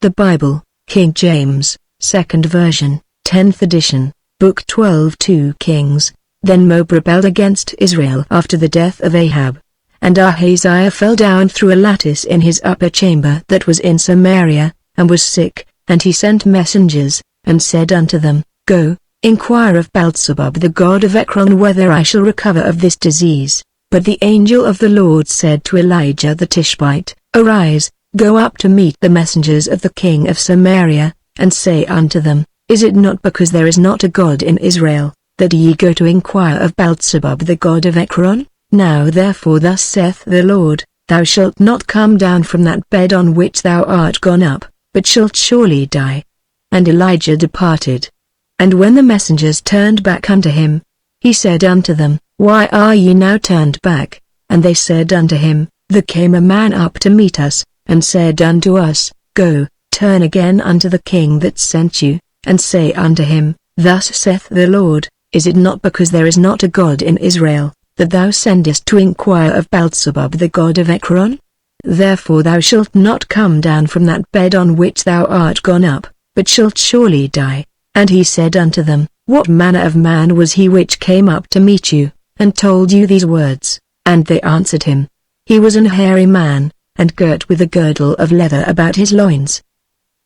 The Bible, King James, 2nd version, 10th edition, Book 12 2 Kings. Then Moab rebelled against Israel after the death of Ahab. And Ahaziah fell down through a lattice in his upper chamber that was in Samaria, and was sick, and he sent messengers, and said unto them, Go, inquire of Beelzebub the god of Ekron whether I shall recover of this disease. But the angel of the Lord said to Elijah the Tishbite, Arise, go up to meet the messengers of the king of Samaria, and say unto them, Is it not because there is not a God in Israel, that ye go to inquire of Beelzebub the god of Ekron? Now therefore thus saith the Lord, Thou shalt not come down from that bed on which thou art gone up, but shalt surely die. And Elijah departed. And when the messengers turned back unto him, he said unto them, Why are ye now turned back? And they said unto him, There came a man up to meet us, and said unto us, Go, turn again unto the king that sent you, and say unto him, Thus saith the Lord, Is it not because there is not a God in Israel, that thou sendest to inquire of Beelzebub the god of Ekron? Therefore thou shalt not come down from that bed on which thou art gone up, but shalt surely die. And he said unto them, What manner of man was he which came up to meet you, and told you these words? And they answered him, He was an hairy man, and girt with a girdle of leather about his loins.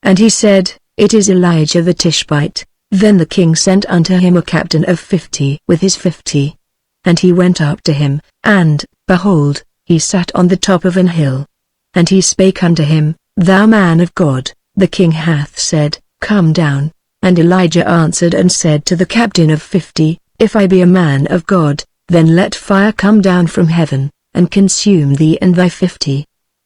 And he said, It is Elijah the Tishbite. Then the king sent unto him a captain of 50 with his 50. And he went up to him, and, behold, he sat on the top of an hill. And he spake unto him, Thou man of God, the king hath said, Come down. And Elijah answered and said to the captain of 50, If I be a man of God, then let fire come down from heaven, and consume thee and thy 50.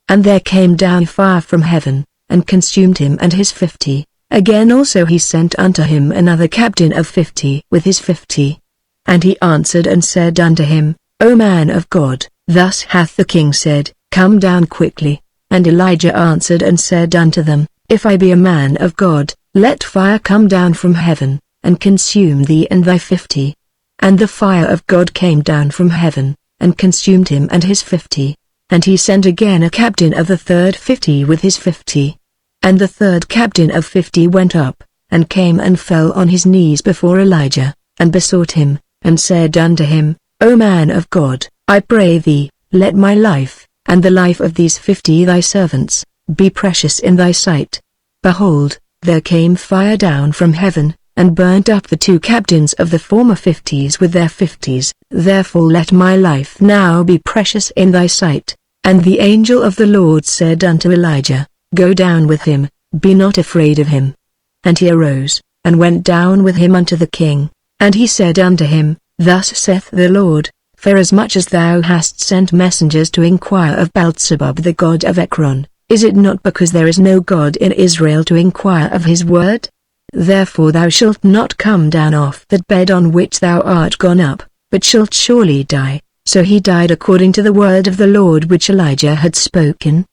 And there came down fire from heaven, and consumed him and his 50. Again also he sent unto him another captain of 50 with his 50. And he answered and said unto him, O man of God, thus hath the king said, Come down quickly. And Elijah answered and said unto them, If I be a man of God, let fire come down from heaven, and consume thee and thy 50. And the fire of God came down from heaven, and consumed him and his 50. And he sent again a captain of the third 50 with his 50. And the third captain of 50 went up, and came and fell on his knees before Elijah, and besought him, and said unto him, O man of God, I pray thee, let my life, and the life of these 50 thy servants, be precious in thy sight. Behold, there came fire down from heaven, and burnt up the 2 captains of the former 50s with their 50s. Therefore let my life now be precious in thy sight. And the angel of the Lord said unto Elijah, Go down with him, be not afraid of him. And he arose, and went down with him unto the king. And he said unto him, Thus saith the Lord, Forasmuch as thou hast sent messengers to inquire of Beelzebub the god of Ekron, is it not because there is no God in Israel to inquire of his word? Therefore thou shalt not come down off that bed on which thou art gone up, but shalt surely die. So he died according to the word of the Lord which Elijah had spoken.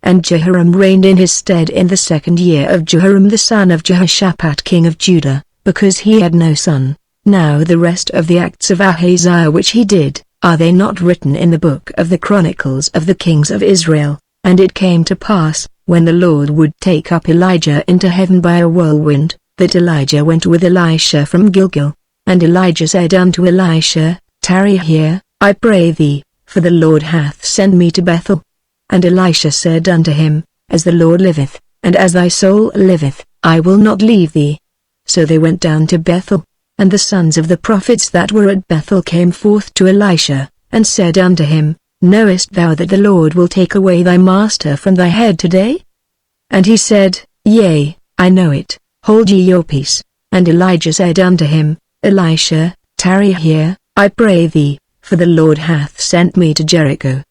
And Jehoram reigned in his stead in the 2nd year of Jehoram the son of Jehoshaphat king of Judah, because he had no son. Now the rest of the acts of Ahaziah which he did, are they not written in the book of the Chronicles of the kings of Israel? And it came to pass, when the Lord would take up Elijah into heaven by a whirlwind, that Elijah went with Elisha from Gilgal. And Elijah said unto Elisha, Tarry here, I pray thee, for the Lord hath sent me to Bethel. And Elisha said unto him, As the Lord liveth, and as thy soul liveth, I will not leave thee. So they went down to Bethel. And the sons of the prophets that were at Bethel came forth to Elisha, and said unto him, Knowest thou that the Lord will take away thy master from thy head today? And he said, Yea, I know it, hold ye your peace. And Elijah said unto him, Elisha, tarry here, I pray thee, for the Lord hath sent me to Jericho.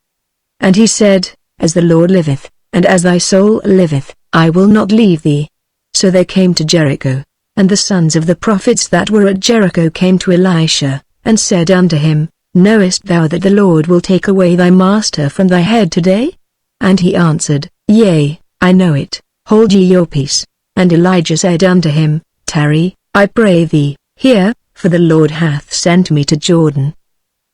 And he said, As the Lord liveth, and as thy soul liveth, I will not leave thee. So they came to Jericho. And the sons of the prophets that were at Jericho came to Elisha, and said unto him, Knowest thou that the Lord will take away thy master from thy head today? And he answered, Yea, I know it, hold ye your peace. And Elijah said unto him, Tarry, I pray thee, here, for the Lord hath sent me to Jordan.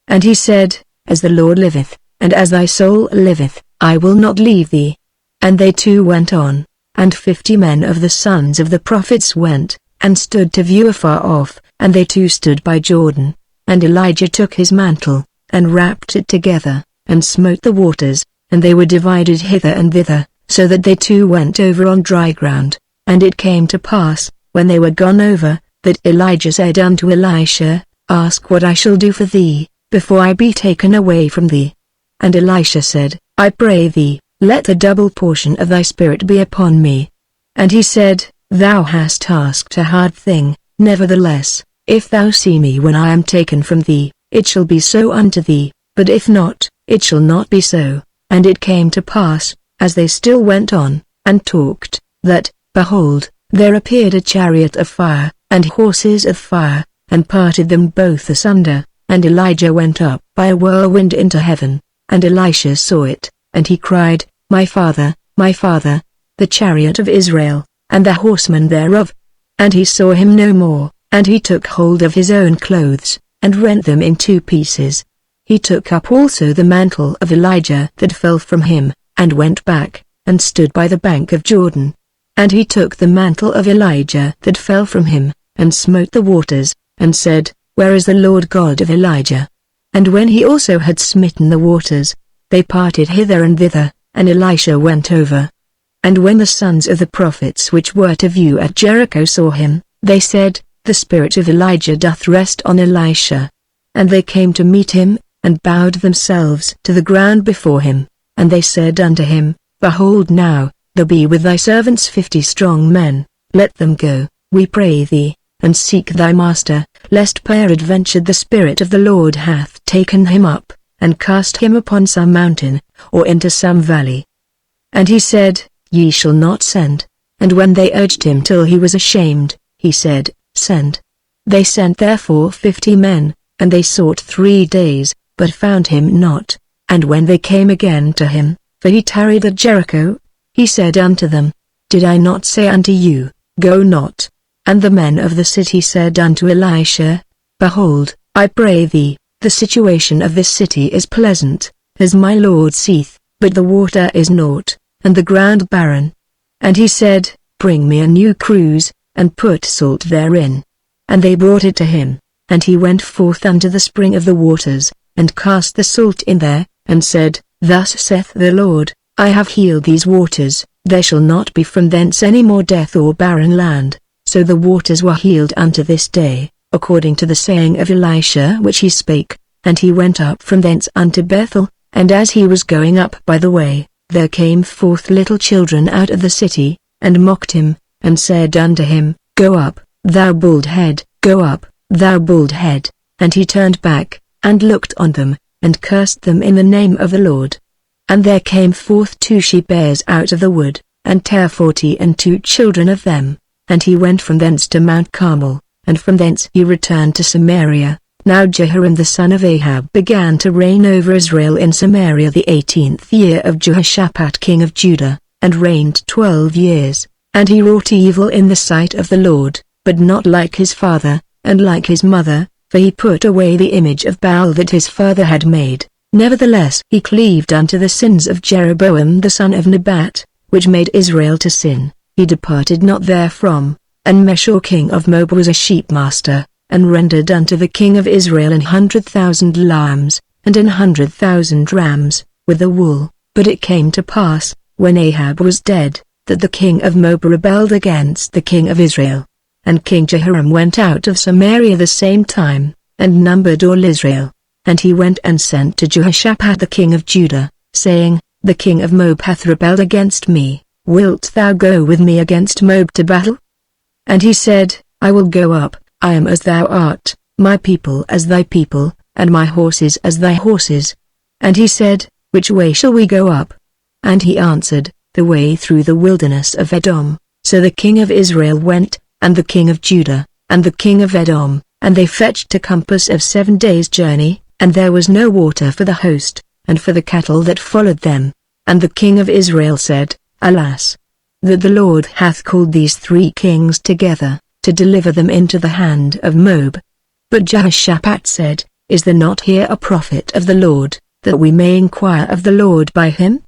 And he said, As the Lord liveth, and as thy soul liveth, I will not leave thee. And they two went on. And 50 men of the sons of the prophets went, and stood to view afar off, and they too stood by Jordan. And Elijah took his mantle, and wrapped it together, and smote the waters, and they were divided hither and thither, so that they too went over on dry ground. And it came to pass, when they were gone over, that Elijah said unto Elisha, Ask what I shall do for thee, before I be taken away from thee. And Elisha said, I pray thee, let a double portion of thy spirit be upon me. And he said, Thou hast asked a hard thing, nevertheless, if thou see me when I am taken from thee, it shall be so unto thee, but if not, it shall not be so. And it came to pass, as they still went on, and talked, that, behold, there appeared a chariot of fire, and horses of fire, and parted them both asunder, and Elijah went up by a whirlwind into heaven, and Elisha saw it, and he cried, My father, the chariot of Israel, and the horsemen thereof. And he saw him no more, and he took hold of his own clothes, and rent them in 2 pieces. He took up also the mantle of Elijah that fell from him, and went back, and stood by the bank of Jordan. And he took the mantle of Elijah that fell from him, and smote the waters, and said, Where is the Lord God of Elijah? And when he also had smitten the waters, they parted hither and thither, and Elisha went over. And when the sons of the prophets which were to view at Jericho saw him, they said, The spirit of Elijah doth rest on Elisha. And they came to meet him, and bowed themselves to the ground before him. And they said unto him, Behold now, there be with thy servants 50 strong men, let them go, we pray thee, and seek thy master, lest peradventure the Spirit of the Lord hath taken him up, and cast him upon some mountain, or into some valley. And he said, Ye shall not send. And when they urged him till he was ashamed, he said, Send. They sent therefore 50 men, and they sought 3 days, but found him not. And when they came again to him, for he tarried at Jericho, he said unto them, Did I not say unto you, Go not? And the men of the city said unto Elisha, Behold, I pray thee, the situation of this city is pleasant, as my Lord seeth, but the water is naught, and the ground barren. And he said, Bring me a new cruse, and put salt therein. And they brought it to him, and he went forth unto the spring of the waters, and cast the salt in there, and said, Thus saith the Lord, I have healed these waters, there shall not be from thence any more death or barren land. So the waters were healed unto this day, according to the saying of Elisha which he spake. And he went up from thence unto Bethel, and as he was going up by the way, there came forth little children out of the city, and mocked him, and said unto him, Go up, thou bald head, go up, thou bald head. And he turned back, and looked on them, and cursed them in the name of the Lord. And there came forth 2 she-bears out of the wood, and tare 42 children of them. And he went from thence to Mount Carmel, and from thence he returned to Samaria. Now Jehoram the son of Ahab began to reign over Israel in Samaria the 18th year of Jehoshaphat king of Judah, and reigned 12 years. And he wrought evil in the sight of the Lord, but not like his father, and like his mother, for he put away the image of Baal that his father had made. Nevertheless he cleaved unto the sins of Jeroboam the son of Nebat, which made Israel to sin. He departed not therefrom. And Meshor king of Moab was a sheepmaster, and rendered unto the king of Israel 100,000 lambs, and 100,000 rams, with the wool. But it came to pass, when Ahab was dead, that the king of Moab rebelled against the king of Israel. And King Jehoram went out of Samaria the same time, and numbered all Israel. And he went and sent to Jehoshaphat the king of Judah, saying, The king of Moab hath rebelled against me. Wilt thou go with me against Moab to battle? And he said, I will go up, I am as thou art, my people as thy people, and my horses as thy horses. And he said, Which way shall we go up? And he answered, The way through the wilderness of Edom. So the king of Israel went, and the king of Judah, and the king of Edom, and they fetched a compass of 7 days' journey, and there was no water for the host, and for the cattle that followed them. And the king of Israel said, Alas! That the Lord hath called these 3 kings together, to deliver them into the hand of Moab. But Jehoshaphat said, Is there not here a prophet of the Lord, that we may inquire of the Lord by him?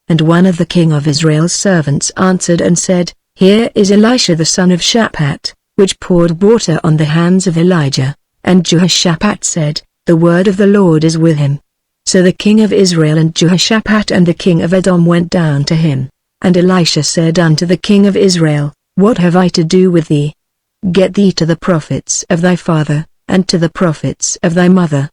And one of the king of Israel's servants answered and said, Here is Elisha the son of Shaphat, which poured water on the hands of Elijah. And Jehoshaphat said, The word of the Lord is with him. So the king of Israel and Jehoshaphat and the king of Edom went down to him. And Elisha said unto the king of Israel, What have I to do with thee? Get thee to the prophets of thy father, and to the prophets of thy mother.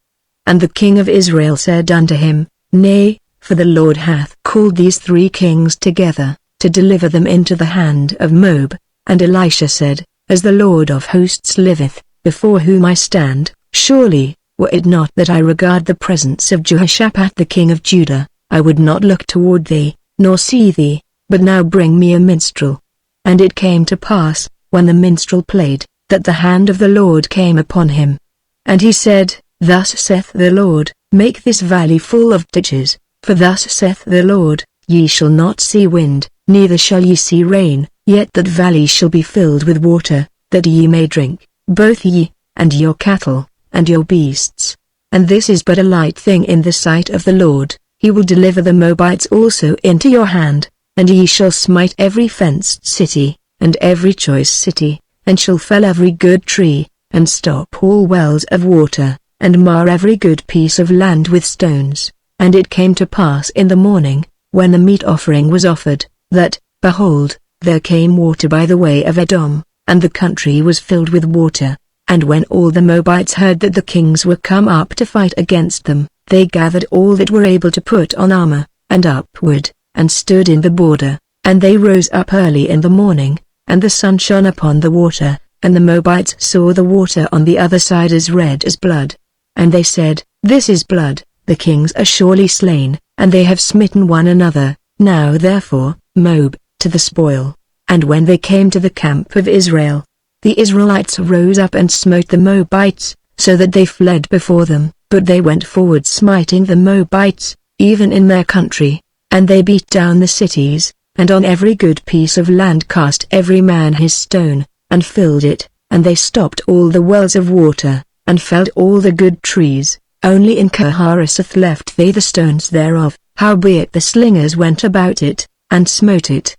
And the king of Israel said unto him, Nay, for the Lord hath called these 3 kings together, to deliver them into the hand of Moab. And Elisha said, As the Lord of hosts liveth, before whom I stand, surely, were it not that I regard the presence of Jehoshaphat the king of Judah, I would not look toward thee, nor see thee, but now bring me a minstrel. And it came to pass, when the minstrel played, that the hand of the Lord came upon him. And he said, Thus saith the Lord, Make this valley full of ditches, for thus saith the Lord, Ye shall not see wind, neither shall ye see rain, yet that valley shall be filled with water, that ye may drink, both ye, and your cattle, and your beasts. And this is but a light thing in the sight of the Lord. He will deliver the Moabites also into your hand, and ye shall smite every fenced city, and every choice city, and shall fell every good tree, and stop all wells of water, and mar every good piece of land with stones. And it came to pass in the morning, when the meat offering was offered, that, behold, there came water by the way of Edom, and the country was filled with water. And when all the Moabites heard that the kings were come up to fight against them, they gathered all that were able to put on armor, and upward, and stood in the border. And they rose up early in the morning, and the sun shone upon the water, and the Moabites saw the water on the other side as red as blood. And they said, This is blood, the kings are surely slain, and they have smitten one another. Now therefore, Moab, to the spoil. And when they came to the camp of Israel, the Israelites rose up and smote the Moabites, so that they fled before them. But they went forward smiting the Moabites, even in their country. And they beat down the cities, and on every good piece of land cast every man his stone, and filled it. And they stopped all the wells of water, and felled all the good trees. Only in Kirharaseth left they the stones thereof. Howbeit the slingers went about it, and smote it.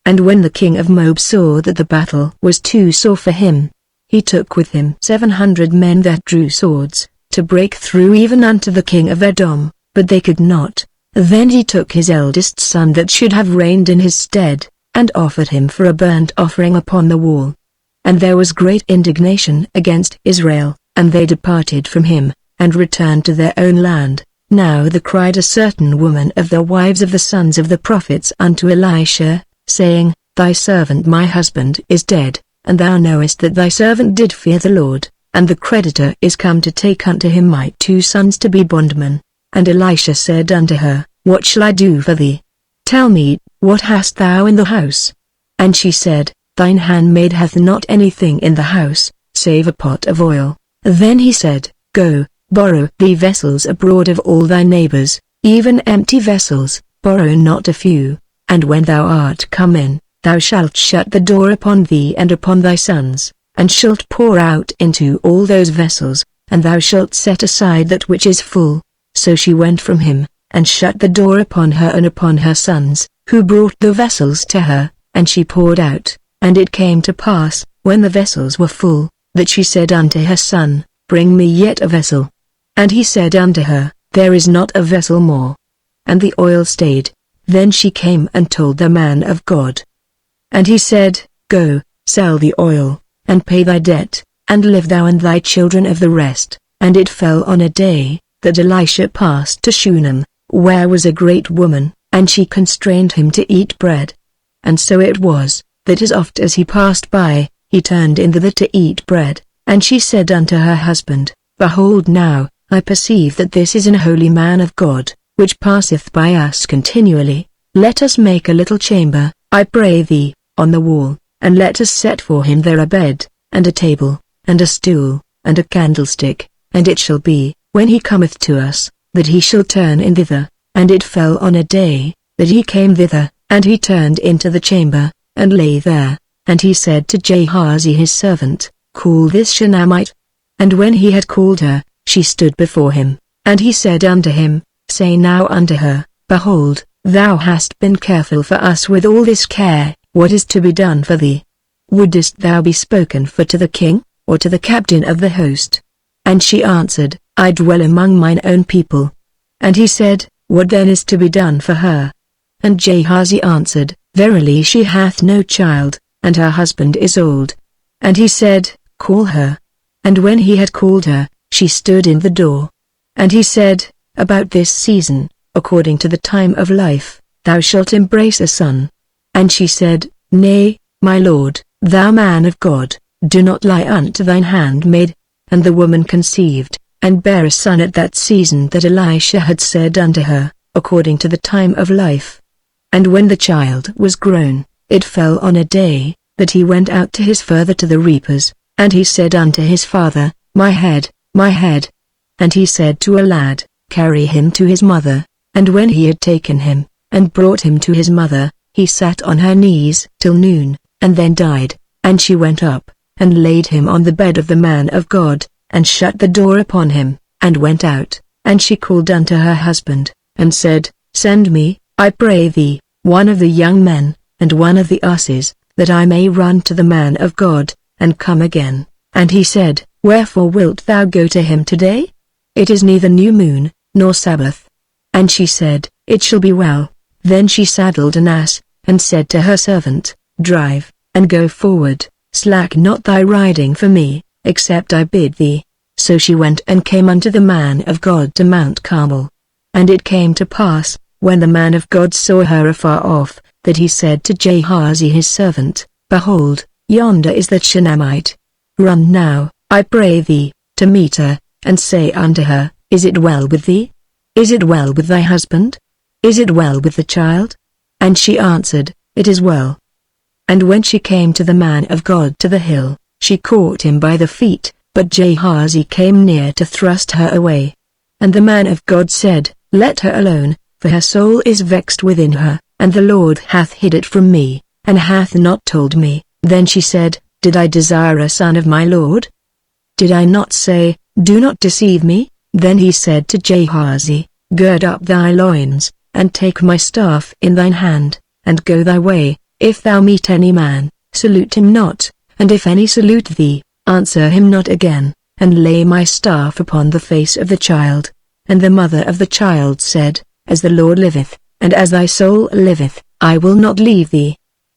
And when the king of Moab saw that the battle was too sore for him, he took with him 700 men that drew swords, to break through even unto the king of Edom, but they could not. Then he took his eldest son that should have reigned in his stead, and offered him for a burnt offering upon the wall. And there was great indignation against Israel, and they departed from him, and returned to their own land. Now there cried a certain woman of the wives of the sons of the prophets unto Elisha, saying, Thy servant my husband is dead, and thou knowest that thy servant did fear the Lord, and the creditor is come to take unto him my 2 sons to be bondmen. And Elisha said unto her, What shall I do for thee? Tell me, what hast thou in the house? And she said, Thine handmaid hath not anything in the house, save a pot of oil. Then he said, Go, borrow thee vessels abroad of all thy neighbors, even empty vessels, borrow not a few. And when thou art come in, thou shalt shut the door upon thee and upon thy sons, and shalt pour out into all those vessels, and thou shalt set aside that which is full. So she went from him, and shut the door upon her and upon her sons, who brought the vessels to her, and she poured out. And it came to pass, when the vessels were full, that she said unto her son, Bring me yet a vessel. And he said unto her, There is not a vessel more. And the oil stayed. Then she came and told the man of God. And he said, Go, sell the oil, and pay thy debt, and live thou and thy children of the rest. And it fell on a day, that Elisha passed to Shunem, where was a great woman, and she constrained him to eat bread. And so it was, that as oft as he passed by, he turned in thither to eat bread. And she said unto her husband, Behold now, I perceive that this is an holy man of God, which passeth by us continually. Let us make a little chamber, I pray thee, on the wall, and let us set for him there a bed, and a table, and a stool, and a candlestick. And it shall be, when he cometh to us, that he shall turn in thither. And it fell on a day, that he came thither, and he turned into the chamber, and lay there. And he said to Gehazi his servant, Call this Shunammite. And when he had called her, she stood before him. And he said unto him, Say now unto her, Behold, Thou hast been careful for us with all this care, what is to be done for thee? Wouldest thou be spoken for to the king, or to the captain of the host? And she answered, I dwell among mine own people. And he said, What then is to be done for her? And Gehazi answered, Verily she hath no child, and her husband is old. And he said, Call her. And when he had called her, she stood in the door. And he said, About this season, according to the time of life, thou shalt embrace a son. And she said, Nay, my lord, thou man of God, do not lie unto thine handmaid. And the woman conceived, and bare a son at that season that Elisha had said unto her, according to the time of life. And when the child was grown, it fell on a day, that he went out to his father to the reapers, and he said unto his father, My head, my head. And he said to a lad, Carry him to his mother. And when he had taken him, and brought him to his mother, he sat on her knees till noon, and then died. And she went up, and laid him on the bed of the man of God, and shut the door upon him, and went out. And she called unto her husband, and said, Send me, I pray thee, one of the young men, and one of the asses, that I may run to the man of God, and come again. And he said, Wherefore wilt thou go to him today? It is neither new moon, nor Sabbath. And she said, It shall be well. Then she saddled an ass, and said to her servant, Drive, and go forward, slack not thy riding for me, except I bid thee. So she went and came unto the man of God to Mount Carmel. And it came to pass, when the man of God saw her afar off, that he said to Gehazi his servant, Behold, yonder is that Shunammite. Run now, I pray thee, to meet her, and say unto her, Is it well with thee? Is it well with thy husband? Is it well with the child? And she answered, It is well. And when she came to the man of God to the hill, she caught him by the feet, but Gehazi came near to thrust her away. And the man of God said, Let her alone, for her soul is vexed within her, and the Lord hath hid it from me, and hath not told me. Then she said, Did I desire a son of my Lord? Did I not say, Do not deceive me? Then he said to Gehazi, Gird up thy loins, and take my staff in thine hand, and go thy way. If thou meet any man, salute him not, and if any salute thee, answer him not again, and lay my staff upon the face of the child. And the mother of the child said, As the Lord liveth, and as thy soul liveth, I will not leave thee.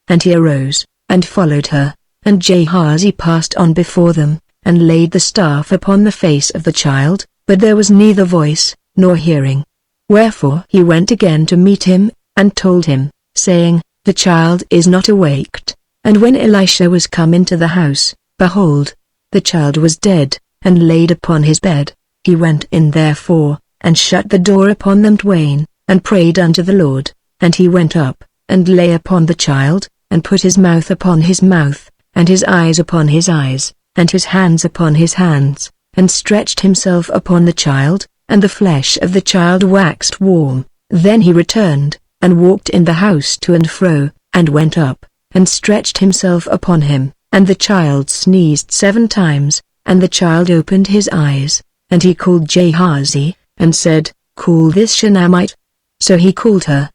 And he arose, and followed her, and Gehazi passed on before them, and laid the staff upon the face of the child, but there was neither voice, nor hearing. Wherefore he went again to meet him, and told him, saying, The child is not awaked. And when Elisha was come into the house, behold, the child was dead, and laid upon his bed. He went in therefore, and shut the door upon them twain, and prayed unto the Lord. And he went up, and lay upon the child, and put his mouth upon his mouth, and his eyes upon his eyes, and his hands upon his hands, and stretched himself upon the child, and the flesh of the child waxed warm. Then he returned, and walked in the house to and fro, and went up, and stretched himself upon him, and the child sneezed 7 times, and the child opened his eyes, and he called Gehazi, and said, Call this Shunammite. So he called her.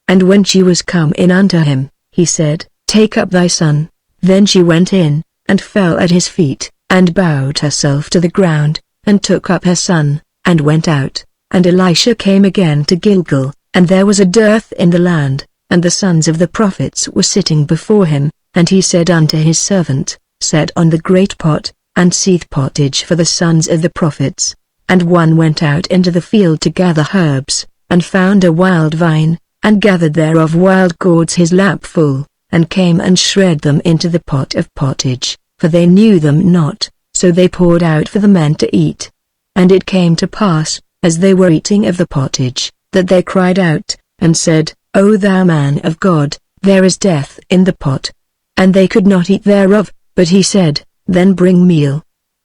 And when she was come in unto him, he said, Take up thy son. Then she went in, and fell at his feet, and bowed herself to the ground, and took up her son, and went out. And Elisha came again to Gilgal, and there was a dearth in the land, and the sons of the prophets were sitting before him. And he said unto his servant, Set on the great pot, and seethe pottage for the sons of the prophets. And one went out into the field to gather herbs, and found a wild vine, and gathered thereof wild gourds his lap full, and came and shred them into the pot of pottage, for they knew them not, so they poured out for the men to eat. And it came to pass, as they were eating of the pottage, that they cried out, and said, O thou man of God, there is death in the pot. And they could not eat thereof, but he said, Then bring meal.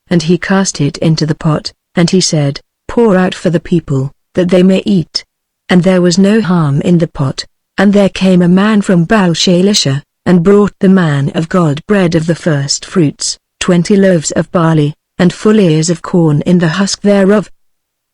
And he cast it into the pot, and he said, Pour out for the people, that they may eat. And there was no harm in the pot. And there came a man from Baal-Shalisha, and brought the man of God bread of the first fruits, 20 loaves of barley, and full ears of corn in the husk thereof.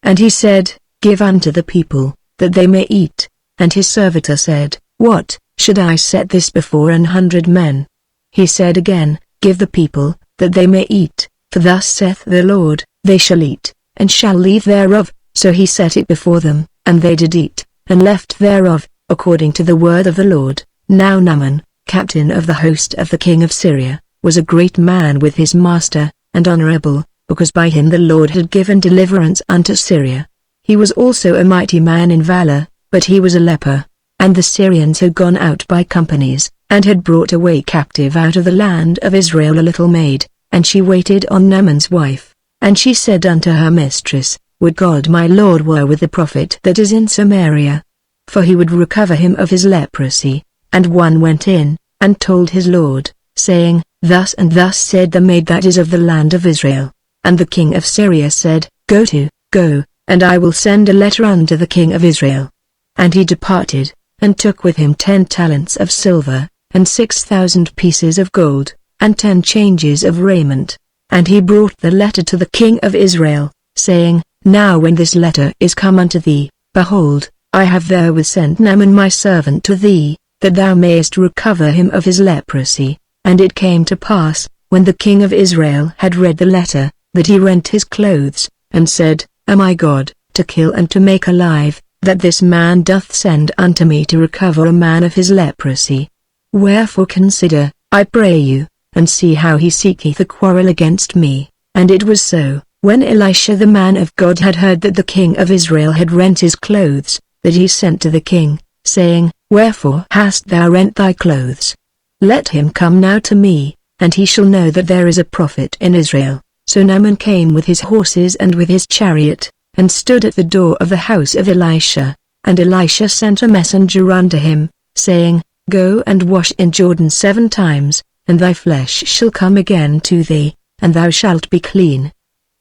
And he said, Give unto the people, that they may eat. And his servitor said, What, should I set this before 100 men? He said again, Give the people, that they may eat, for thus saith the Lord, They shall eat, and shall leave thereof. So he set it before them, and they did eat, and left thereof, according to the word of the Lord. Now Naaman, captain of the host of the king of Syria, was a great man with his master, and honorable, because by him the Lord had given deliverance unto Syria. He was also a mighty man in valor, but he was a leper. And the Syrians had gone out by companies, and had brought away captive out of the land of Israel a little maid, and she waited on Naaman's wife. And she said unto her mistress, Would God my Lord were with the prophet that is in Samaria, for he would recover him of his leprosy. And one went in, and told his lord, saying, Thus and thus said the maid that is of the land of Israel. And the king of Syria said, Go, and I will send a letter unto the king of Israel. And he departed, and took with him 10 talents of silver, and 6,000 pieces of gold, and 10 changes of raiment. And he brought the letter to the king of Israel, saying, Now when this letter is come unto thee, behold, I have therewith sent Naaman my servant to thee, that thou mayest recover him of his leprosy. And it came to pass, when the king of Israel had read the letter, that he rent his clothes, and said, Am I God, to kill and to make alive, that this man doth send unto me to recover a man of his leprosy? Wherefore consider, I pray you, and see how he seeketh a quarrel against me. And it was so, when Elisha the man of God had heard that the king of Israel had rent his clothes, that he sent to the king, saying, Wherefore hast thou rent thy clothes? Let him come now to me, and he shall know that there is a prophet in Israel. So Naaman came with his horses and with his chariot, and stood at the door of the house of Elisha. And Elisha sent a messenger unto him, saying, Go and wash in Jordan 7 times, and thy flesh shall come again to thee, and thou shalt be clean.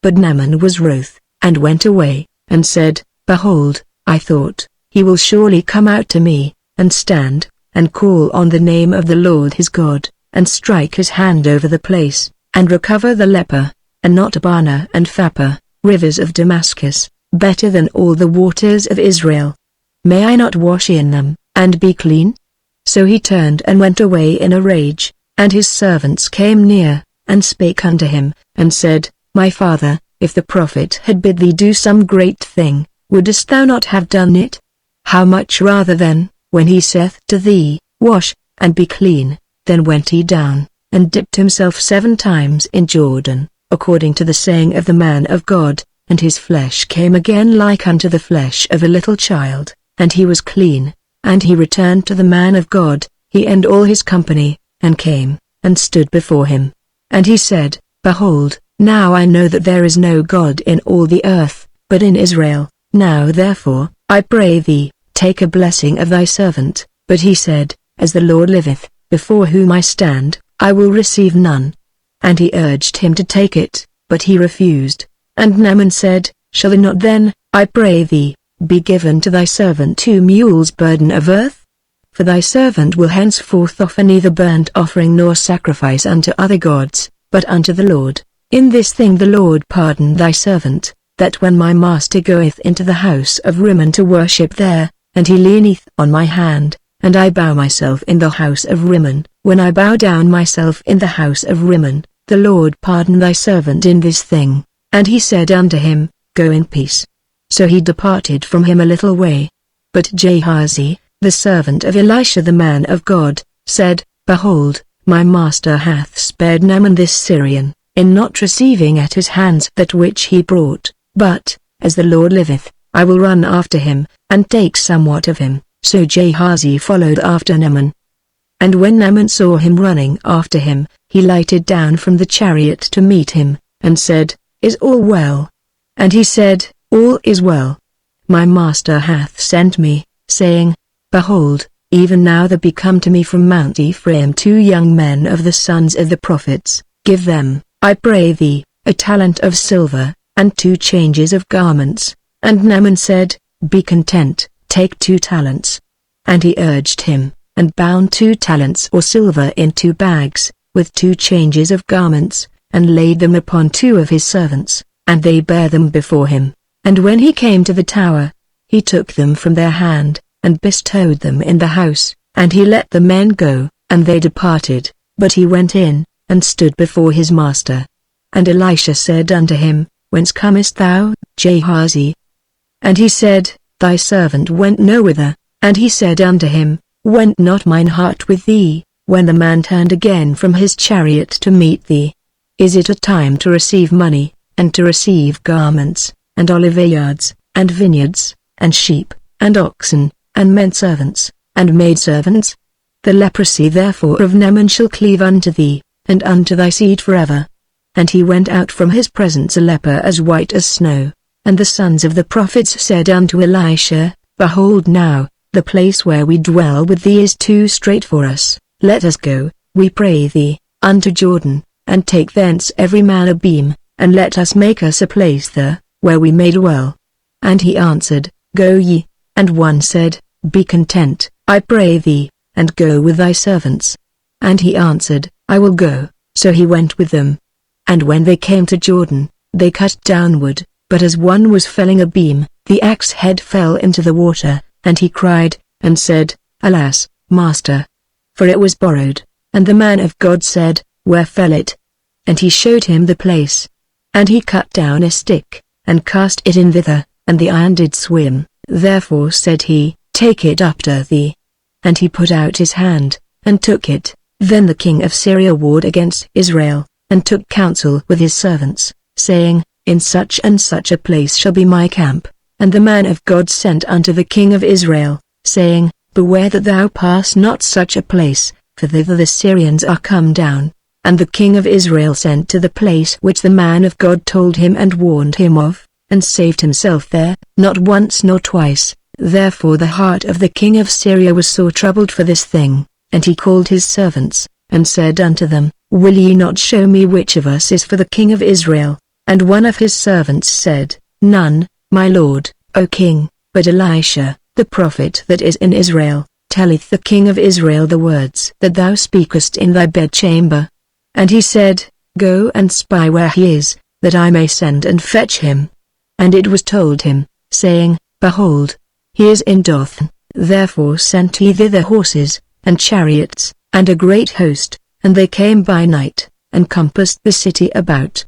But Naaman was wroth, and went away, and said, Behold, I thought, he will surely come out to me, and stand, and call on the name of the Lord his God, and strike his hand over the place, and recover the leper, and not Abana and Pharpar, rivers of Damascus, better than all the waters of Israel. May I not wash in them, and be clean? So he turned and went away in a rage, and his servants came near, and spake unto him, and said, My father, if the prophet had bid thee do some great thing, wouldest thou not have done it? How much rather then, when he saith to thee, Wash, and be clean, then went he down, and dipped himself 7 times in Jordan, according to the saying of the man of God, and his flesh came again like unto the flesh of a little child, and he was clean. And he returned to the man of God, he and all his company, and came, and stood before him. And he said, Behold, now I know that there is no God in all the earth, but in Israel. Now therefore, I pray thee, take a blessing of thy servant. But he said, As the Lord liveth, before whom I stand, I will receive none. And he urged him to take it, but he refused. And Naaman said, Shall it not then, I pray thee, be given to thy servant 2 mules burden of earth? For thy servant will henceforth offer neither burnt offering nor sacrifice unto other gods, but unto the Lord. In this thing the Lord pardon thy servant, that when my master goeth into the house of Rimmon to worship there, and he leaneth on my hand, and I bow myself in the house of Rimmon, when I bow down myself in the house of Rimmon, the Lord pardon thy servant in this thing. And he said unto him, Go in peace. So he departed from him a little way. But Gehazi, the servant of Elisha the man of God, said, Behold, my master hath spared Naaman this Syrian, in not receiving at his hands that which he brought, but, as the Lord liveth, I will run after him, and take somewhat of him. So Gehazi followed after Naaman. And when Naaman saw him running after him, he lighted down from the chariot to meet him, and said, Is all well? And he said, All is well. My master hath sent me, saying, Behold, even now there be come to me from Mount Ephraim 2 young men of the sons of the prophets. Give them, I pray thee, a talent of silver, and 2 changes of garments. And Naaman said, Be content, take 2 talents. And he urged him, and bound 2 talents or silver in 2 bags, with 2 changes of garments, and laid them upon 2 of his servants, and they bare them before him. And when he came to the tower, he took them from their hand, and bestowed them in the house, and he let the men go, and they departed, but he went in, and stood before his master. And Elisha said unto him, Whence comest thou, Gehazi? And he said, Thy servant went no whither. And he said unto him, Went not mine heart with thee, when the man turned again from his chariot to meet thee? Is it a time to receive money, and to receive garments, and oliveyards, and vineyards, and sheep, and oxen, and menservants, and maidservants? The leprosy therefore of Naaman shall cleave unto thee, and unto thy seed forever. And he went out from his presence a leper as white as snow. And the sons of the prophets said unto Elisha, Behold now, the place where we dwell with thee is too strait for us. Let us go, we pray thee, unto Jordan, and take thence every man a beam, and let us make us a place there, where we may dwell. And he answered, Go ye. And one said, Be content, I pray thee, and go with thy servants. And he answered, I will go. So he went with them. And when they came to Jordan, they cut down wood, but as one was felling a beam, the axe head fell into the water, and he cried, and said, Alas, master! For it was borrowed. And the man of God said, Where fell it? And he showed him the place. And he cut down a stick, and cast it in thither, and the iron did swim. Therefore said he, Take it up to thee. And he put out his hand, and took it. Then the king of Syria warred against Israel, and took counsel with his servants, saying, In such and such a place shall be my camp. And the man of God sent unto the king of Israel, saying, Beware that thou pass not such a place, for thither the Syrians are come down. And the king of Israel sent to the place which the man of God told him and warned him of, and saved himself there, not once nor twice. Therefore the heart of the king of Syria was sore troubled for this thing, and he called his servants, and said unto them, Will ye not show me which of us is for the king of Israel? And one of his servants said, None, my lord, O king, but Elisha, the prophet that is in Israel, telleth the king of Israel the words that thou speakest in thy bedchamber. And he said, Go and spy where he is, that I may send and fetch him. And it was told him, saying, Behold, he is in Dothan. Therefore sent he thither horses, and chariots, and a great host, and they came by night, and compassed the city about.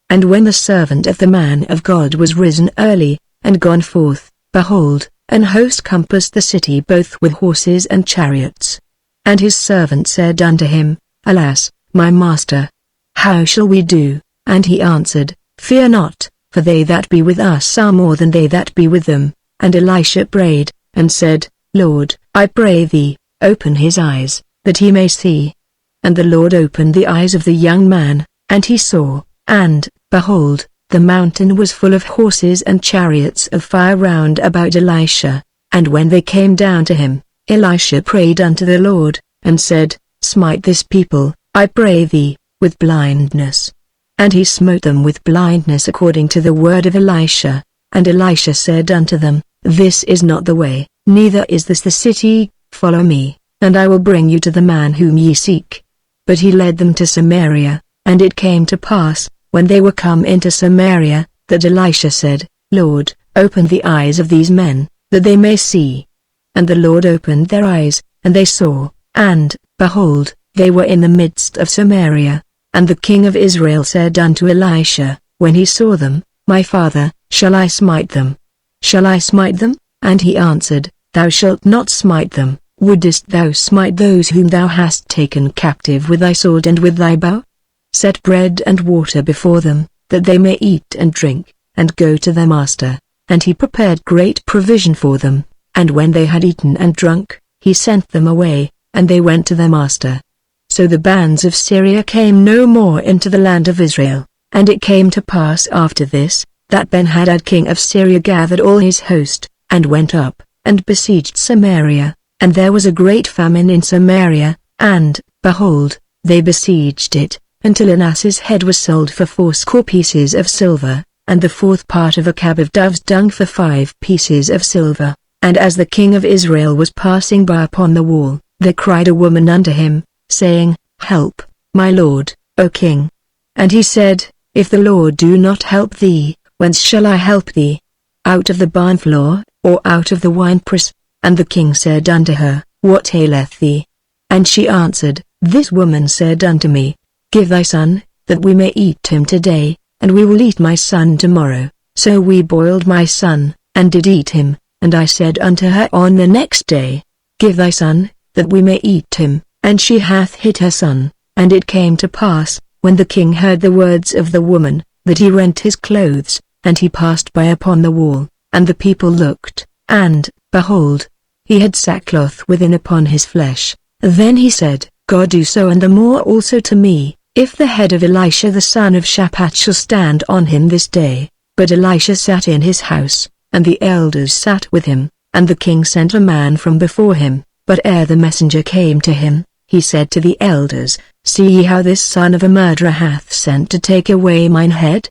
And when the servant of the man of God was risen early, and gone forth, behold, an host compassed the city both with horses and chariots. And his servant said unto him, Alas, my master! How shall we do? And he answered, Fear not, for they that be with us are more than they that be with them. And Elisha prayed, and said, Lord, I pray thee, open his eyes, that he may see. And the Lord opened the eyes of the young man, and he saw, and, behold, the mountain was full of horses and chariots of fire round about Elisha. And when they came down to him, Elisha prayed unto the Lord, and said, Smite this people, I pray thee, with blindness. And he smote them with blindness according to the word of Elisha. And Elisha said unto them, This is not the way, neither is this the city. Follow me, and I will bring you to the man whom ye seek. But he led them to Samaria. And it came to pass, when they were come into Samaria, that Elisha said, Lord, open the eyes of these men, that they may see. And the Lord opened their eyes, and they saw, and, behold, they were in the midst of Samaria. And the king of Israel said unto Elisha, when he saw them, My father, shall I smite them? Shall I smite them? And he answered, Thou shalt not smite them. Wouldest thou smite those whom thou hast taken captive with thy sword and with thy bow? Set bread and water before them, that they may eat and drink, and go to their master. And he prepared great provision for them, and when they had eaten and drunk, he sent them away, and they went to their master. So the bands of Syria came no more into the land of Israel. And it came to pass after this, that Ben-Hadad king of Syria gathered all his host, and went up, and besieged Samaria. And there was a great famine in Samaria, and, behold, they besieged it, until an ass's head was sold for 80 pieces of silver, and the 4th part of a cab of dove's dung for 5 pieces of silver. And as the king of Israel was passing by upon the wall, there cried a woman unto him, saying, Help, my lord, O king. And he said, If the Lord do not help thee, whence shall I help thee? Out of the barn floor, or out of the winepress? And the king said unto her, What aileth thee? And she answered, This woman said unto me, Give thy son, that we may eat him today, and we will eat my son tomorrow. So we boiled my son, and did eat him, and I said unto her on the next day, Give thy son, that we may eat him, and she hath hid her son. And it came to pass, when the king heard the words of the woman, that he rent his clothes, and he passed by upon the wall, and the people looked, and, behold, he had sackcloth within upon his flesh. Then he said, God do so and the more also to me, if the head of Elisha the son of Shaphat shall stand on him this day. But Elisha sat in his house, and the elders sat with him, and the king sent a man from before him. But ere the messenger came to him, he said to the elders, See ye how this son of a murderer hath sent to take away mine head?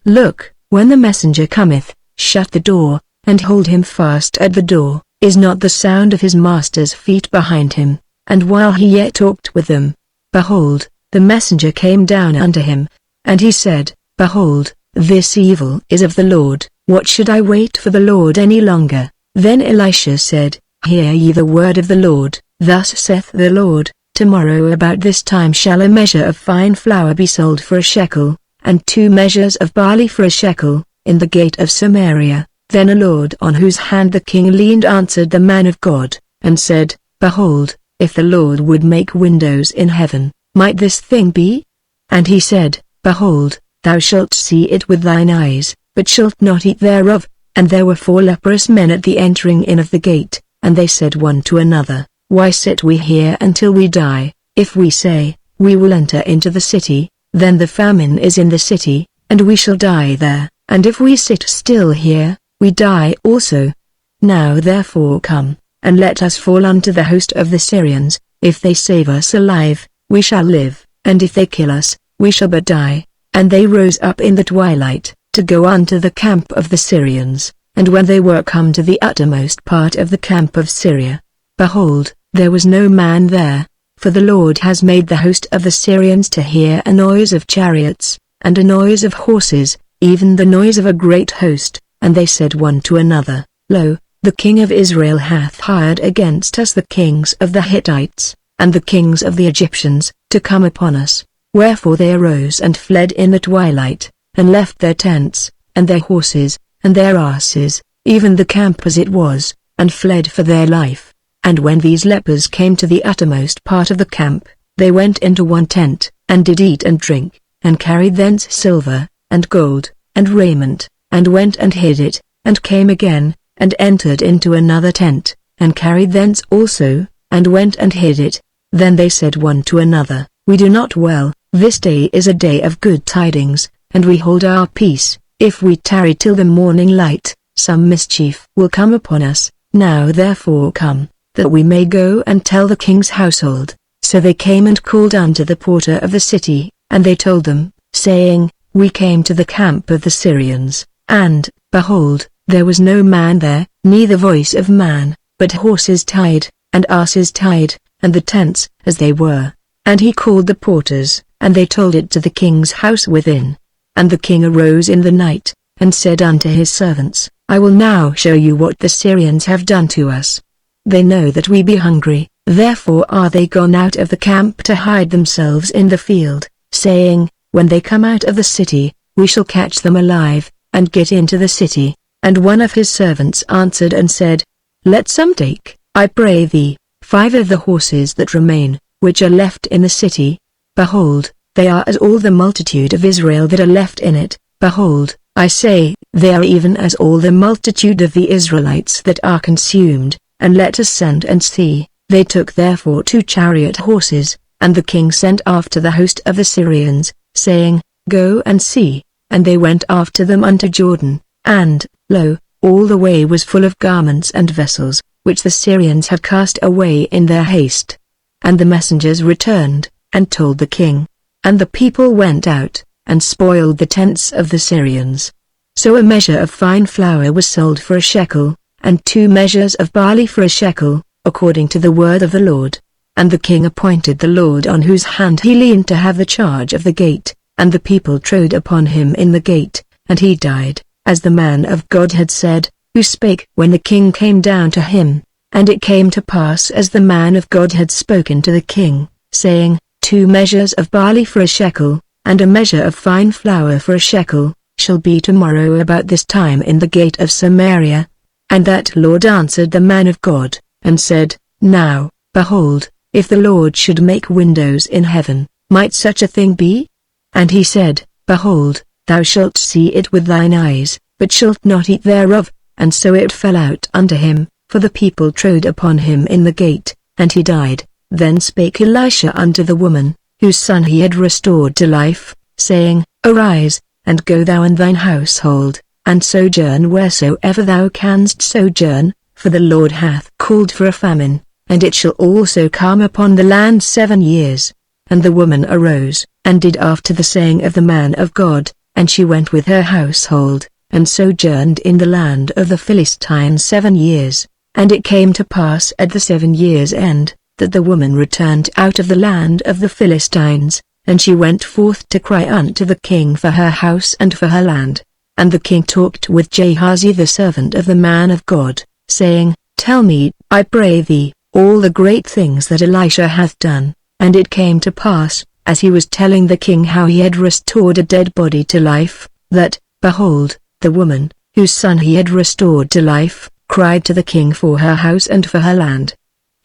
Look, when the messenger cometh, shut the door, and hold him fast at the door. Is not the sound of his master's feet behind him? And while he yet talked with them, behold, the messenger came down unto him, and he said, Behold, this evil is of the Lord. What should I wait for the Lord any longer? Then Elisha said, Hear ye the word of the Lord. Thus saith the Lord, Tomorrow about this time shall a measure of fine flour be sold for a shekel, and 2 measures of barley for a shekel, in the gate of Samaria. Then a lord on whose hand the king leaned answered the man of God, and said, Behold, if the Lord would make windows in heaven, might this thing be? And he said, Behold, thou shalt see it with thine eyes, but shalt not eat thereof. And there were 4 leprous men at the entering in of the gate, and they said one to another, Why sit we here until we die? If we say, We will enter into the city, then the famine is in the city, and we shall die there. And if we sit still here, we die also. Now therefore come, and let us fall unto the host of the Syrians. If they save us alive, we shall live, and if they kill us, we shall but die. And they rose up in the twilight, to go unto the camp of the Syrians. And when they were come to the uttermost part of the camp of Syria, behold, there was no man there, for the Lord has made the host of the Syrians to hear a noise of chariots, and a noise of horses, even the noise of a great host. And they said one to another, Lo, the king of Israel hath hired against us the kings of the Hittites, and the kings of the Egyptians, to come upon us. Wherefore they arose and fled in the twilight, and left their tents, and their horses, and their asses, even the camp as it was, and fled for their life. And when these lepers came to the uttermost part of the camp, they went into one tent, and did eat and drink, and carried thence silver, and gold, and raiment, and went and hid it, and came again, and entered into another tent, and carried thence also, and went and hid it. Then they said one to another, We do not well, this day is a day of good tidings, and we hold our peace. If we tarry till the morning light, some mischief will come upon us. Now therefore come, that we may go and tell the king's household. So they came and called unto the porter of the city, and they told them, saying, We came to the camp of the Syrians, and, behold, there was no man there, neither voice of man, but horses tied, and asses tied, and the tents as they were. And he called the porters, and they told it to the king's house within. And the king arose in the night, and said unto his servants, I will now show you what the Syrians have done to us. They know that we be hungry, therefore are they gone out of the camp to hide themselves in the field, saying, When they come out of the city, we shall catch them alive, and get into the city. And one of his servants answered and said, Let some take, I pray thee, 5 of the horses that remain, which are left in the city. Behold, they are as all the multitude of Israel that are left in it. Behold, I say, they are even as all the multitude of the Israelites that are consumed, and let us send and see. They took therefore 2 chariot horses, and the king sent after the host of the Syrians, saying, Go and see. And they went after them unto Jordan, and, lo, all the way was full of garments and vessels, which the Syrians had cast away in their haste. And the messengers returned, and told the king. And the people went out, and spoiled the tents of the Syrians. So a measure of fine flour was sold for a shekel, and 2 measures of barley for a shekel, according to the word of the Lord. And the king appointed the Lord on whose hand he leaned to have the charge of the gate, and the people trode upon him in the gate, and he died, as the man of God had said, who spake when the king came down to him. And it came to pass as the man of God had spoken to the king, saying, 2 measures of barley for a shekel, and a measure of fine flour for a shekel, shall be tomorrow about this time in the gate of Samaria. And that Lord answered the man of God, and said, Now, behold, if the Lord should make windows in heaven, might such a thing be? And he said, Behold, thou shalt see it with thine eyes, but shalt not eat thereof. And so it fell out unto him, for the people trode upon him in the gate, and he died. Then spake Elisha unto the woman, whose son he had restored to life, saying, Arise, and go thou and thine household, and sojourn wheresoever thou canst sojourn, for the Lord hath called for a famine, and it shall also come upon the land 7 years. And the woman arose, and did after the saying of the man of God, and she went with her household, and sojourned in the land of the Philistines 7 years. And it came to pass at the 7 years' end, that the woman returned out of the land of the Philistines, and she went forth to cry unto the king for her house and for her land. And the king talked with Gehazi the servant of the man of God, saying, Tell me, I pray thee, all the great things that Elisha hath done. And it came to pass, as he was telling the king how he had restored a dead body to life, that, behold, the woman, whose son he had restored to life, cried to the king for her house and for her land.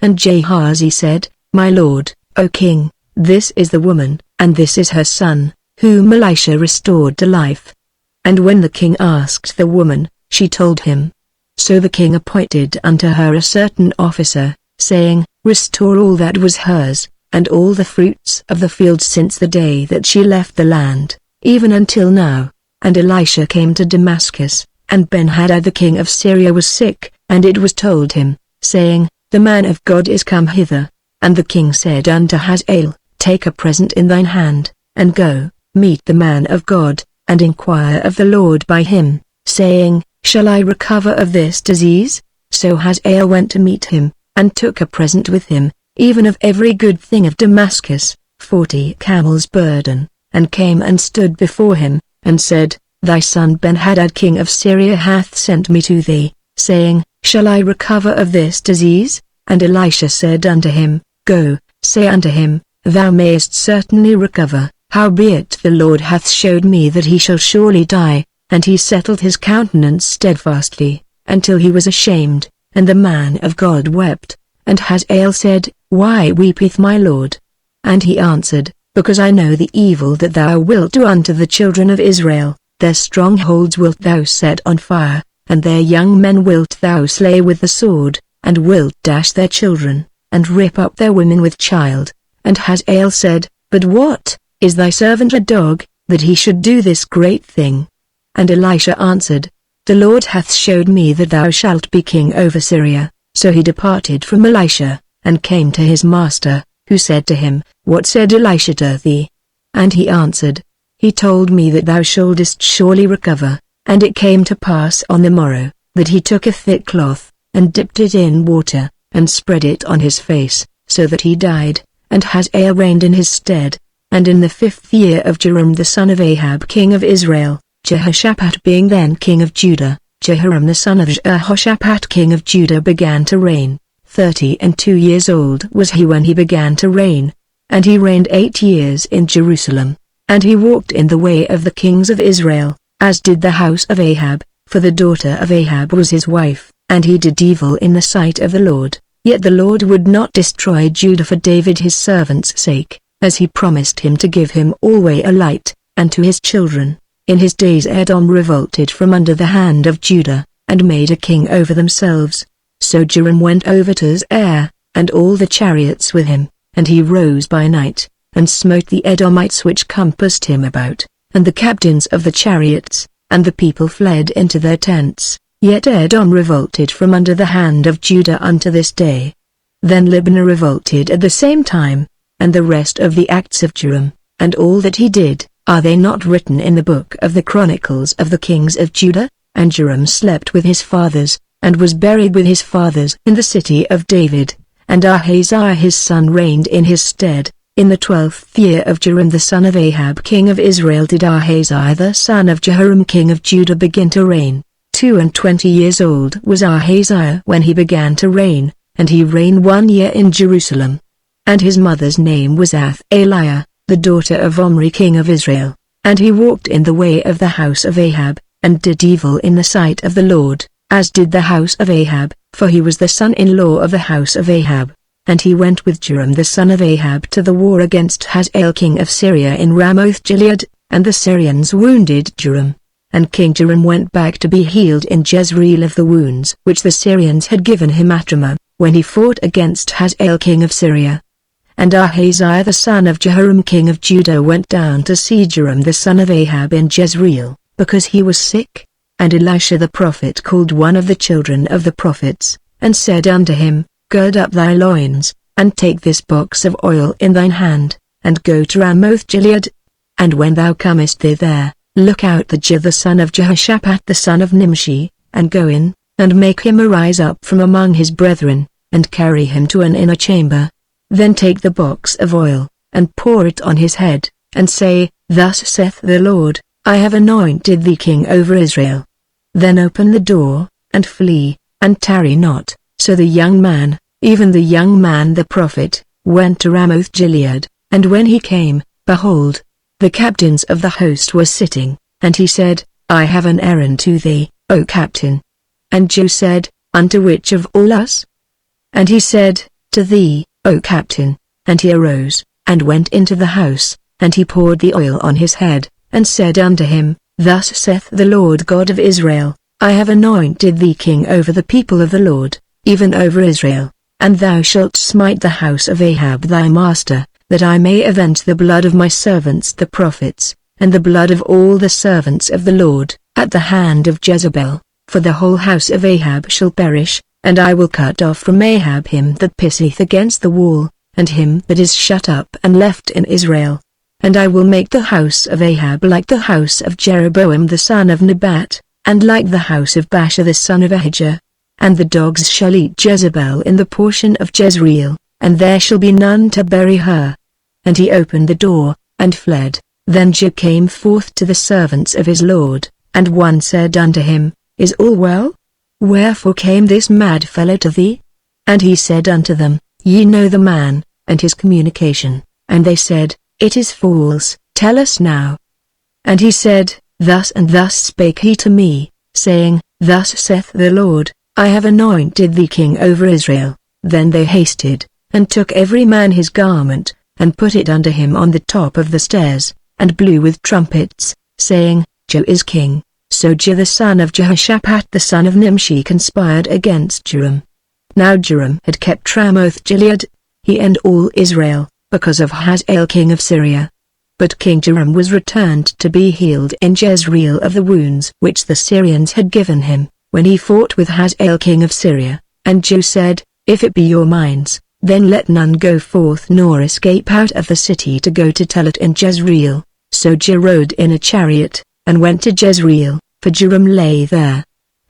And Gehazi said, My lord, O king, this is the woman, and this is her son, whom Elisha restored to life. And when the king asked the woman, she told him. So the king appointed unto her a certain officer, saying, Restore all that was hers, and all the fruits of the field since the day that she left the land, even until now. And Elisha came to Damascus, and Ben-Hadad the king of Syria was sick, and it was told him, saying, The man of God is come hither. And the king said unto Hazael, Take a present in thine hand, and go, meet the man of God, and inquire of the Lord by him, saying, Shall I recover of this disease? So Hazael went to meet him, and took a present with him, even of every good thing of Damascus, 40 camels' burden, and came and stood before him, and said, Thy son Ben-Hadad king of Syria hath sent me to thee, saying, Shall I recover of this disease? And Elisha said unto him, Go, say unto him, Thou mayest certainly recover, howbeit the Lord hath showed me that he shall surely die. And he settled his countenance steadfastly, until he was ashamed, and the man of God wept. And Hazael said, Why weepeth my lord? And he answered, Because I know the evil that thou wilt do unto the children of Israel. Their strongholds wilt thou set on fire, and their young men wilt thou slay with the sword, and wilt dash their children, and rip up their women with child. And Hazael said, But what, is thy servant a dog, that he should do this great thing? And Elisha answered, The Lord hath showed me that thou shalt be king over Syria. So he departed from Elisha, and came to his master, who said to him, What said Elisha to thee? And he answered, He told me that thou shouldest surely recover. And it came to pass on the morrow, that he took a thick cloth, and dipped it in water, and spread it on his face, so that he died, and Hazael reigned in his stead. And in the 5th year of Joram the son of Ahab king of Israel, Jehoshaphat being then king of Judah, Jehoram the son of Jehoshaphat king of Judah began to reign. 32 years old was he when he began to reign. And he reigned 8 years in Jerusalem. And he walked in the way of the kings of Israel, as did the house of Ahab, for the daughter of Ahab was his wife. And he did evil in the sight of the Lord. Yet the Lord would not destroy Judah for David his servant's sake, as he promised him to give him alway a light, and to his children. In his days Edom revolted from under the hand of Judah, and made a king over themselves. So Joram went over to Zair, and all the chariots with him, and he rose by night, and smote the Edomites which compassed him about, and the captains of the chariots, and the people fled into their tents. Yet Edom revolted from under the hand of Judah unto this day. Then Libnah revolted at the same time, and the rest of the acts of Joram, and all that he did, are they not written in the book of the Chronicles of the kings of Judah? And Joram slept with his fathers, and was buried with his fathers in the city of David. And Ahaziah his son reigned in his stead. In the 12th year of Joram the son of Ahab king of Israel did Ahaziah the son of Jehoram king of Judah begin to reign. 22 years old was Ahaziah when he began to reign, and he reigned 1 year in Jerusalem. And his mother's name was Athaliah, the daughter of Omri king of Israel. And he walked in the way of the house of Ahab, and did evil in the sight of the Lord, as did the house of Ahab, for he was the son-in-law of the house of Ahab. And he went with Joram the son of Ahab to the war against Hazael king of Syria in Ramoth-Gilead, and the Syrians wounded Joram. And King Joram went back to be healed in Jezreel of the wounds which the Syrians had given him at Ramah, when he fought against Hazael king of Syria. And Ahaziah the son of Jehoram king of Judah went down to see Joram the son of Ahab in Jezreel, because he was sick. And Elisha the prophet called one of the children of the prophets, and said unto him, Gird up thy loins, and take this box of oil in thine hand, and go to Ramoth-Gilead. And when thou comest thither, look out the Jehu the son of Jehoshaphat the son of Nimshi, and go in, and make him arise up from among his brethren, and carry him to an inner chamber. Then take the box of oil, and pour it on his head, and say, Thus saith the Lord, I have anointed thee king over Israel. Then open the door, and flee, and tarry not. So the young man, even the young man the prophet, went to Ramoth-Gilead, and when he came, behold, the captains of the host were sitting, and he said, I have an errand to thee, O captain. And Jehu said, Unto which of all us? And he said, To thee, O captain. And he arose, and went into the house, and he poured the oil on his head, and said unto him, Thus saith the Lord God of Israel, I have anointed thee king over the people of the Lord, even over Israel, and thou shalt smite the house of Ahab thy master, that I may avenge the blood of my servants the prophets, and the blood of all the servants of the Lord, at the hand of Jezebel, for the whole house of Ahab shall perish, and I will cut off from Ahab him that pisseth against the wall, and him that is shut up and left in Israel. And I will make the house of Ahab like the house of Jeroboam the son of Nebat, and like the house of Baasha the son of Ahijah. And the dogs shall eat Jezebel in the portion of Jezreel, and there shall be none to bury her. And he opened the door, and fled. Then Jehu came forth to the servants of his lord, and one said unto him, Is all well? Wherefore came this mad fellow to thee? And he said unto them, Ye know the man, and his communication. And they said, It is false, tell us now. And he said, Thus and thus spake he to me, saying, Thus saith the Lord, I have anointed thee king over Israel. Then they hasted, and took every man his garment, and put it unto him on the top of the stairs, and blew with trumpets, saying, Jehu is king. So Jehu the son of Jehoshaphat the son of Nimshi conspired against Joram. Now Joram had kept Ramoth-Gilead, he and all Israel, because of Hazael king of Syria. But King Joram was returned to be healed in Jezreel of the wounds which the Syrians had given him, when he fought with Hazael king of Syria. And Jehu said, If it be your minds, then let none go forth nor escape out of the city to go to tell it in Jezreel. So Jehu rode in a chariot, and went to Jezreel, for Joram lay there.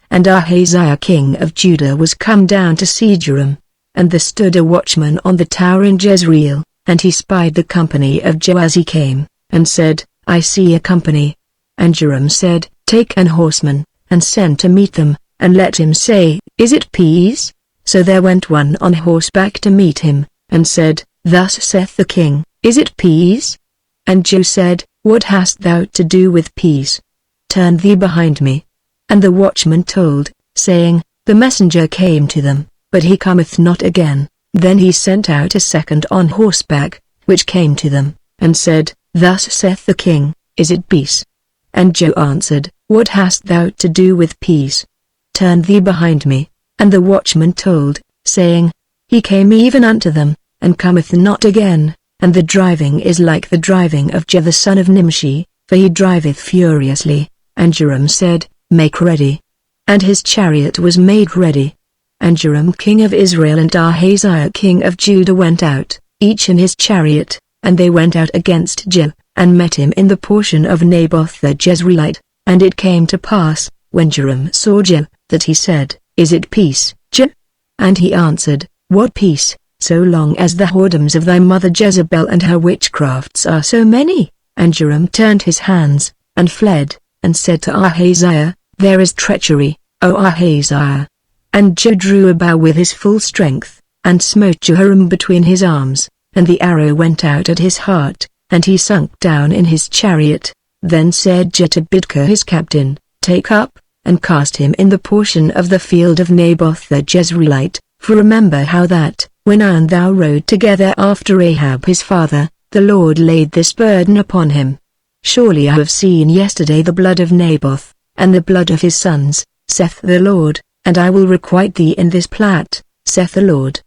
And Ahaziah king of Judah was come down to see Joram. And there stood a watchman on the tower in Jezreel, and he spied the company of Jehu as he came, and said, I see a company. And Joram said, Take an horseman, and send to meet them, and let him say, Is it peace? So there went one on horseback to meet him, and said, Thus saith the king, Is it peace? And Jehu said, What hast thou to do with peace? Turn thee behind me. And the watchman told, saying, The messenger came to them, but he cometh not again. Then he sent out a second on horseback, which came to them, and said, Thus saith the king, Is it peace? And Jehu answered, What hast thou to do with peace? Turn thee behind me. And the watchman told, saying, He came even unto them, and cometh not again. And the driving is like the driving of Jehu the son of Nimshi, for he driveth furiously. And Joram said, Make ready. And his chariot was made ready. And Joram king of Israel and Ahaziah king of Judah went out, each in his chariot, and they went out against Jehu, and met him in the portion of Naboth the Jezreelite. And it came to pass, when Joram saw Jehu, that he said, Is it peace, Jehu? And he answered, What peace, so long as the whoredoms of thy mother Jezebel and her witchcrafts are so many? And Joram turned his hands, and fled, and said to Ahaziah, "There is treachery, O Ahaziah." And Jehu drew a bow with his full strength, and smote Jehoram between his arms, and the arrow went out at his heart, and he sunk down in his chariot. Then said Jehu to Bidkar his captain, "Take up, and cast him in the portion of the field of Naboth the Jezreelite, for remember how that, when I and thou rode together after Ahab his father, the Lord laid this burden upon him. Surely I have seen yesterday the blood of Naboth, and the blood of his sons, saith the Lord, and I will requite thee in this plat, saith the Lord.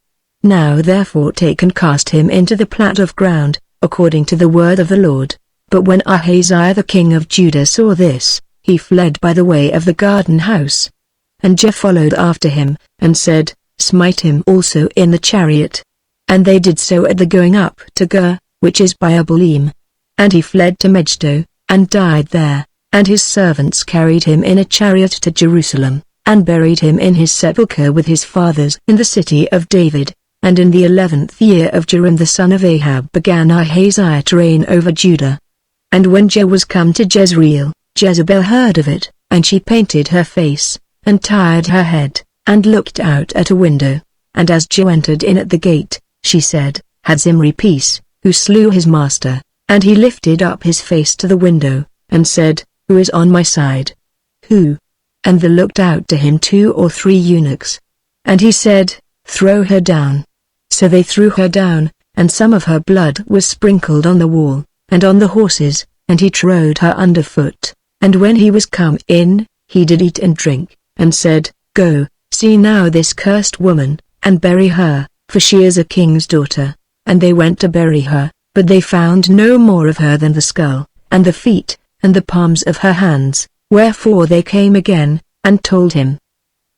Now therefore take and cast him into the plat of ground, according to the word of the Lord." But when Ahaziah the king of Judah saw this, he fled by the way of the garden house. And Jehu followed after him, and said, "Smite him also in the chariot." And they did so at the going up to Gur, which is by Abalim. And he fled to Megiddo, and died there, and his servants carried him in a chariot to Jerusalem, and buried him in his sepulchre with his fathers in the city of David. And in the 11th year of Joram the son of Ahab began Ahaziah to reign over Judah. And when Jehu was come to Jezreel, Jezebel heard of it, and she painted her face, and tied her head, and looked out at a window. And as Jehu entered in at the gate, she said, "Had Zimri peace, who slew his master?" And he lifted up his face to the window, and said, "Who is on my side? Who?" And there looked out to him 2 or 3 eunuchs. And he said, "Throw her down." So they threw her down, and some of her blood was sprinkled on the wall, and on the horses, and he trode her under foot. And when he was come in, he did eat and drink, and said, "Go, see now this cursed woman, and bury her, for she is a king's daughter." And they went to bury her, but they found no more of her than the skull, and the feet, and the palms of her hands, wherefore they came again, and told him.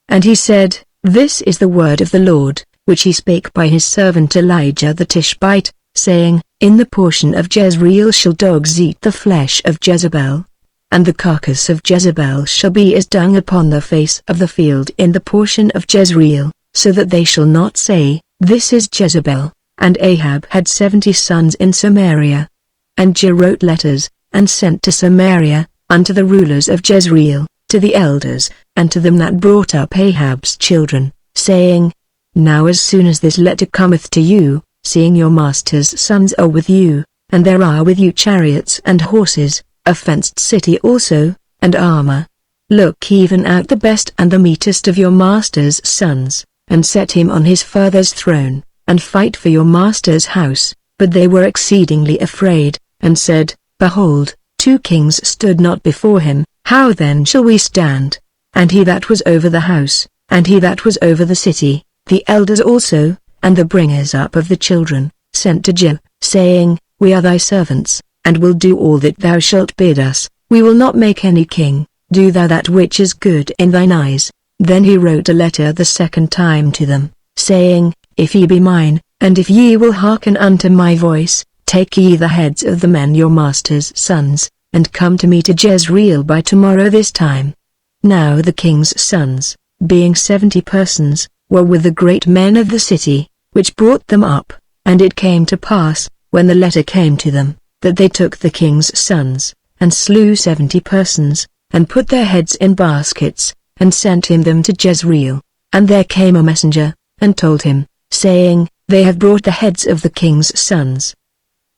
And he said, "This is the word of the Lord, which he spake by his servant Elijah the Tishbite, saying, In the portion of Jezreel shall dogs eat the flesh of Jezebel, and the carcass of Jezebel shall be as dung upon the face of the field in the portion of Jezreel, so that they shall not say, This is Jezebel." And Ahab had 70 sons in Samaria. And Jehu wrote letters, and sent to Samaria, unto the rulers of Jezreel, to the elders, and to them that brought up Ahab's children, saying, Now as soon as this letter cometh to you, seeing your master's sons are with you, and there are with you chariots and horses, a fenced city also, and armor, look even out the best and the meetest of your master's sons, and set him on his father's throne, and fight for your master's house. But they were exceedingly afraid, and said, Behold, 2 kings stood not before him, how then shall we stand? And he that was over the house, and he that was over the city, the elders also, and the bringers up of the children, sent to Jehu, saying, We are thy servants, and will do all that thou shalt bid us. We will not make any king. Do thou that which is good in thine eyes. Then he wrote a letter the second time to them, saying, If ye be mine, and if ye will hearken unto my voice, take ye the heads of the men your master's sons, and come to me to Jezreel by tomorrow this time. Now the king's sons, being 70 persons, were with the great men of the city, which brought them up. And it came to pass, when the letter came to them, that they took the king's sons, and slew 70 persons, and put their heads in baskets, and sent him them to Jezreel. And there came a messenger, and told him, saying, They have brought the heads of the king's sons.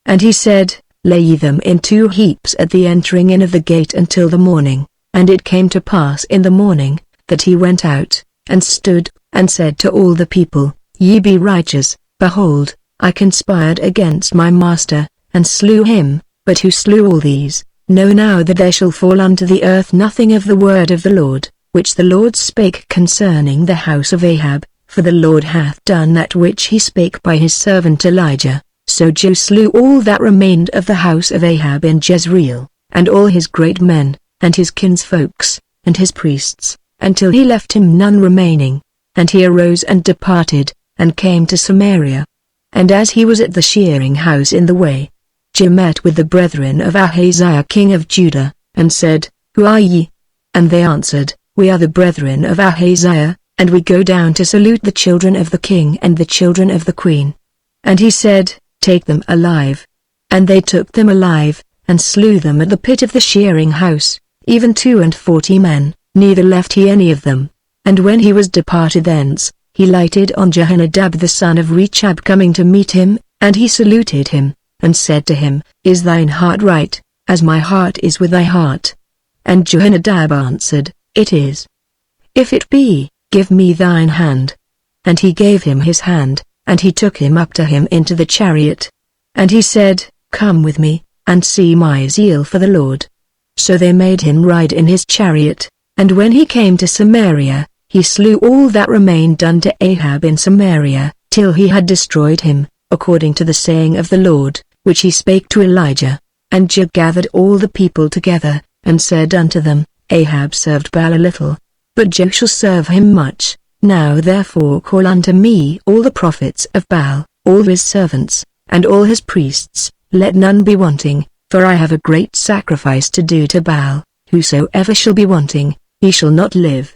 And he said, Lay ye them in 2 heaps at the entering in of the gate until the morning. And it came to pass in the morning, that he went out, and stood, and said to all the people, Ye be righteous. Behold, I conspired against my master, and slew him. But who slew all these? Know now that there shall fall unto the earth nothing of the word of the Lord, which the Lord spake concerning the house of Ahab, for the Lord hath done that which he spake by his servant Elijah. So Jehu slew all that remained of the house of Ahab in Jezreel, and all his great men, and his kinsfolks, and his priests, until he left him none remaining. And he arose and departed, and came to Samaria. And as he was at the shearing house in the way, Jehu met with the brethren of Ahaziah king of Judah, and said, Who are ye? And they answered, We are the brethren of Ahaziah, and we go down to salute the children of the king and the children of the queen. And he said, Take them alive. And they took them alive, and slew them at the pit of the shearing house, even 42 men, neither left he any of them. And when he was departed thence, he lighted on Jehonadab the son of Rechab coming to meet him, and he saluted him, and said to him, Is thine heart right, as my heart is with thy heart? And Jehonadab answered, It is. If it be, give me thine hand. And he gave him his hand, and he took him up to him into the chariot. And he said, Come with me, and see my zeal for the Lord. So they made him ride in his chariot, and when he came to Samaria, he slew all that remained unto Ahab in Samaria, till he had destroyed him, according to the saying of the Lord, which he spake to Elijah. And Jehu gathered all the people together, and said unto them, Ahab served Baal a little, but Jehu shall serve him much. Now therefore call unto me all the prophets of Baal, all his servants, and all his priests, let none be wanting, for I have a great sacrifice to do to Baal. Whosoever shall be wanting, he shall not live.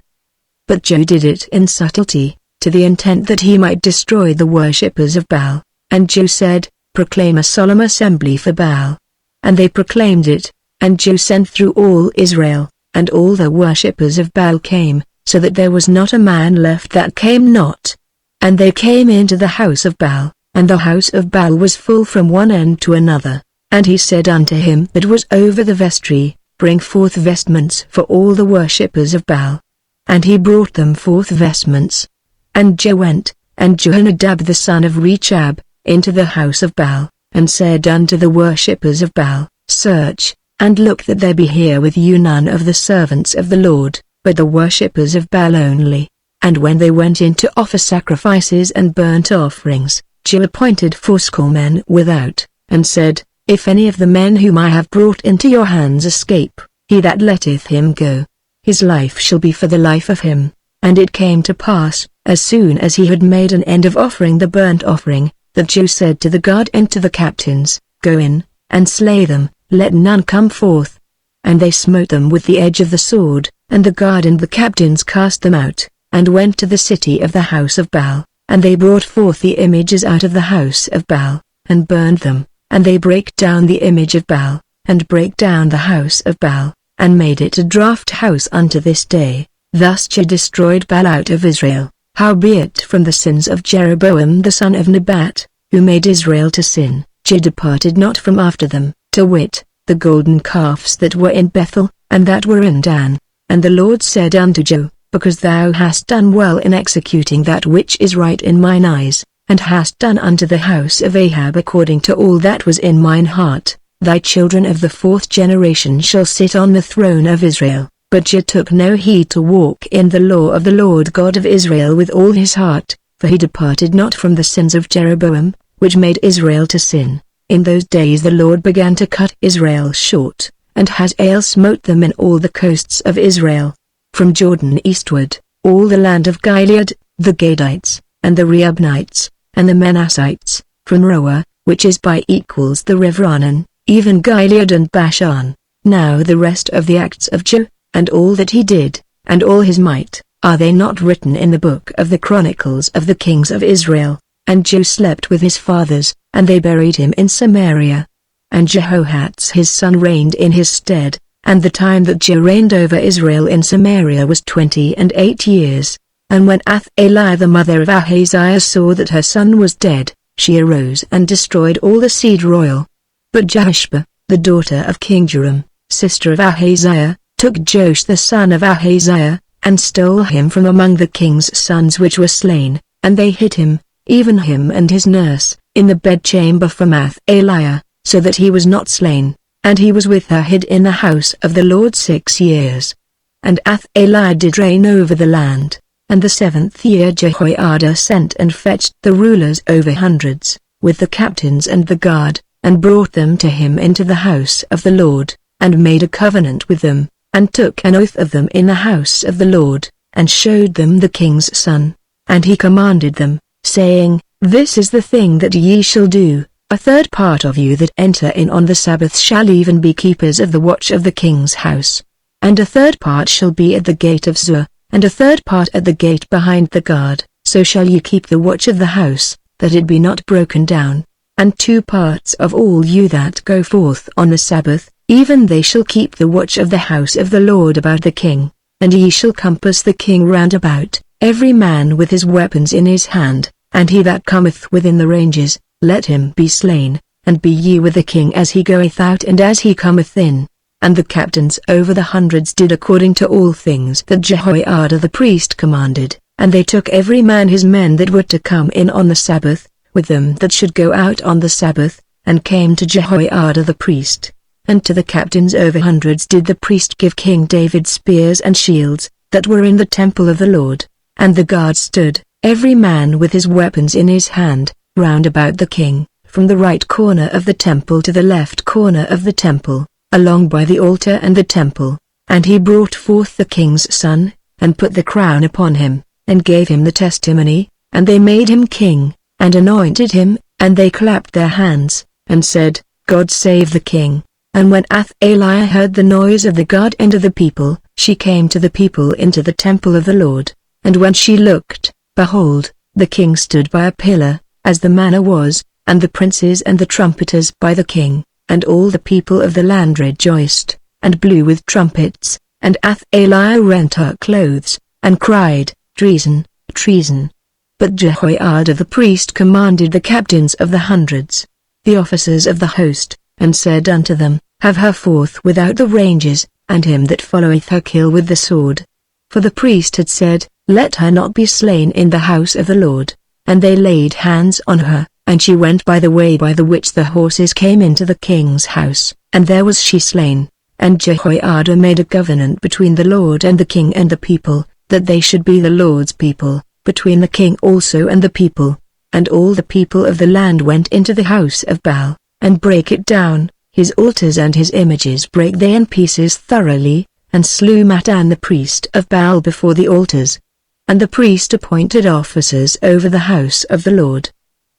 But Jehu did it in subtlety, to the intent that he might destroy the worshippers of Baal. And Jehu said, Proclaim a solemn assembly for Baal. And they proclaimed it, and Jehu sent through all Israel, and all the worshippers of Baal came, so that there was not a man left that came not. And they came into the house of Baal, and the house of Baal was full from one end to another. And he said unto him that was over the vestry, Bring forth vestments for all the worshippers of Baal. And he brought them forth vestments. And Jehu went, and Jehonadab the son of Rechab, into the house of Baal, and said unto the worshippers of Baal, Search, and look that there be here with you none of the servants of the Lord, but the worshippers of Baal only. And when they went in to offer sacrifices and burnt offerings, Jehu appointed fourscore men without, and said, If any of the men whom I have brought into your hands escape, he that letteth him go, his life shall be for the life of him. And it came to pass, as soon as he had made an end of offering the burnt offering, that Jehu said to the guard and to the captains, Go in, and slay them, let none come forth. And they smote them with the edge of the sword, and the guard and the captains cast them out, and went to the city of the house of Baal, and they brought forth the images out of the house of Baal, and burned them, and they brake down the image of Baal, and brake down the house of Baal, and made it a draught house unto this day. Thus Jehu destroyed Baal out of Israel. Howbeit from the sins of Jeroboam the son of Nebat, who made Israel to sin, Jehu departed not from after them, to wit, the golden calves that were in Bethel, and that were in Dan. And the Lord said unto Jehu, Because thou hast done well in executing that which is right in mine eyes, and hast done unto the house of Ahab according to all that was in mine heart, thy children of the fourth generation shall sit on the throne of Israel. But Jehu took no heed to walk in the law of the Lord God of Israel with all his heart, for he departed not from the sins of Jeroboam, which made Israel to sin. In those days the Lord began to cut Israel short, and Hazael smote them in all the coasts of Israel. From Jordan eastward, all the land of Gilead, the Gadites, and the Reubnites, and the Manassites, from Roah, which is by equals the river Arnon, even Gilead and Bashan. Now the rest of the acts of Jehu, and all that he did, and all his might, are they not written in the book of the Chronicles of the kings of Israel? And Jehu slept with his fathers, and they buried him in Samaria. And Jehoahaz his son reigned in his stead, and the time that Jehu reigned over Israel in Samaria was 28 years. And when Athaliah the mother of Ahaziah saw that her son was dead, she arose and destroyed all the seed royal. But Jehoshba, the daughter of King Joram, sister of Ahaziah, took Joash the son of Ahaziah, and stole him from among the king's sons which were slain, and they hid him, even him and his nurse, in the bedchamber from Athaliah, so that he was not slain, and he was with her hid in the house of the Lord 6 years. And Athaliah did reign over the land, and the 7th year Jehoiada sent and fetched the rulers over hundreds, with the captains and the guard, and brought them to him into the house of the Lord, and made a covenant with them, and took an oath of them in the house of the Lord, and showed them the king's son. And he commanded them, saying, This is the thing that ye shall do, a third part of you that enter in on the Sabbath shall even be keepers of the watch of the king's house. And a third part shall be at the gate of Zur, and a third part at the gate behind the guard, so shall ye keep the watch of the house, that it be not broken down. And 2 parts of all you that go forth on the Sabbath, even they shall keep the watch of the house of the Lord about the king. and ye shall compass the king round about, every man with his weapons in his hand, and he that cometh within the ranges, let him be slain, and be ye with the king as he goeth out and as he cometh in. And the captains over the hundreds did according to all things that Jehoiada the priest commanded, and they took every man his men that were to come in on the Sabbath, with them that should go out on the Sabbath, and came to Jehoiada the priest. And to the captains over hundreds did the priest give King David spears and shields, that were in the temple of the Lord. And the guard stood, every man with his weapons in his hand, round about the king, from the right corner of the temple to the left corner of the temple, along by the altar and the temple. And he brought forth the king's son, and put the crown upon him, and gave him the testimony, and they made him king, and anointed him, and they clapped their hands, and said, God save the king. And when Athaliah heard the noise of the guard and of the people, she came to the people into the temple of the Lord. And when she looked, behold, the king stood by a pillar, as the manner was, and the princes and the trumpeters by the king, and all the people of the land rejoiced, and blew with trumpets, and Athaliah rent her clothes, and cried, Treason, treason. But Jehoiada the priest commanded the captains of the hundreds, the officers of the host, and said unto them, Have her forth without the ranges, and him that followeth her kill with the sword. For the priest had said, Let her not be slain in the house of the Lord. And they laid hands on her, and she went by the way by the which the horses came into the king's house, and there was she slain. And Jehoiada made a covenant between the Lord and the king and the people, that they should be the Lord's people, between the king also and the people. And all the people of the land went into the house of Baal, and brake it down, his altars and his images brake they in pieces thoroughly, and slew Mattan the priest of Baal before the altars. And the priest appointed officers over the house of the Lord.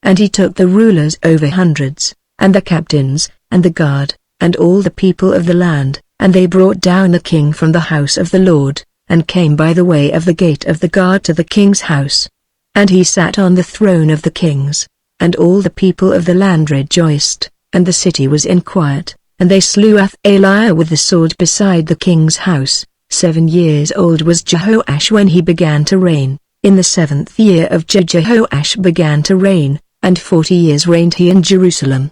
And he took the rulers over hundreds, and the captains, and the guard, and all the people of the land, and they brought down the king from the house of the Lord, and came by the way of the gate of the guard to the king's house. And he sat on the throne of the kings, and all the people of the land rejoiced, and the city was in quiet, and they slew Athaliah with the sword beside the king's house. 7 years old was Jehoash when he began to reign. In the 7th year of Jehoash began to reign, and 40 years reigned he in Jerusalem.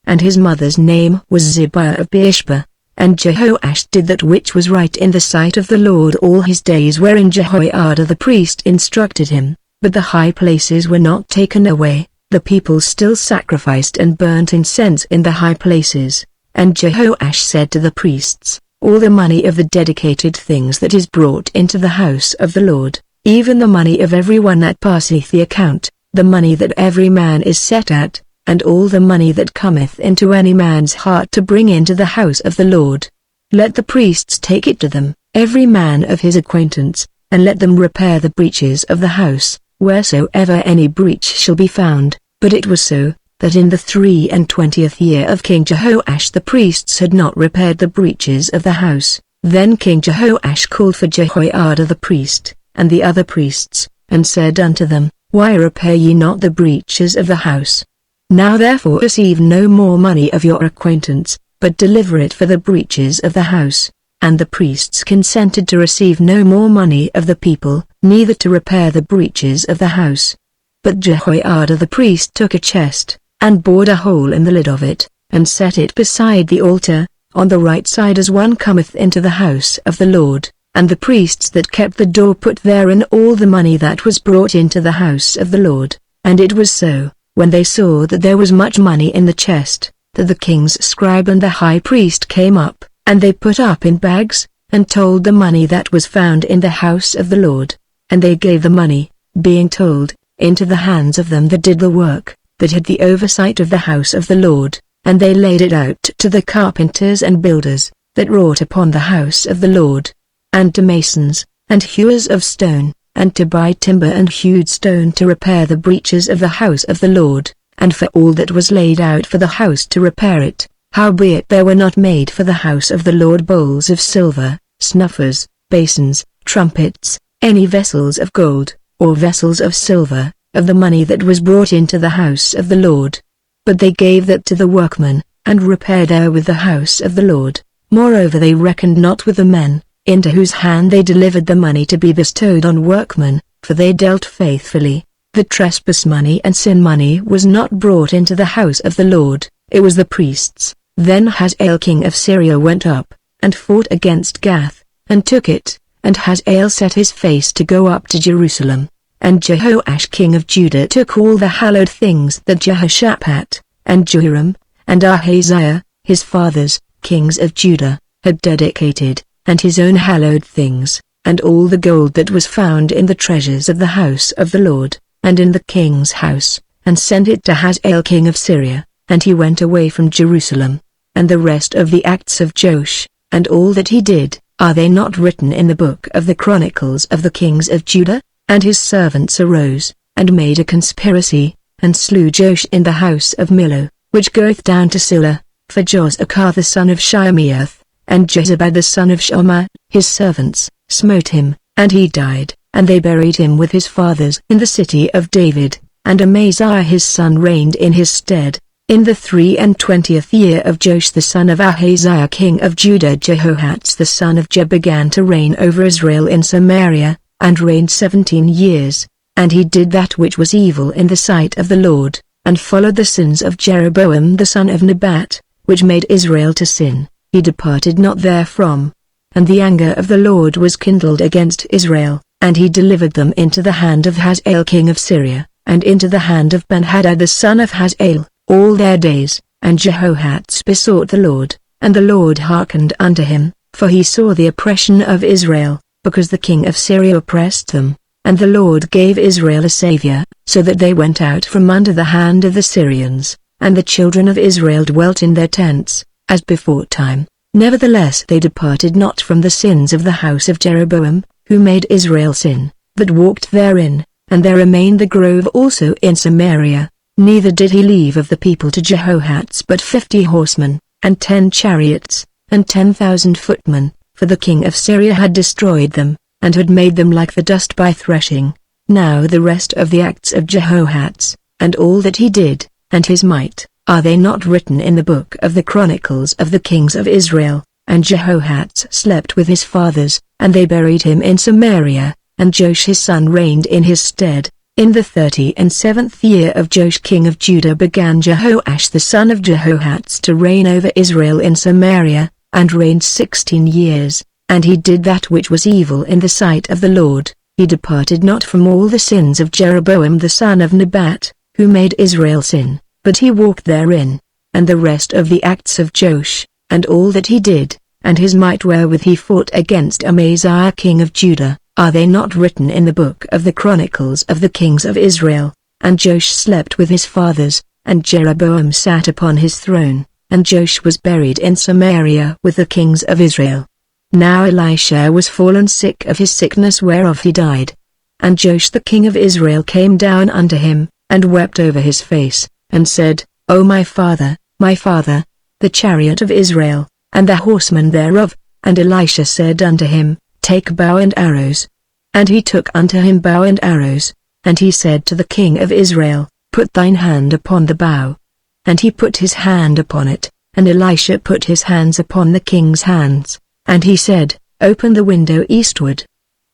And his mother's name was Zibiah of Beersheba. And Jehoash did that which was right in the sight of the Lord all his days wherein Jehoiada the priest instructed him, but the high places were not taken away, the people still sacrificed and burnt incense in the high places. And Jehoash said to the priests, All the money of the dedicated things that is brought into the house of the Lord, even the money of every one that passeth the account, the money that every man is set at, and all the money that cometh into any man's heart to bring into the house of the Lord, let the priests take it to them, every man of his acquaintance, and let them repair the breaches of the house, wheresoever any breach shall be found. But it was so, that in the 23 year of King Jehoash the priests had not repaired the breaches of the house. Then King Jehoash called for Jehoiada the priest, and the other priests, and said unto them, Why repair ye not the breaches of the house? Now therefore receive no more money of your acquaintance, but deliver it for the breaches of the house. And the priests consented to receive no more money of the people, neither to repair the breaches of the house. But Jehoiada the priest took a chest, and bored a hole in the lid of it, and set it beside the altar, on the right side as one cometh into the house of the Lord. And the priests that kept the door put therein all the money that was brought into the house of the Lord. And it was so, when they saw that there was much money in the chest, that the king's scribe and the high priest came up, and they put up in bags, and told the money that was found in the house of the Lord. And they gave the money, being told, into the hands of them that did the work, that had the oversight of the house of the Lord, and they laid it out to the carpenters and builders, that wrought upon the house of the Lord, and to masons, and hewers of stone, and to buy timber and hewed stone to repair the breaches of the house of the Lord, and for all that was laid out for the house to repair it. Howbeit there were not made for the house of the Lord bowls of silver, snuffers, basins, trumpets, any vessels of gold, or vessels of silver, of the money that was brought into the house of the Lord. But they gave that to the workmen, and repaired therewith the house of the Lord. Moreover they reckoned not with the men, into whose hand they delivered the money to be bestowed on workmen, for they dealt faithfully. The trespass money and sin money was not brought into the house of the Lord, it was the priests. Then Hazael king of Syria went up, and fought against Gath, and took it, and Hazael set his face to go up to Jerusalem. And Jehoash king of Judah took all the hallowed things that Jehoshaphat, and Jehoram, and Ahaziah, his fathers, kings of Judah, had dedicated, and his own hallowed things, and all the gold that was found in the treasures of the house of the Lord, and in the king's house, and sent it to Hazael king of Syria, and he went away from Jerusalem. And the rest of the acts of Joash, and all that he did, are they not written in the book of the Chronicles of the kings of Judah? And his servants arose, and made a conspiracy, and slew Joash in the house of Millo, which goeth down to Silla, for Jozachar the son of Shimeath, and Jezebel the son of Shammah, his servants, smote him, and he died, and they buried him with his fathers in the city of David, and Amaziah his son reigned in his stead. In the 23rd year of Joash the son of Ahaziah king of Judah, Jehoahaz the son of Jeb began to reign over Israel in Samaria, and reigned 17 years, and he did that which was evil in the sight of the Lord, and followed the sins of Jeroboam the son of Nebat, which made Israel to sin. He departed not therefrom. And the anger of the Lord was kindled against Israel, and he delivered them into the hand of Hazael king of Syria, and into the hand of Ben-Hadad the son of Hazael, all their days. And Jehoahaz besought the Lord, and the Lord hearkened unto him, for he saw the oppression of Israel, because the king of Syria oppressed them. And the Lord gave Israel a saviour, so that they went out from under the hand of the Syrians, and the children of Israel dwelt in their tents, as before time. Nevertheless they departed not from the sins of the house of Jeroboam, who made Israel sin, but walked therein, and there remained the grove also in Samaria. Neither did he leave of the people to Jehoahaz but 50 horsemen, and 10 chariots, and 10,000 footmen, for the king of Syria had destroyed them, and had made them like the dust by threshing. Now the rest of the acts of Jehoahaz, and all that he did, and his might, are they not written in the book of the Chronicles of the kings of Israel? And Jehoahaz slept with his fathers, and they buried him in Samaria, and Joash his son reigned in his stead. In the 37th year of Joash king of Judah began Jehoash the son of Jehoahaz to reign over Israel in Samaria, and reigned 16 years, and he did that which was evil in the sight of the Lord. He departed not from all the sins of Jeroboam the son of Nebat, who made Israel sin, but he walked therein. And the rest of the acts of Joash, and all that he did, and his might wherewith he fought against Amaziah king of Judah, are they not written in the book of the Chronicles of the kings of Israel? And Joash slept with his fathers, and Jeroboam sat upon his throne, and Joash was buried in Samaria with the kings of Israel. Now Elisha was fallen sick of his sickness whereof he died. And Joash the king of Israel came down unto him, and wept over his face, and said, O my father, the chariot of Israel, and the horsemen thereof. And Elisha said unto him, Take bow and arrows. And he took unto him bow and arrows, and he said to the king of Israel, Put thine hand upon the bow. And he put his hand upon it, and Elisha put his hands upon the king's hands, and he said, Open the window eastward.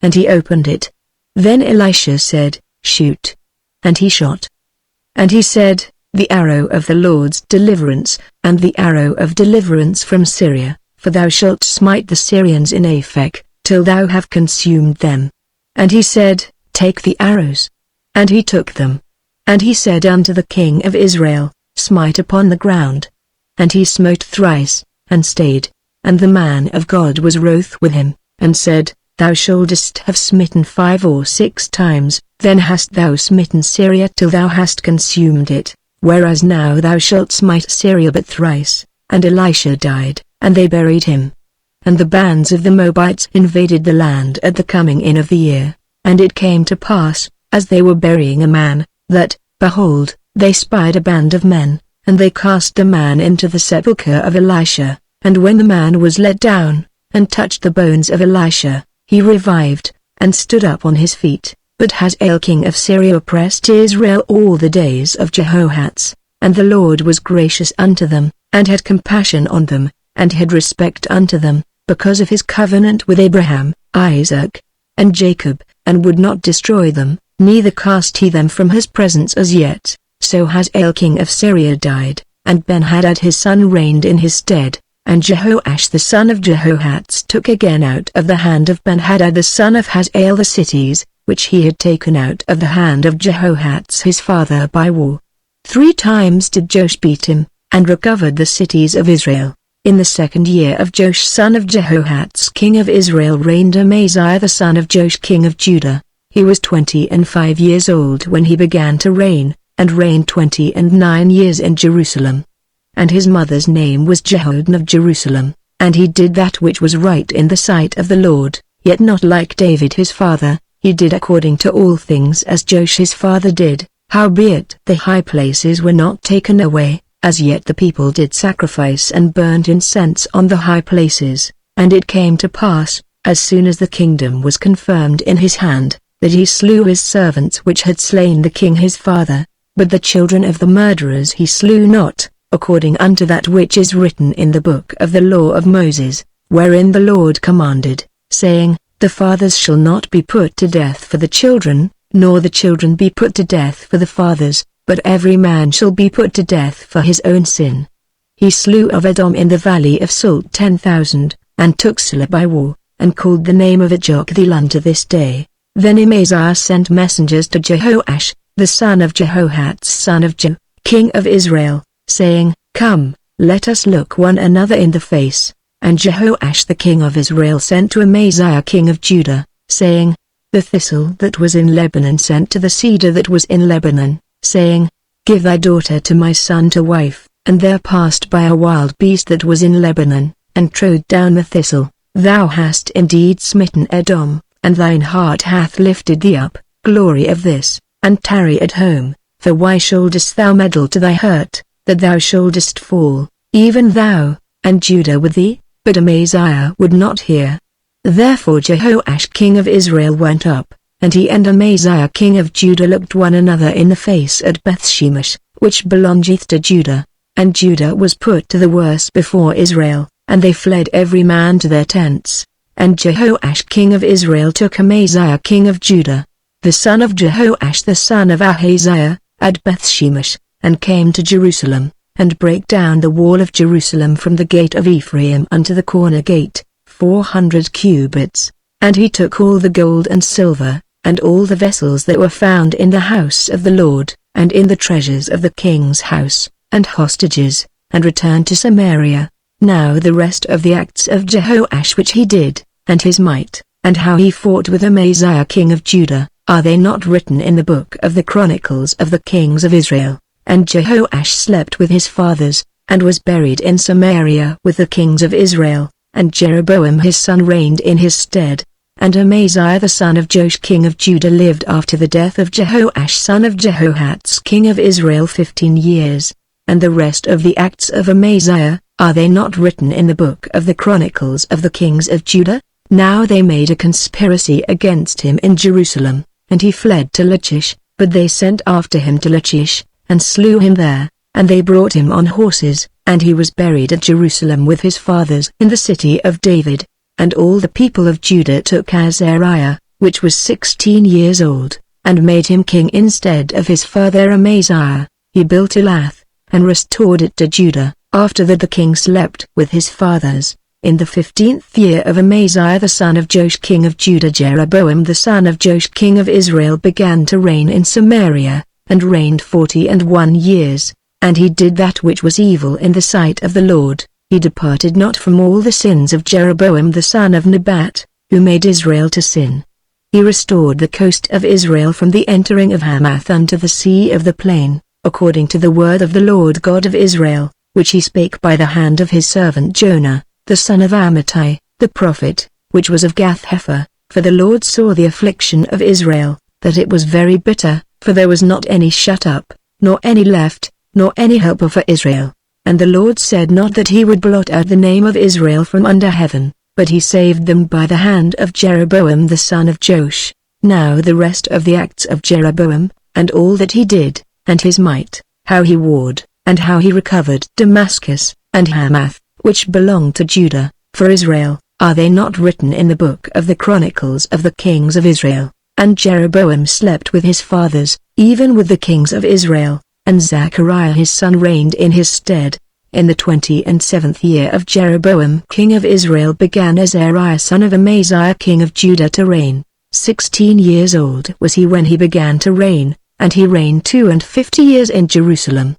And he opened it. Then Elisha said, Shoot. And he shot. And he said, The arrow of the Lord's deliverance, and the arrow of deliverance from Syria, for thou shalt smite the Syrians in Aphek, till thou have consumed them. And he said, Take the arrows. And he took them. And he said unto the king of Israel, Smite upon the ground. And he smote thrice, and stayed. And the man of God was wroth with him, and said, Thou shouldest have smitten 5 or 6 times, then hast thou smitten Syria till thou hast consumed it, whereas now thou shalt smite Syria but thrice. And Elisha died, and they buried him. And the bands of the Moabites invaded the land at the coming in of the year. And it came to pass, as they were burying a man, that, behold, they spied a band of men, and they cast the man into the sepulchre of Elisha. And when the man was let down, and touched the bones of Elisha, he revived, and stood up on his feet. But Hazael king of Syria oppressed Israel all the days of Jehoahaz, and the Lord was gracious unto them, and had compassion on them, and had respect unto them. because of his covenant with Abraham, Isaac, and Jacob, and would not destroy them, neither cast he them from his presence as yet. So Hazael king of Syria died, and Ben-Hadad his son reigned in his stead. And Jehoash the son of Jehoahaz took again out of the hand of Ben-Hadad the son of Hazael the cities, which he had taken out of the hand of Jehoahaz his father by war. 3 times did Joash beat him, and recovered the cities of Israel. In the 2nd year of Joash son of Jehoahaz king of Israel reigned Amaziah the son of Joash king of Judah. He was 25 years old when he began to reign, and reigned 29 years in Jerusalem. And his mother's name was Jehoaddan of Jerusalem, and he did that which was right in the sight of the Lord, yet not like David his father. He did according to all things as Joash his father did, howbeit the high places were not taken away, as yet the people did sacrifice and burnt incense on the high places. And it came to pass, as soon as the kingdom was confirmed in his hand, that he slew his servants which had slain the king his father, but the children of the murderers he slew not, according unto that which is written in the book of the law of Moses, wherein the Lord commanded, saying, The fathers shall not be put to death for the children, nor the children be put to death for the fathers, but every man shall be put to death for his own sin. He slew of Edom in the valley of Salt 10,000, and took Silla by war, and called the name of it Joktheel unto this day. Then Amaziah sent messengers to Jehoash, the son of Jehoahaz son of Jo, king of Israel, saying, Come, let us look one another in the face. And Jehoash the king of Israel sent to Amaziah king of Judah, saying, The thistle that was in Lebanon sent to the cedar that was in Lebanon, saying, Give thy daughter to my son to wife. And there passed by a wild beast that was in Lebanon, and trode down the thistle. Thou hast indeed smitten Edom, and thine heart hath lifted thee up. Glory of this, and tarry at home, for why shouldest thou meddle to thy hurt, that thou shouldest fall, even thou, and Judah with thee? But Amaziah would not hear. Therefore Jehoash king of Israel went up, and he and Amaziah king of Judah looked one another in the face at Bethshemesh, which belongeth to Judah. And Judah was put to the worse before Israel, and they fled every man to their tents. And Jehoash king of Israel took Amaziah king of Judah, the son of Jehoash the son of Ahaziah, at Bethshemesh, and came to Jerusalem, and brake down the wall of Jerusalem from the gate of Ephraim unto the corner gate, 400 cubits. And he took all the gold and silver, and all the vessels that were found in the house of the Lord, and in the treasures of the king's house, and hostages, and returned to Samaria. Now the rest of the acts of Jehoash which he did, and his might, and how he fought with Amaziah king of Judah, are they not written in the book of the Chronicles of the kings of Israel? And Jehoash slept with his fathers, and was buried in Samaria with the kings of Israel, and Jeroboam his son reigned in his stead. And Amaziah the son of Joash king of Judah lived after the death of Jehoash son of Jehoahaz king of Israel 15 years. And the rest of the acts of Amaziah, are they not written in the book of the Chronicles of the kings of Judah? Now they made a conspiracy against him in Jerusalem, and he fled to Lachish, but they sent after him to Lachish, and slew him there, and they brought him on horses, and he was buried at Jerusalem with his fathers in the city of David. And all the people of Judah took Azariah, which was 16 years old, and made him king instead of his father Amaziah. He built Elath, and restored it to Judah. After that the king slept with his fathers. In the 15th year of Amaziah the son of Joash king of Judah, Jeroboam the son of Joash king of Israel began to reign in Samaria, and reigned 41 years. And he did that which was evil in the sight of the Lord. He departed not from all the sins of Jeroboam the son of Nebat, who made Israel to sin. He restored the coast of Israel from the entering of Hamath unto the sea of the plain, according to the word of the Lord God of Israel, which he spake by the hand of his servant Jonah, the son of Amittai, the prophet, which was of Gath-hepher. For the Lord saw the affliction of Israel, that it was very bitter, for there was not any shut up, nor any left, nor any helper for Israel. And the Lord said not that he would blot out the name of Israel from under heaven, but he saved them by the hand of Jeroboam the son of Joash. Now the rest of the acts of Jeroboam, and all that he did, and his might, how he warred, and how he recovered Damascus, and Hamath, which belonged to Judah, for Israel, are they not written in the book of the Chronicles of the Kings of Israel? And Jeroboam slept with his fathers, even with the kings of Israel, and Zechariah his son reigned in his stead. In the 27th year of Jeroboam king of Israel began Azariah son of Amaziah king of Judah to reign. 16 years old was he when he began to reign, and he reigned 52 years in Jerusalem.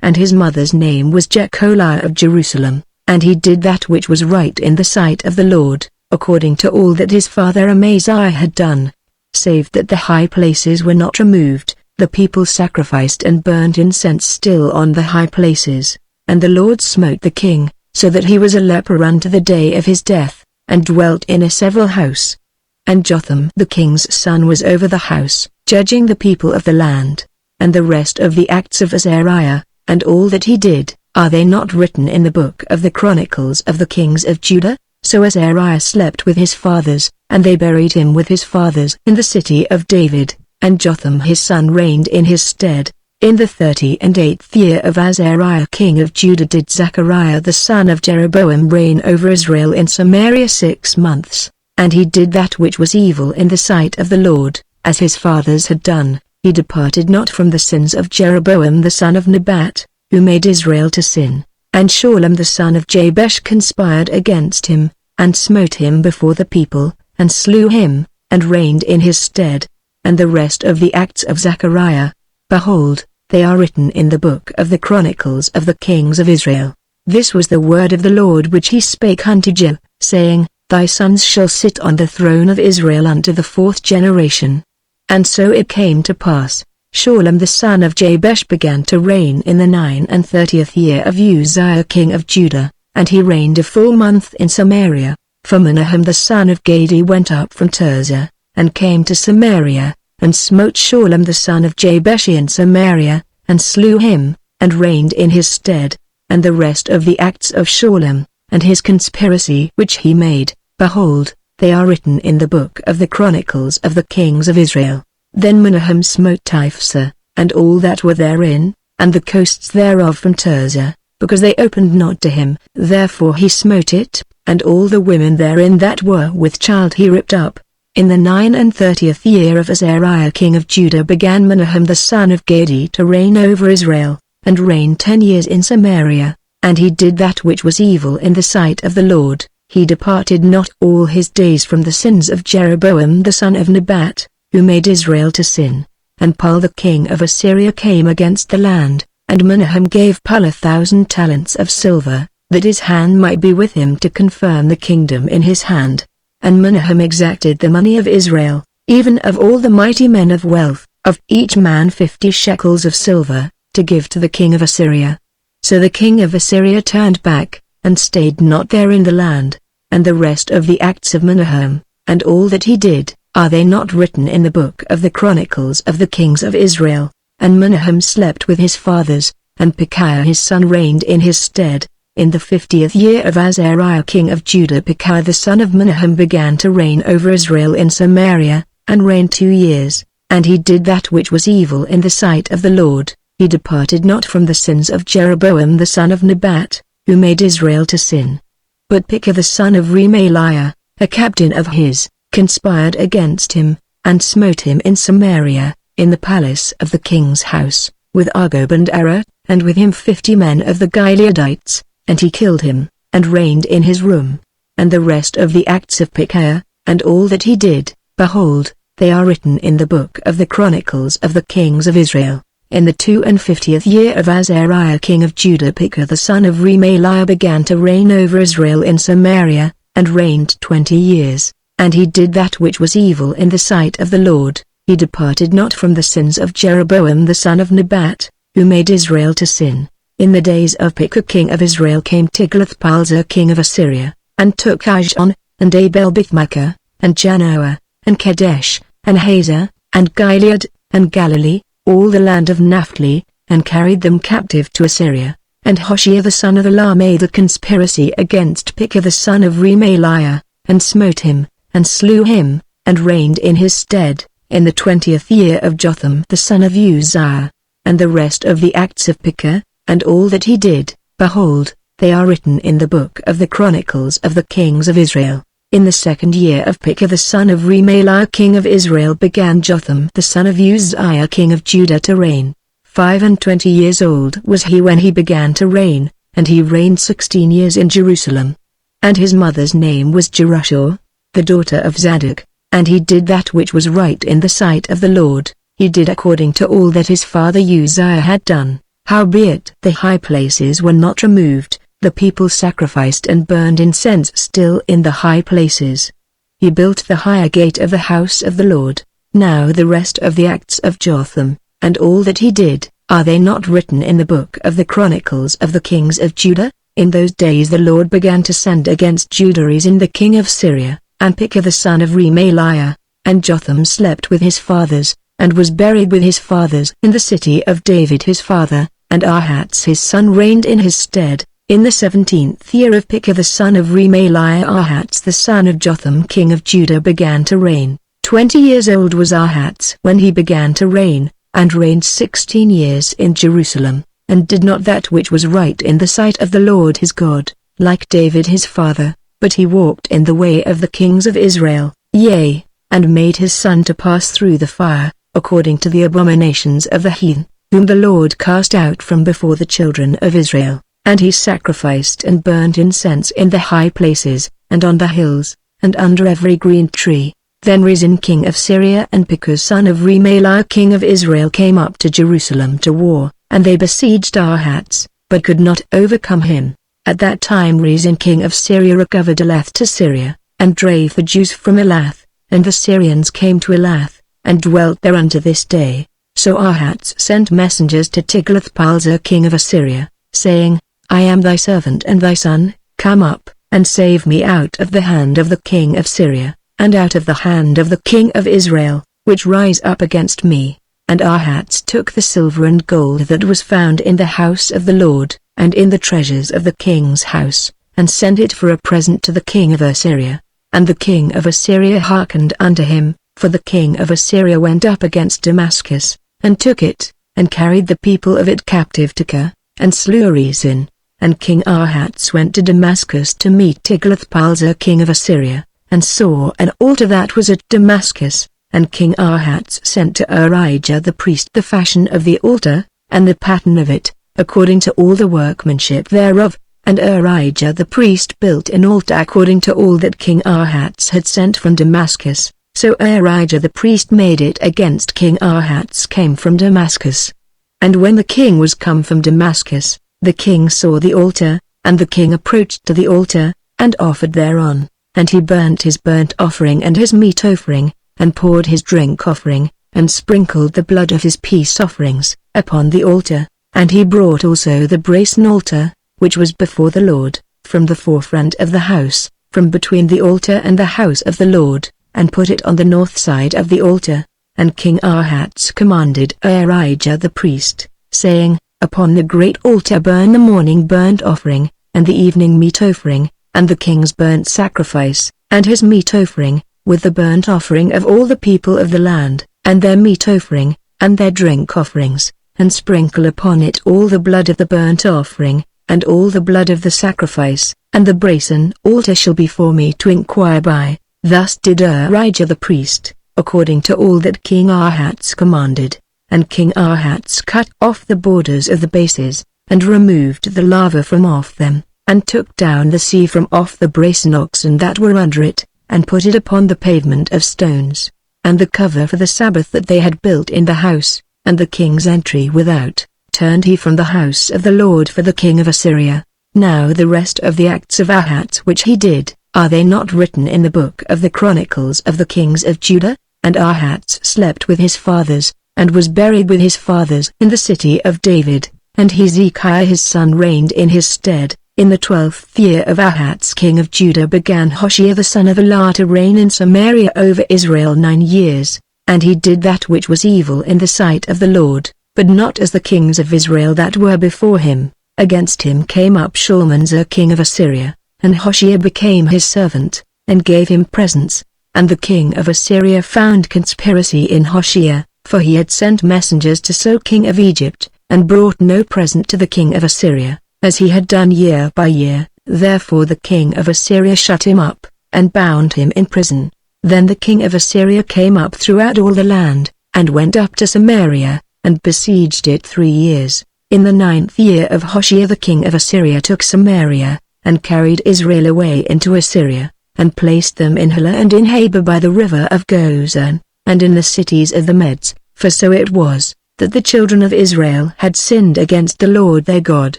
And his mother's name was Jecholiah of Jerusalem, and he did that which was right in the sight of the Lord, according to all that his father Amaziah had done. Save that the high places were not removed, the people sacrificed and burned incense still on the high places, and the Lord smote the king, so that he was a leper unto the day of his death, and dwelt in a several house. And Jotham the king's son was over the house, judging the people of the land. And the rest of the acts of Azariah, and all that he did, are they not written in the book of the Chronicles of the Kings of Judah? So Azariah slept with his fathers, and they buried him with his fathers in the city of David, and Jotham his son reigned in his stead. In the 38th year of Azariah king of Judah did Zechariah the son of Jeroboam reign over Israel in Samaria 6 months, and he did that which was evil in the sight of the Lord, as his fathers had done. He departed not from the sins of Jeroboam the son of Nebat, who made Israel to sin. And Shallum the son of Jabesh conspired against him, and smote him before the people, and slew him, and reigned in his stead. And the rest of the acts of Zechariah, behold, they are written in the book of the Chronicles of the Kings of Israel. This was the word of the Lord which he spake unto Jehu, saying, Thy sons shall sit on the throne of Israel unto the 4th generation. And so it came to pass, Shallum the son of Jabesh began to reign in the 39th year of Uzziah king of Judah, and he reigned a full month in Samaria. For Menahem the son of Gadi went up from Tirzah, and came to Samaria, and smote Shallum the son of Jabesh in Samaria, and slew him, and reigned in his stead. And the rest of the acts of Shallum, and his conspiracy which he made, behold, they are written in the book of the Chronicles of the Kings of Israel. Then Menahem smote Tifsah, and all that were therein, and the coasts thereof from Tirzah, because they opened not to him. Therefore he smote it, and all the women therein that were with child he ripped up. In the 39th year of Azariah king of Judah began Menahem the son of Gadi to reign over Israel, and reigned 10 years in Samaria, and he did that which was evil in the sight of the Lord. He departed not all his days from the sins of Jeroboam the son of Nebat, who made Israel to sin. And Pul the king of Assyria came against the land, and Menahem gave Pul 1,000 talents of silver, that his hand might be with him to confirm the kingdom in his hand. And Menahem exacted the money of Israel, even of all the mighty men of wealth, of each man 50 shekels of silver, to give to the king of Assyria. So the king of Assyria turned back, and stayed not there in the land. And the rest of the acts of Menahem, and all that he did, are they not written in the book of the Chronicles of the Kings of Israel? And Menahem slept with his fathers, and Pekahiah his son reigned in his stead. In the 50th year of Azariah king of Judah Pekahiah the son of Menahem began to reign over Israel in Samaria, and reigned 2 years, and he did that which was evil in the sight of the Lord. He departed not from the sins of Jeroboam the son of Nebat, who made Israel to sin. But Pekah the son of Remaliah, a captain of his, conspired against him, and smote him in Samaria, in the palace of the king's house, with Argob and Erah, and with him 50 men of the Gileadites, and he killed him, and reigned in his room. And the rest of the acts of Pekahiah, and all that he did, behold, they are written in the book of the Chronicles of the Kings of Israel. In the 52nd year of Azariah king of Judah Pekah the son of Remaliah began to reign over Israel in Samaria, and reigned 20 years, and he did that which was evil in the sight of the Lord. He departed not from the sins of Jeroboam the son of Nebat, who made Israel to sin. In the days of Pekah king of Israel came Tiglath-Pileser king of Assyria, and took Ijon, and Abel-Beth-maachah, and Janoah, and Kadesh, and Hazor, and Gilead, and Galilee, all the land of Naphtali, and carried them captive to Assyria. And Hoshea the son of Elah made a conspiracy against Pekah the son of Remaliah, and smote him, and slew him, and reigned in his stead, in the 20th year of Jotham the son of Uzziah. And the rest of the acts of Pekah, and all that he did, behold, They are written in the book of the Chronicles of the Kings of Israel. In the 2nd year of Pekah the son of Remaliah king of Israel began Jotham the son of Uzziah king of Judah to reign. 25 years old was he when he began to reign, and he reigned 16 years in Jerusalem. And his mother's name was Jerushah, the daughter of Zadok, and he did that which was right in the sight of the Lord. He did according to all that his father Uzziah had done. Howbeit the high places were not removed, the people sacrificed and burned incense still in the high places. He built the higher gate of the house of the Lord. Now the rest of the acts of Jotham, and all that he did, are they not written in the book of the Chronicles of the Kings of Judah? In those days the Lord began to send against Judah Rezin the king of Syria, and Pekah the son of Remaliah, and Jotham slept with his fathers, and was buried with his fathers in the city of David his father, and Ahaz his son reigned in his stead. In the 17th year of Pekah the son of Remaliah Ahaz the son of Jotham king of Judah began to reign. 20 years old was Ahaz when he began to reign, and reigned 16 years in Jerusalem, and did not that which was right in the sight of the Lord his God, like David his father, but he walked in the way of the kings of Israel, yea, and made his son to pass through the fire, according to the abominations of the heathen, whom the Lord cast out from before the children of Israel. And he sacrificed and burnt incense in the high places, and on the hills, and under every green tree. Then Rezin king of Syria and Pekah son of Remaliah king of Israel came up to Jerusalem to war, and they besieged Ahaz, but could not overcome him. At that time Rezin king of Syria recovered Elath to Syria, and drave the Jews from Elath, and the Syrians came to Elath, and dwelt there unto this day. So Ahaz sent messengers to Tiglath-Pileser king of Assyria, saying, I am thy servant and thy son, come up, and save me out of the hand of the king of Syria, and out of the hand of the king of Israel, which rise up against me. And Ahaz took the silver and gold that was found in the house of the Lord, and in the treasures of the king's house, and sent it for a present to the king of Assyria. And the king of Assyria hearkened unto him, for the king of Assyria went up against Damascus, and took it, and carried the people of it captive to Kir, and slew Rezin. And King Ahaz went to Damascus to meet Tiglath-Pileser king of Assyria, and saw an altar that was at Damascus, and King Ahaz sent to Urijah the priest the fashion of the altar, and the pattern of it, according to all the workmanship thereof, and Urijah the priest built an altar according to all that King Ahaz had sent from Damascus. So Urijah the priest made it against King Ahaz came from Damascus. And when the king was come from Damascus, the king saw the altar, and the king approached to the altar, and offered thereon, and he burnt his burnt offering and his meat offering, and poured his drink offering, and sprinkled the blood of his peace offerings, upon the altar, and he brought also the brazen altar, which was before the Lord, from the forefront of the house, from between the altar and the house of the Lord, and put it on the north side of the altar. And King Ahaz commanded Urijah the priest, saying, Upon the great altar burn the morning burnt offering, and the evening meat offering, and the king's burnt sacrifice, and his meat offering, with the burnt offering of all the people of the land, and their meat offering, and their drink offerings, and sprinkle upon it all the blood of the burnt offering, and all the blood of the sacrifice, and the brazen altar shall be for me to inquire by. Thus did Urijah the priest, according to all that King Ahaz commanded. And King Ahaz cut off the borders of the bases, and removed the lava from off them, and took down the sea from off the brazen oxen that were under it, and put it upon the pavement of stones, and the cover for the Sabbath that they had built in the house, and the king's entry without, turned he from the house of the Lord for the king of Assyria. Now the rest of the acts of Ahaz which he did, are they not written in the book of the Chronicles of the Kings of Judah? And Ahaz slept with his fathers, and was buried with his fathers in the city of David, and Hezekiah his son reigned in his stead. In the 12th year of Ahaz king of Judah began Hoshea the son of Elah to reign in Samaria over Israel 9 years, and he did that which was evil in the sight of the Lord, but not as the kings of Israel that were before him. Against him came up Shalmaneser king of Assyria, and Hoshea became his servant, and gave him presents. And the king of Assyria found conspiracy in Hoshea, for he had sent messengers to So king of Egypt, and brought no present to the king of Assyria. as he had done year by year. Therefore the king of Assyria shut him up, and bound him in prison. Then the king of Assyria came up throughout all the land, and went up to Samaria, and besieged it 3 years. In the 9th year of Hoshea the king of Assyria took Samaria, and carried Israel away into Assyria, and placed them in Halah and in Habor by the river of Gozan, and in the cities of the Medes. For so it was, that the children of Israel had sinned against the Lord their God,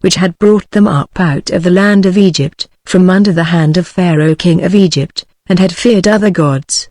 which had brought them up out of the land of Egypt, from under the hand of Pharaoh king of Egypt, and had feared other gods,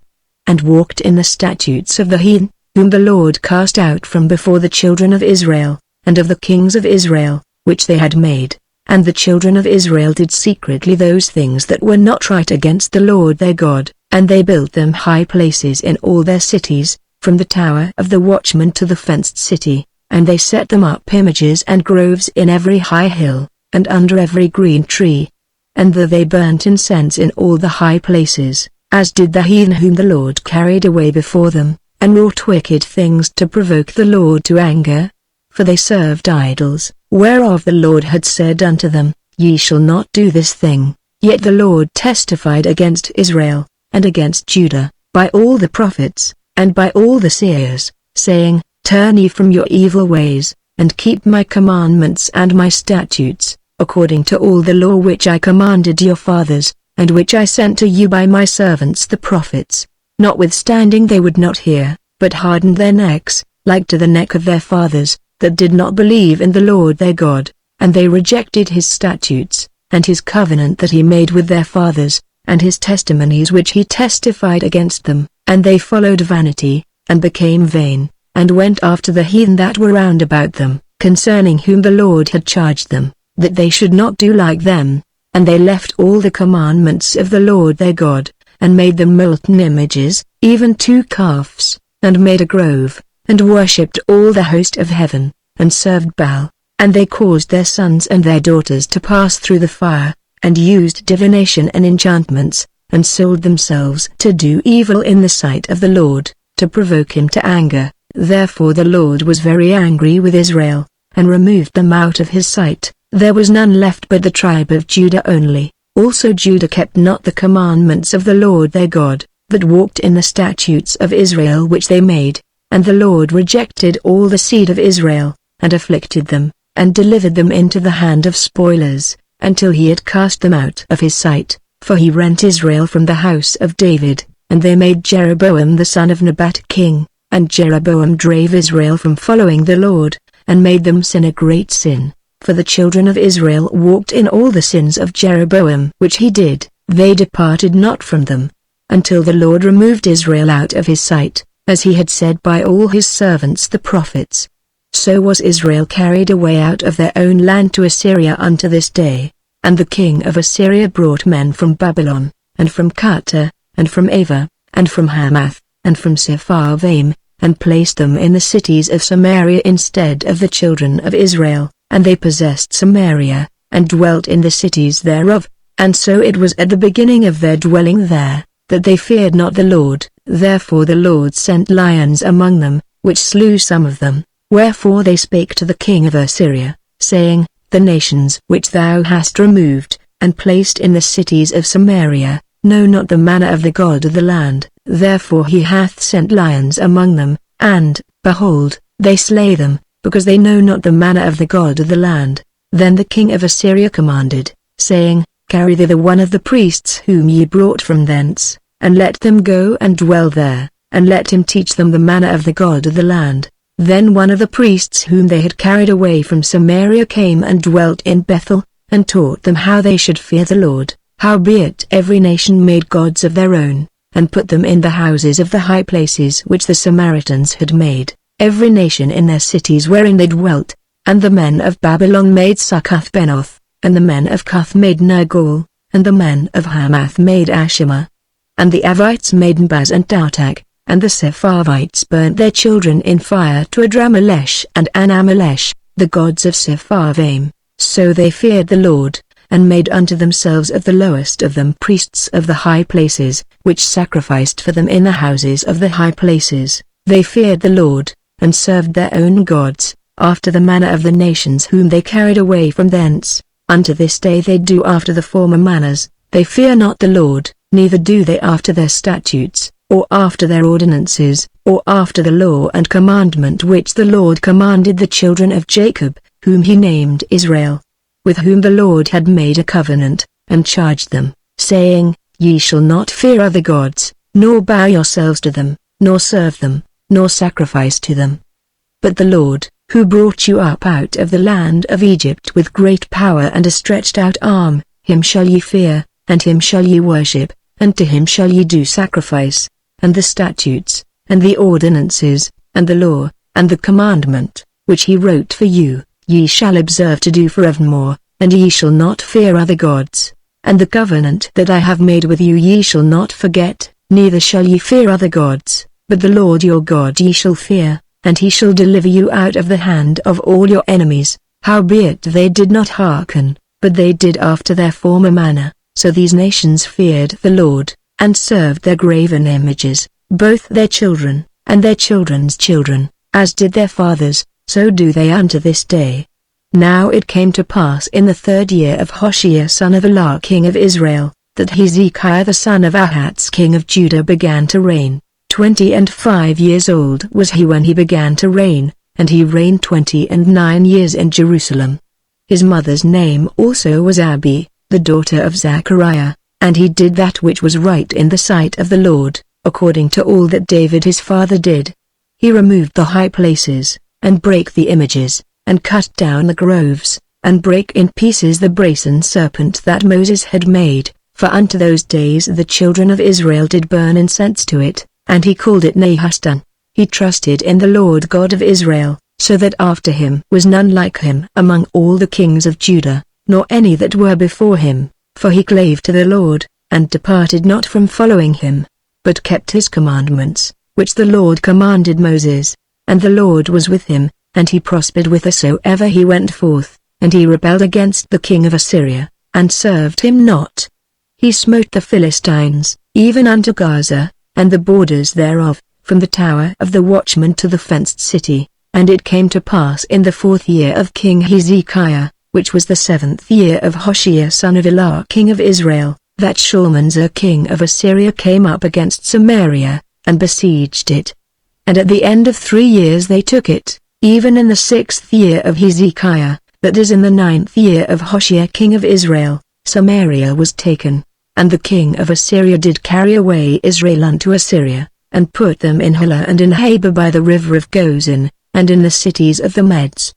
and walked in the statutes of the heathen, whom the Lord cast out from before the children of Israel, and of the kings of Israel, which they had made. And the children of Israel did secretly those things that were not right against the Lord their God, and they built them high places in all their cities, from the tower of the watchman to the fenced city, and they set them up images and groves in every high hill, and under every green tree. And they burnt incense in all the high places, as did the heathen whom the Lord carried away before them, and wrought wicked things to provoke the Lord to anger. For they served idols, whereof the Lord had said unto them, Ye shall not do this thing. Yet the Lord testified against Israel, and against Judah, by all the prophets, and by all the seers, saying, Turn ye from your evil ways, and keep my commandments and my statutes, according to all the law which I commanded your fathers, and which I sent to you by my servants the prophets. Notwithstanding they would not hear, but hardened their necks, like to the neck of their fathers, that did not believe in the Lord their God, and they rejected his statutes, and his covenant that he made with their fathers, and his testimonies which he testified against them, and they followed vanity, and became vain, and went after the heathen that were round about them, concerning whom the Lord had charged them, that they should not do like them, and they left all the commandments of the Lord their God, and made them molten images, even 2 calves, and made a grove, and worshipped all the host of heaven, and served Baal, and they caused their sons and their daughters to pass through the fire, and used divination and enchantments, and sold themselves to do evil in the sight of the Lord, to provoke him to anger. Therefore the Lord was very angry with Israel, and removed them out of his sight. There was none left but the tribe of Judah only. Also Judah kept not the commandments of the Lord their God, but walked in the statutes of Israel which they made. And the Lord rejected all the seed of Israel, and afflicted them, and delivered them into the hand of spoilers, until he had cast them out of his sight. For he rent Israel from the house of David, and they made Jeroboam the son of Nebat king, and Jeroboam drave Israel from following the Lord, and made them sin a great sin. For the children of Israel walked in all the sins of Jeroboam which he did, they departed not from them, until the Lord removed Israel out of his sight, as he had said by all his servants the prophets. So was Israel carried away out of their own land to Assyria unto this day. And the king of Assyria brought men from Babylon, and from Cuthah, and from Ava, and from Hamath, and from Sepharvaim, and placed them in the cities of Samaria instead of the children of Israel, and they possessed Samaria, and dwelt in the cities thereof. And so it was at the beginning of their dwelling there, that they feared not the Lord. Therefore the Lord sent lions among them, which slew some of them. Wherefore they spake to the king of Assyria, saying, The nations which thou hast removed, and placed in the cities of Samaria, know not the manner of the God of the land. Therefore he hath sent lions among them, and, behold, they slay them, because they know not the manner of the God of the land. Then the king of Assyria commanded, saying, Carry thither one of the priests whom ye brought from thence, and let them go and dwell there, and let him teach them the manner of the God of the land. Then one of the priests whom they had carried away from Samaria came and dwelt in Bethel, and taught them how they should fear the Lord. Howbeit every nation made gods of their own, and put them in the houses of the high places which the Samaritans had made, every nation in their cities wherein they dwelt. And the men of Babylon made Succoth-Benoth, and the men of Cuth made Nergal, and the men of Hamath made Ashima. And the Avites made Nbaz and Tartak, and the Sepharvites burnt their children in fire to Adrammelech and Anammelech, the gods of Sepharvaim. So they feared the Lord, and made unto themselves of the lowest of them priests of the high places, which sacrificed for them in the houses of the high places. They feared the Lord, and served their own gods, after the manner of the nations whom they carried away from thence. Unto this day they do after the former manners, they fear not the Lord, neither do they after their statutes, or after their ordinances, or after the law and commandment which the Lord commanded the children of Jacob, whom he named Israel, with whom the Lord had made a covenant, and charged them, saying, Ye shall not fear other gods, nor bow yourselves to them, nor serve them, nor sacrifice to them. But the Lord, who brought you up out of the land of Egypt with great power and a stretched out arm, him shall ye fear, and him shall ye worship, and to him shall ye do sacrifice, and the statutes, and the ordinances, and the law, and the commandment, which he wrote for you, ye shall observe to do forevermore, and ye shall not fear other gods. And the covenant that I have made with you ye shall not forget, neither shall ye fear other gods, but the Lord your God ye shall fear, and he shall deliver you out of the hand of all your enemies. Howbeit they did not hearken, but they did after their former manner, so these nations feared the Lord, and served their graven images, both their children, and their children's children, as did their fathers, so do they unto this day. Now it came to pass in the 3rd year of Hoshea son of Elah king of Israel, that Hezekiah the son of Ahaz king of Judah began to reign. 25 years old was he when he began to reign, and he reigned 29 years in Jerusalem. His mother's name also was Abi, the daughter of Zechariah, and he did that which was right in the sight of the Lord, according to all that David his father did. He removed the high places, and brake the images, and cut down the groves, and brake in pieces the brazen serpent that Moses had made, for unto those days the children of Israel did burn incense to it, and he called it Nahastan. He trusted in the Lord God of Israel, so that after him was none like him among all the kings of Judah, nor any that were before him, for he clave to the Lord, and departed not from following him, but kept his commandments, which the Lord commanded Moses, and the Lord was with him, and he prospered whithersoever he went forth, and he rebelled against the king of Assyria, and served him not. He smote the Philistines, even unto Gaza, and the borders thereof, from the tower of the watchman to the fenced city. And it came to pass in the 4th year of King Hezekiah, which was the 7th year of Hoshea son of Elah king of Israel, that Shalmaneser king of Assyria came up against Samaria, and besieged it. And at the end of 3 years they took it, even in the 6th year of Hezekiah, that is in the 9th year of Hoshea king of Israel, Samaria was taken, and the king of Assyria did carry away Israel unto Assyria, and put them in Halah and in Habor by the river of Gozan, and in the cities of the Medes.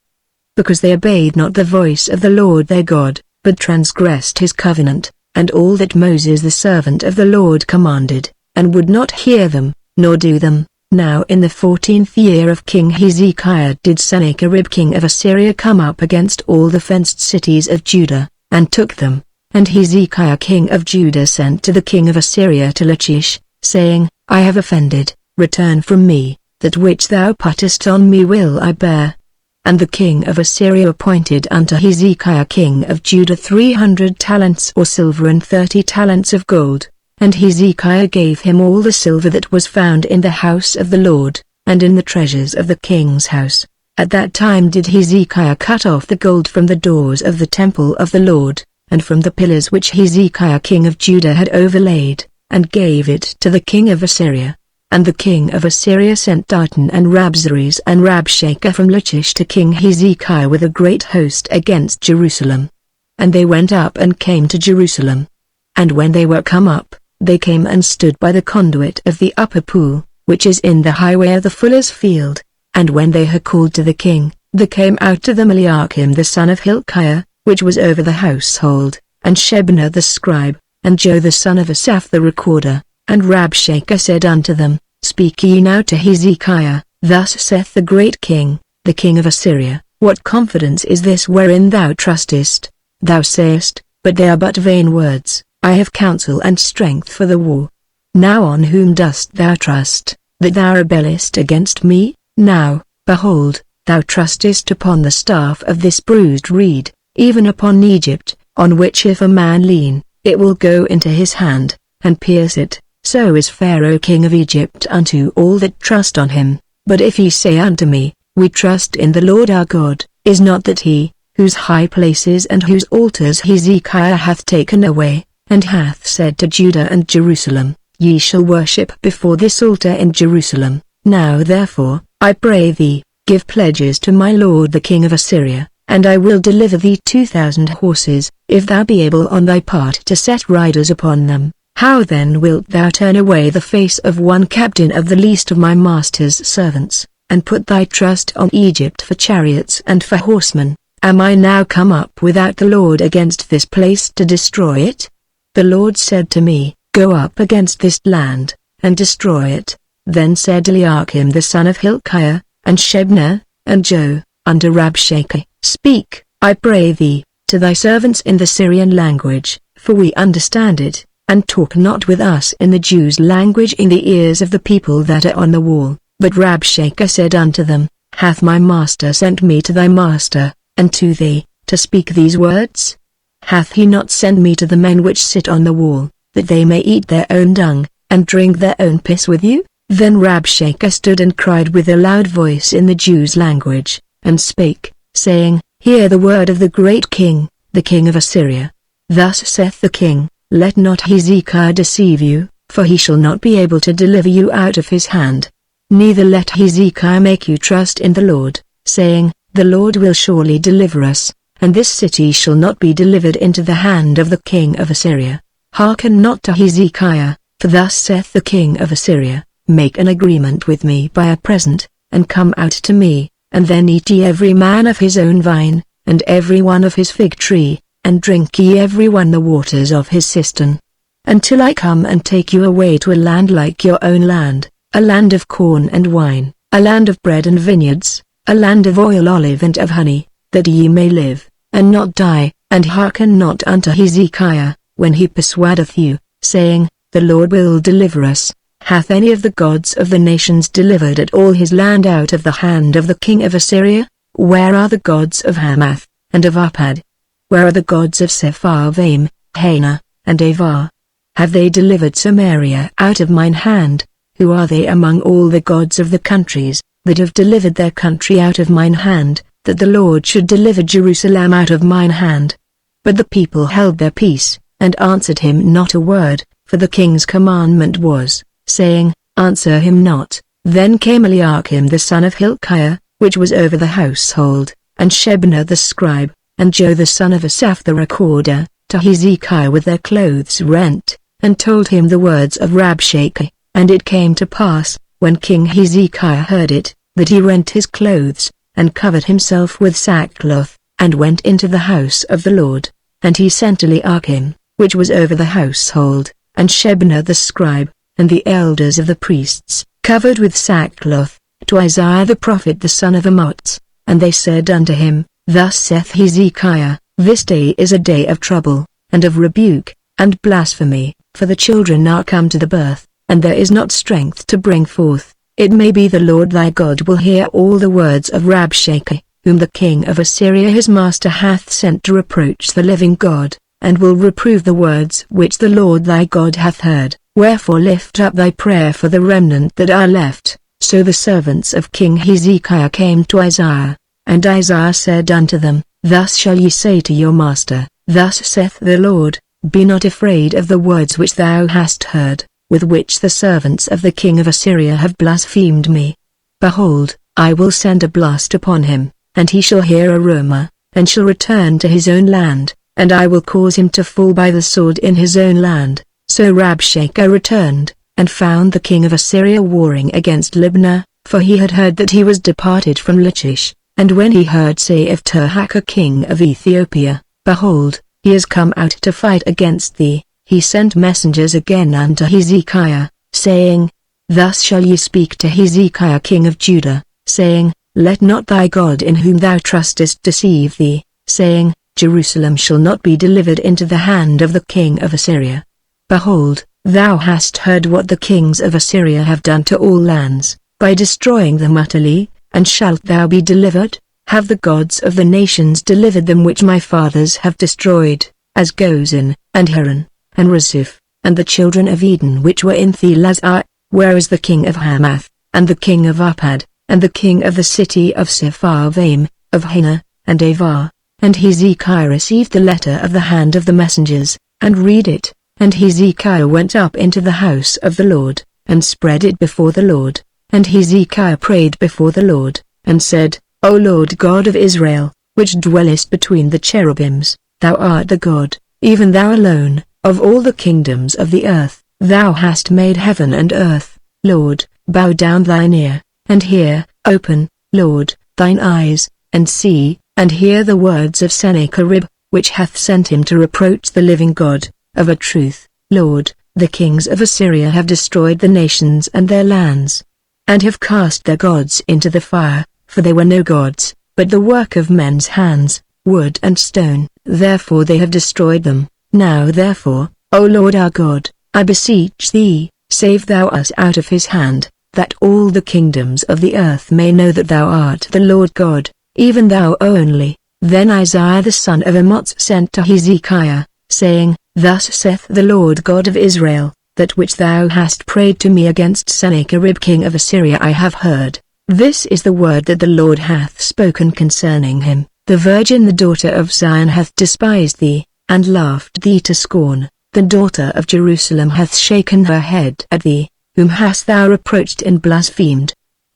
Because they obeyed not the voice of the Lord their God, but transgressed his covenant, and all that Moses the servant of the Lord commanded, and would not hear them, nor do them. Now in the 14th year of King Hezekiah did Sennacherib king of Assyria come up against all the fenced cities of Judah, and took them. And Hezekiah king of Judah sent to the king of Assyria to Lachish, saying, I have offended, return from me, that which thou puttest on me will I bear. And the king of Assyria appointed unto Hezekiah king of Judah 300 talents of silver and 30 talents of gold, and Hezekiah gave him all the silver that was found in the house of the Lord, and in the treasures of the king's house. At that time did Hezekiah cut off the gold from the doors of the temple of the Lord, and from the pillars which Hezekiah king of Judah had overlaid, and gave it to the king of Assyria. And the king of Assyria sent Datan and Rabsaris and Rabshakeh from Lachish to King Hezekiah with a great host against Jerusalem. And they went up and came to Jerusalem. And when they were come up, they came and stood by the conduit of the upper pool, which is in the highway of the fuller's field. And when they had called to the king, there came out to them Eliakim the son of Hilkiah, which was over the household, and Shebna the scribe, and Joe the son of Asaph the recorder. And Rabshakeh said unto them, Speak ye now to Hezekiah, Thus saith the great king, the king of Assyria, What confidence is this wherein thou trustest? Thou sayest, But they are but vain words, I have counsel and strength for the war. Now on whom dost thou trust, that thou rebellest against me? Now, behold, thou trustest upon the staff of this bruised reed, even upon Egypt, on which if a man lean, it will go into his hand, and pierce it. So is Pharaoh king of Egypt unto all that trust on him. But if ye say unto me, We trust in the Lord our God. Is not that he, whose high places and whose altars Hezekiah hath taken away, and hath said to Judah and Jerusalem, Ye shall worship before this altar in Jerusalem. Now therefore, I pray thee, give pledges to my lord the king of Assyria, and I will deliver thee 2,000 horses, if thou be able on thy part to set riders upon them. How then wilt thou turn away the face of one captain of the least of my master's servants, and put thy trust on Egypt for chariots and for horsemen? Am I now come up without the Lord against this place to destroy it? The Lord said to me, Go up against this land, and destroy it. Then said Eliakim the son of Hilkiah, and Shebna, and Joe, unto Rabshakeh, Speak, I pray thee, to thy servants in the Syrian language, for we understand it, and talk not with us in the Jews' language in the ears of the people that are on the wall. But Rabshakeh said unto them, Hath my master sent me to thy master, and to thee, to speak these words? Hath he not sent me to the men which sit on the wall, that they may eat their own dung, and drink their own piss with you? Then Rabshakeh stood and cried with a loud voice in the Jews' language, and spake, saying, Hear the word of the great king, the king of Assyria. Thus saith the king, Let not Hezekiah deceive you, for he shall not be able to deliver you out of his hand. Neither let Hezekiah make you trust in the Lord, saying, The Lord will surely deliver us, and this city shall not be delivered into the hand of the king of Assyria. Hearken not to Hezekiah, for thus saith the king of Assyria, Make an agreement with me by a present, and come out to me, and then eat ye every man of his own vine, and every one of his fig tree, and drink ye every one the waters of his cistern. Until I come and take you away to a land like your own land, a land of corn and wine, a land of bread and vineyards, a land of oil, olive and of honey, that ye may live, and not die. And hearken not unto Hezekiah, when he persuadeth you, saying, The Lord will deliver us. Hath any of the gods of the nations delivered at all his land out of the hand of the king of Assyria? Where are the gods of Hamath, and of Arpad? Where are the gods of Sepharvaim, Hena, and Avar? Have they delivered Samaria out of mine hand? Who are they among all the gods of the countries, that have delivered their country out of mine hand, that the Lord should deliver Jerusalem out of mine hand? But the people held their peace, and answered him not a word, for the king's commandment was, saying, Answer him not. Then came Eliakim the son of Hilkiah, which was over the household, and Shebna the scribe, and Joe the son of Asaph the recorder, to Hezekiah with their clothes rent, and told him the words of Rabshakeh. And it came to pass, when King Hezekiah heard it, that he rent his clothes, and covered himself with sackcloth, and went into the house of the Lord. And he sent Eliakim, which was over the household, and Shebna the scribe, and the elders of the priests, covered with sackcloth, to Isaiah the prophet the son of Amoz. And they said unto him, Thus saith Hezekiah, This day is a day of trouble, and of rebuke, and blasphemy, for the children are come to the birth, and there is not strength to bring forth. It may be the Lord thy God will hear all the words of Rabshakeh, whom the king of Assyria his master hath sent to reproach the living God, and will reprove the words which the Lord thy God hath heard. Wherefore lift up thy prayer for the remnant that are left. So the servants of King Hezekiah came to Isaiah, and Isaiah said unto them, Thus shall ye say to your master, Thus saith the Lord, Be not afraid of the words which thou hast heard, with which the servants of the king of Assyria have blasphemed me. Behold, I will send a blast upon him, and he shall hear a rumour, and shall return to his own land, and I will cause him to fall by the sword in his own land. So Rabshakeh returned, and found the king of Assyria warring against Libnah, for he had heard that he was departed from Lachish. And when he heard say of Tirhakah king of Ethiopia, Behold, he is come out to fight against thee, he sent messengers again unto Hezekiah, saying, Thus shall ye speak to Hezekiah king of Judah, saying, Let not thy God in whom thou trustest deceive thee, saying, Jerusalem shall not be delivered into the hand of the king of Assyria. Behold, thou hast heard what the kings of Assyria have done to all lands, by destroying them utterly, and shalt thou be delivered? Have the gods of the nations delivered them which my fathers have destroyed, as Gozan, and Haran, and Rezeph, and the children of Eden which were in Thelazar? Where is the king of Hamath, and the king of Arpad, and the king of the city of Sepharvaim, of Hena, and Avar. And Hezekiah received the letter of the hand of the messengers, and read it. And Hezekiah went up into the house of the Lord, and spread it before the Lord. And Hezekiah prayed before the Lord, and said, O Lord God of Israel, which dwellest between the cherubims, thou art the God, even thou alone, of all the kingdoms of the earth. Thou hast made heaven and earth. Lord, bow down thine ear, and hear. Open, Lord, thine eyes, and see, and hear the words of Sennacherib, which hath sent him to reproach the living God. Of a truth, Lord, the kings of Assyria have destroyed the nations and their lands, and have cast their gods into the fire, for they were no gods, but the work of men's hands, wood and stone. Therefore they have destroyed them. Now therefore, O Lord our God, I beseech thee, save thou us out of his hand, that all the kingdoms of the earth may know that thou art the Lord God, even thou only. Then Isaiah the son of Amoz sent to Hezekiah, saying, Thus saith the Lord God of Israel, that which thou hast prayed to me against Sennacherib king of Assyria I have heard. This is the word that the Lord hath spoken concerning him. The virgin the daughter of Zion hath despised thee, and laughed thee to scorn. The daughter of Jerusalem hath shaken her head at thee. Whom hast thou reproached and blasphemed?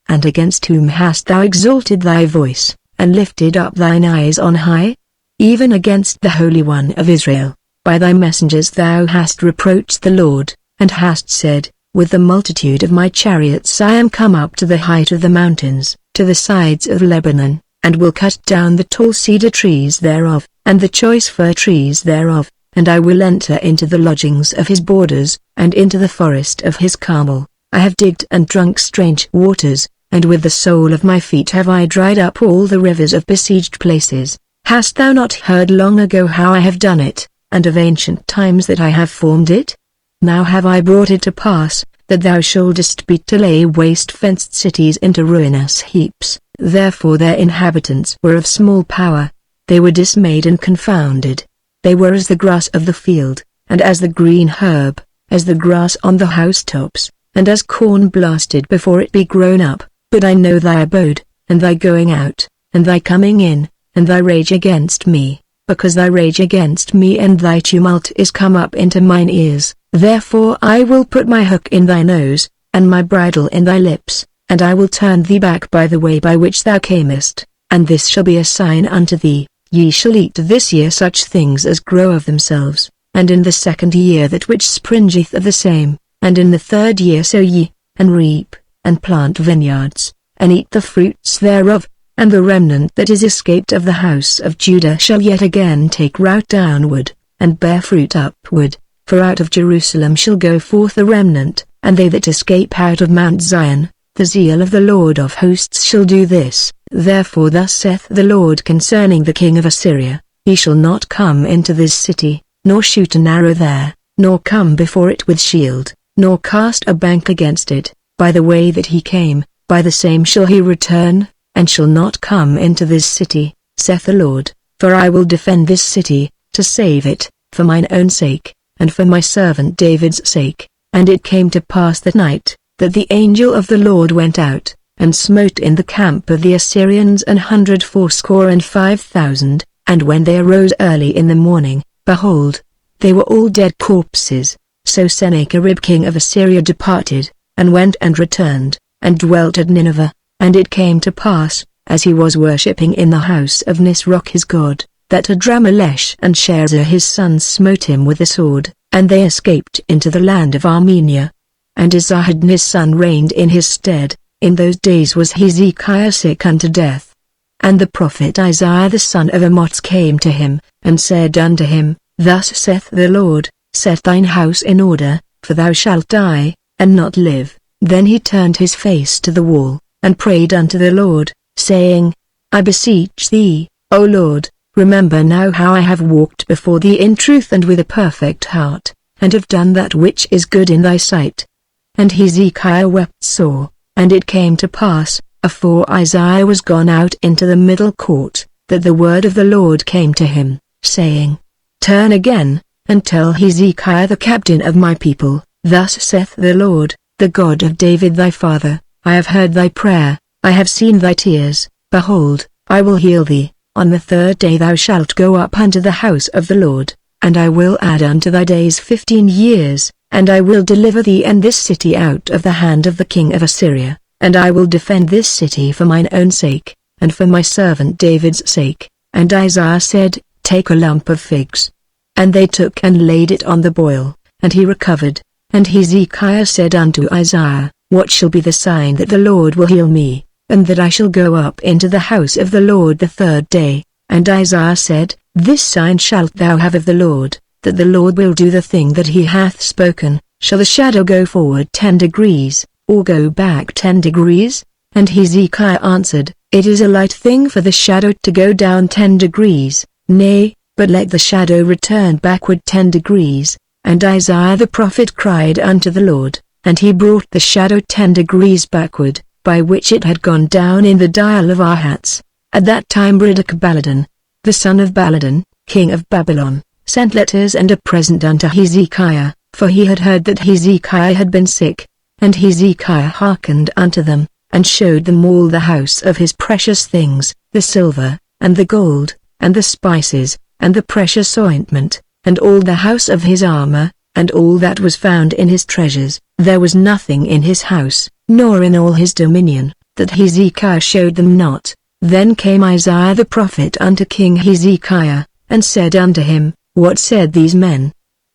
And against whom hast thou exalted thy voice, and lifted up thine eyes on high? Even against the Holy One of Israel. By thy messengers thou hast reproached the Lord, and hast said, With the multitude of my chariots I am come up to the height of the mountains, to the sides of Lebanon, and will cut down the tall cedar trees thereof, and the choice fir trees thereof, and I will enter into the lodgings of his borders, and into the forest of his Carmel. I have digged and drunk strange waters, and with the sole of my feet have I dried up all the rivers of besieged places. Hast thou not heard long ago how I have done it, and of ancient times that I have formed it? Now have I brought it to pass, that thou shouldest be to lay waste fenced cities into ruinous heaps. Therefore their inhabitants were of small power. They were dismayed and confounded. They were as the grass of the field, and as the green herb, as the grass on the housetops, and as corn blasted before it be grown up. But I know thy abode, and thy going out, and thy coming in, and thy rage against me, because thy rage against me and thy tumult is come up into mine ears. Therefore I will put my hook in thy nose, and my bridle in thy lips, and I will turn thee back by the way by which thou camest, and this shall be a sign unto thee. Ye shall eat this year such things as grow of themselves, and in the second year that which springeth of the same, and in the third year sow ye, and reap, and plant vineyards, and eat the fruits thereof, and the remnant that is escaped of the house of Judah shall yet again take root downward, and bear fruit upward, for out of Jerusalem shall go forth a remnant, and they that escape out of Mount Zion. The zeal of the Lord of hosts shall do this. Therefore thus saith the Lord concerning the king of Assyria, He shall not come into this city, nor shoot an arrow there, nor come before it with shield, nor cast a bank against it. By the way that he came, by the same shall he return, and shall not come into this city, saith the Lord. For I will defend this city, to save it, for mine own sake, and for my servant David's sake. And it came to pass that night, that the angel of the Lord went out, and smote in the camp of the Assyrians 185,000, and when they arose early in the morning, behold, they were all dead corpses. So Sennacherib king of Assyria departed, and went and returned, and dwelt at Nineveh. And it came to pass, as he was worshipping in the house of Nisroch his god, that Adrammelech and Sharezer his sons smote him with the sword, and they escaped into the land of Armenia. And Esarhaddon his son reigned in his stead. In those days was Hezekiah sick unto death. And the prophet Isaiah the son of Amoz came to him, and said unto him, Thus saith the Lord, Set thine house in order, for thou shalt die, and not live. Then he turned his face to the wall, and prayed unto the Lord, saying, I beseech thee, O Lord, remember now how I have walked before thee in truth and with a perfect heart, and have done that which is good in thy sight. And Hezekiah wept sore. And it came to pass, afore Isaiah was gone out into the middle court, that the word of the Lord came to him, saying, Turn again, and tell Hezekiah the captain of my people, Thus saith the Lord, the God of David thy father, I have heard thy prayer, I have seen thy tears, behold, I will heal thee. On the third day thou shalt go up unto the house of the Lord, and I will add unto thy days 15 years, and I will deliver thee and this city out of the hand of the king of Assyria, and I will defend this city for mine own sake, and for my servant David's sake. And Isaiah said, Take a lump of figs. And they took and laid it on the boil, and he recovered. And Hezekiah said unto Isaiah, What shall be the sign that the Lord will heal me, and that I shall go up into the house of the Lord the third day? And Isaiah said, This sign shalt thou have of the Lord, that the Lord will do the thing that he hath spoken. Shall the shadow go forward 10 degrees, or go back 10 degrees? And Hezekiah answered, It is a light thing for the shadow to go down 10 degrees, nay, but let the shadow return backward 10 degrees. And Isaiah the prophet cried unto the Lord, and he brought the shadow 10 degrees backward, by which it had gone down in the dial of Ahaz. At that time Baladan, the son of Baladan, king of Babylon, sent letters and a present unto Hezekiah, for he had heard that Hezekiah had been sick. And Hezekiah hearkened unto them, and showed them all the house of his precious things, the silver, and the gold, and the spices, and the precious ointment, and all the house of his armor, and all that was found in his treasures. There was nothing in his house, nor in all his dominion, that Hezekiah showed them not. Then came Isaiah the prophet unto King Hezekiah, and said unto him, What said these men?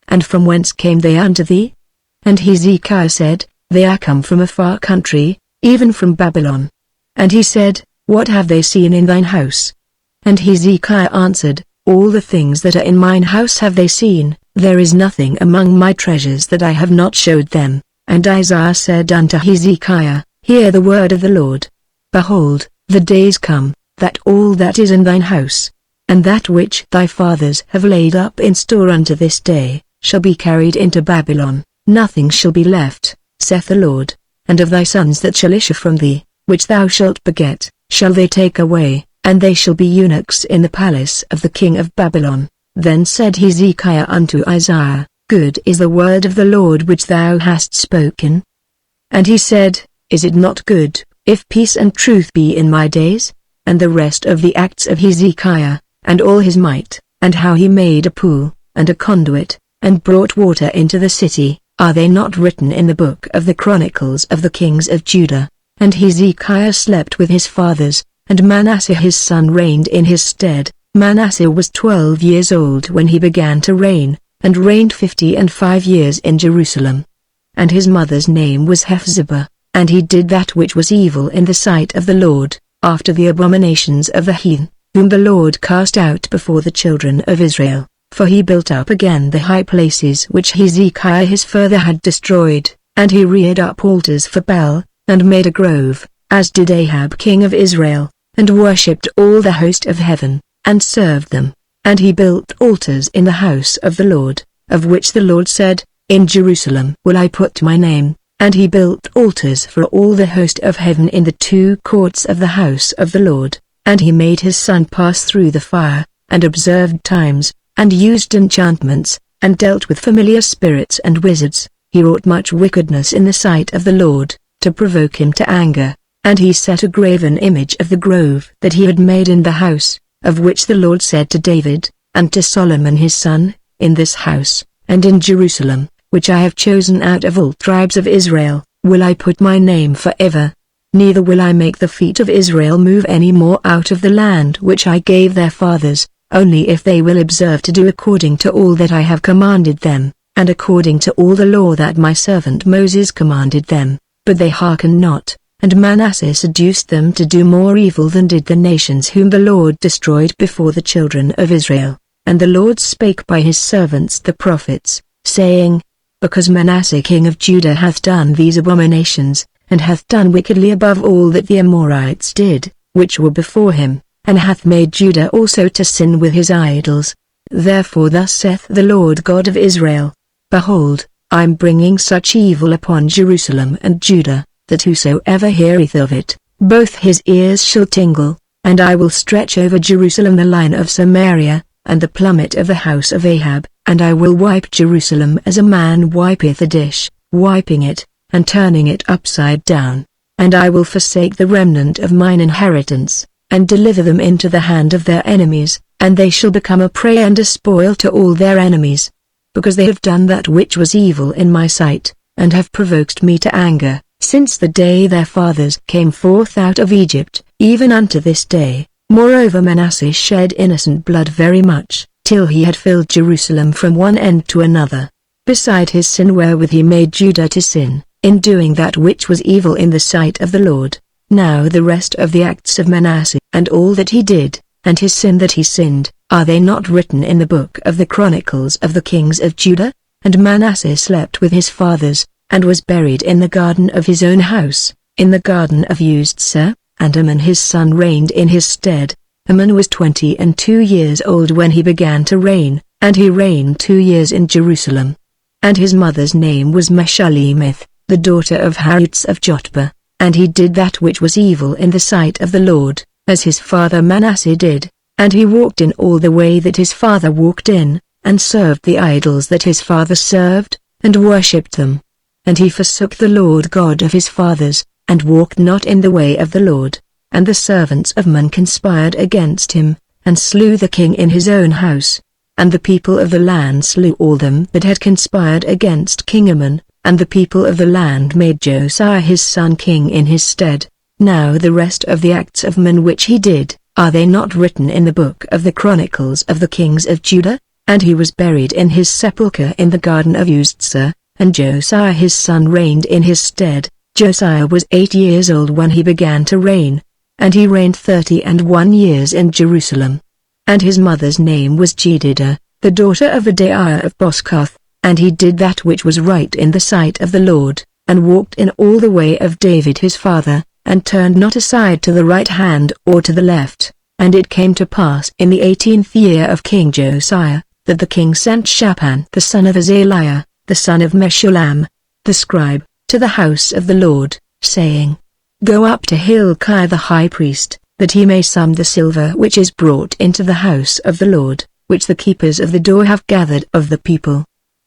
And from whence came they unto thee? And Hezekiah said, They are come from a far country, even from Babylon. And he said, What have they seen in thine house? And Hezekiah answered, All the things that are in mine house have they seen. There is nothing among my treasures that I have not showed them. And Isaiah said unto Hezekiah, Hear the word of the Lord. Behold, the days come, that all that is in thine house, and that which thy fathers have laid up in store unto this day, shall be carried into Babylon. Nothing shall be left, saith the Lord. And of thy sons that shall issue from thee, which thou shalt beget, shall they take away, and they shall be eunuchs in the palace of the king of Babylon. Then said Hezekiah unto Isaiah, Good is the word of the Lord which thou hast spoken. And he said, Is it not good, if peace and truth be in my days? And the rest of the acts of Hezekiah, and all his might, and how he made a pool, and a conduit, and brought water into the city, are they not written in the book of the Chronicles of the kings of Judah? And Hezekiah slept with his fathers, and Manasseh his son reigned in his stead. Manasseh was 12 years old when he began to reign, and reigned 55 years in Jerusalem. And his mother's name was Hephzibah, and he did that which was evil in the sight of the Lord, after the abominations of the heathen, whom the Lord cast out before the children of Israel. For he built up again the high places which Hezekiah his father had destroyed, and he reared up altars for Baal, and made a grove, as did Ahab king of Israel, and worshipped all the host of heaven, and served them. And he built altars in the house of the Lord, of which the Lord said, In Jerusalem will I put my name. And he built altars for all the host of heaven in the 2 courts of the house of the Lord. And he made his son pass through the fire, and observed times, and used enchantments, and dealt with familiar spirits and wizards. He wrought much wickedness in the sight of the Lord, to provoke him to anger. And he set a graven image of the grove that he had made in the house, of which the Lord said to David, and to Solomon his son, In this house, and in Jerusalem, which I have chosen out of all tribes of Israel, will I put my name forever. Neither will I make the feet of Israel move any more out of the land which I gave their fathers, only if they will observe to do according to all that I have commanded them, and according to all the law that my servant Moses commanded them. But they hearkened not, and Manasseh seduced them to do more evil than did the nations whom the Lord destroyed before the children of Israel. And the Lord spake by his servants the prophets, saying, Because Manasseh king of Judah hath done these abominations, and hath done wickedly above all that the Amorites did, which were before him, and hath made Judah also to sin with his idols. Therefore thus saith the Lord God of Israel, Behold, I am bringing such evil upon Jerusalem and Judah, that whosoever heareth of it, both his ears shall tingle, and I will stretch over Jerusalem the line of Samaria, and the plummet of the house of Ahab, and I will wipe Jerusalem as a man wipeth a dish, wiping it, and turning it upside down. and I will forsake the remnant of mine inheritance, and deliver them into the hand of their enemies, and they shall become a prey and a spoil to all their enemies. Because they have done that which was evil in my sight, and have provoked me to anger, since the day their fathers came forth out of Egypt, even unto this day. Moreover Manasseh shed innocent blood very much, till he had filled Jerusalem from one end to another. Beside his sin wherewith he made Judah to sin, in doing that which was evil in the sight of the Lord. Now the rest of the acts of Manasseh, and all that he did, and his sin that he sinned, are they not written in the book of the Chronicles of the kings of Judah? And Manasseh slept with his fathers, and was buried in the garden of his own house, in the garden of Uzza, and Amon his son reigned in his stead. Amon was 22 years old when he began to reign, and he reigned 2 years in Jerusalem. And his mother's name was Meshullemeth, the daughter of Harutz of Jotbah, and he did that which was evil in the sight of the Lord, as his father Manasseh did, and he walked in all the way that his father walked in, and served the idols that his father served, and worshipped them. And he forsook the Lord God of his fathers, and walked not in the way of the Lord. And the servants of Amon conspired against him, and slew the king in his own house. And the people of the land slew all them that had conspired against King Amon, and the people of the land made Josiah his son king in his stead. Now the rest of the acts of Amon which he did, are they not written in the book of the Chronicles of the kings of Judah? And he was buried in his sepulchre in the garden of Uzza, and Josiah his son reigned in his stead. Josiah was 8 years old when he began to reign, and he reigned 31 years in Jerusalem. And his mother's name was Jedidah, the daughter of Adaiah of Boskoth, and he did that which was right in the sight of the Lord, and walked in all the way of David his father, and turned not aside to the right hand or to the left. And it came to pass in the 18th year of King Josiah, that the king sent Shaphan the son of Azaliah, the son of Meshullam, the scribe, to the house of the Lord, saying, Go up to Hilkiah the high priest, that he may sum the silver which is brought into the house of the Lord, which the keepers of the door have gathered of the people.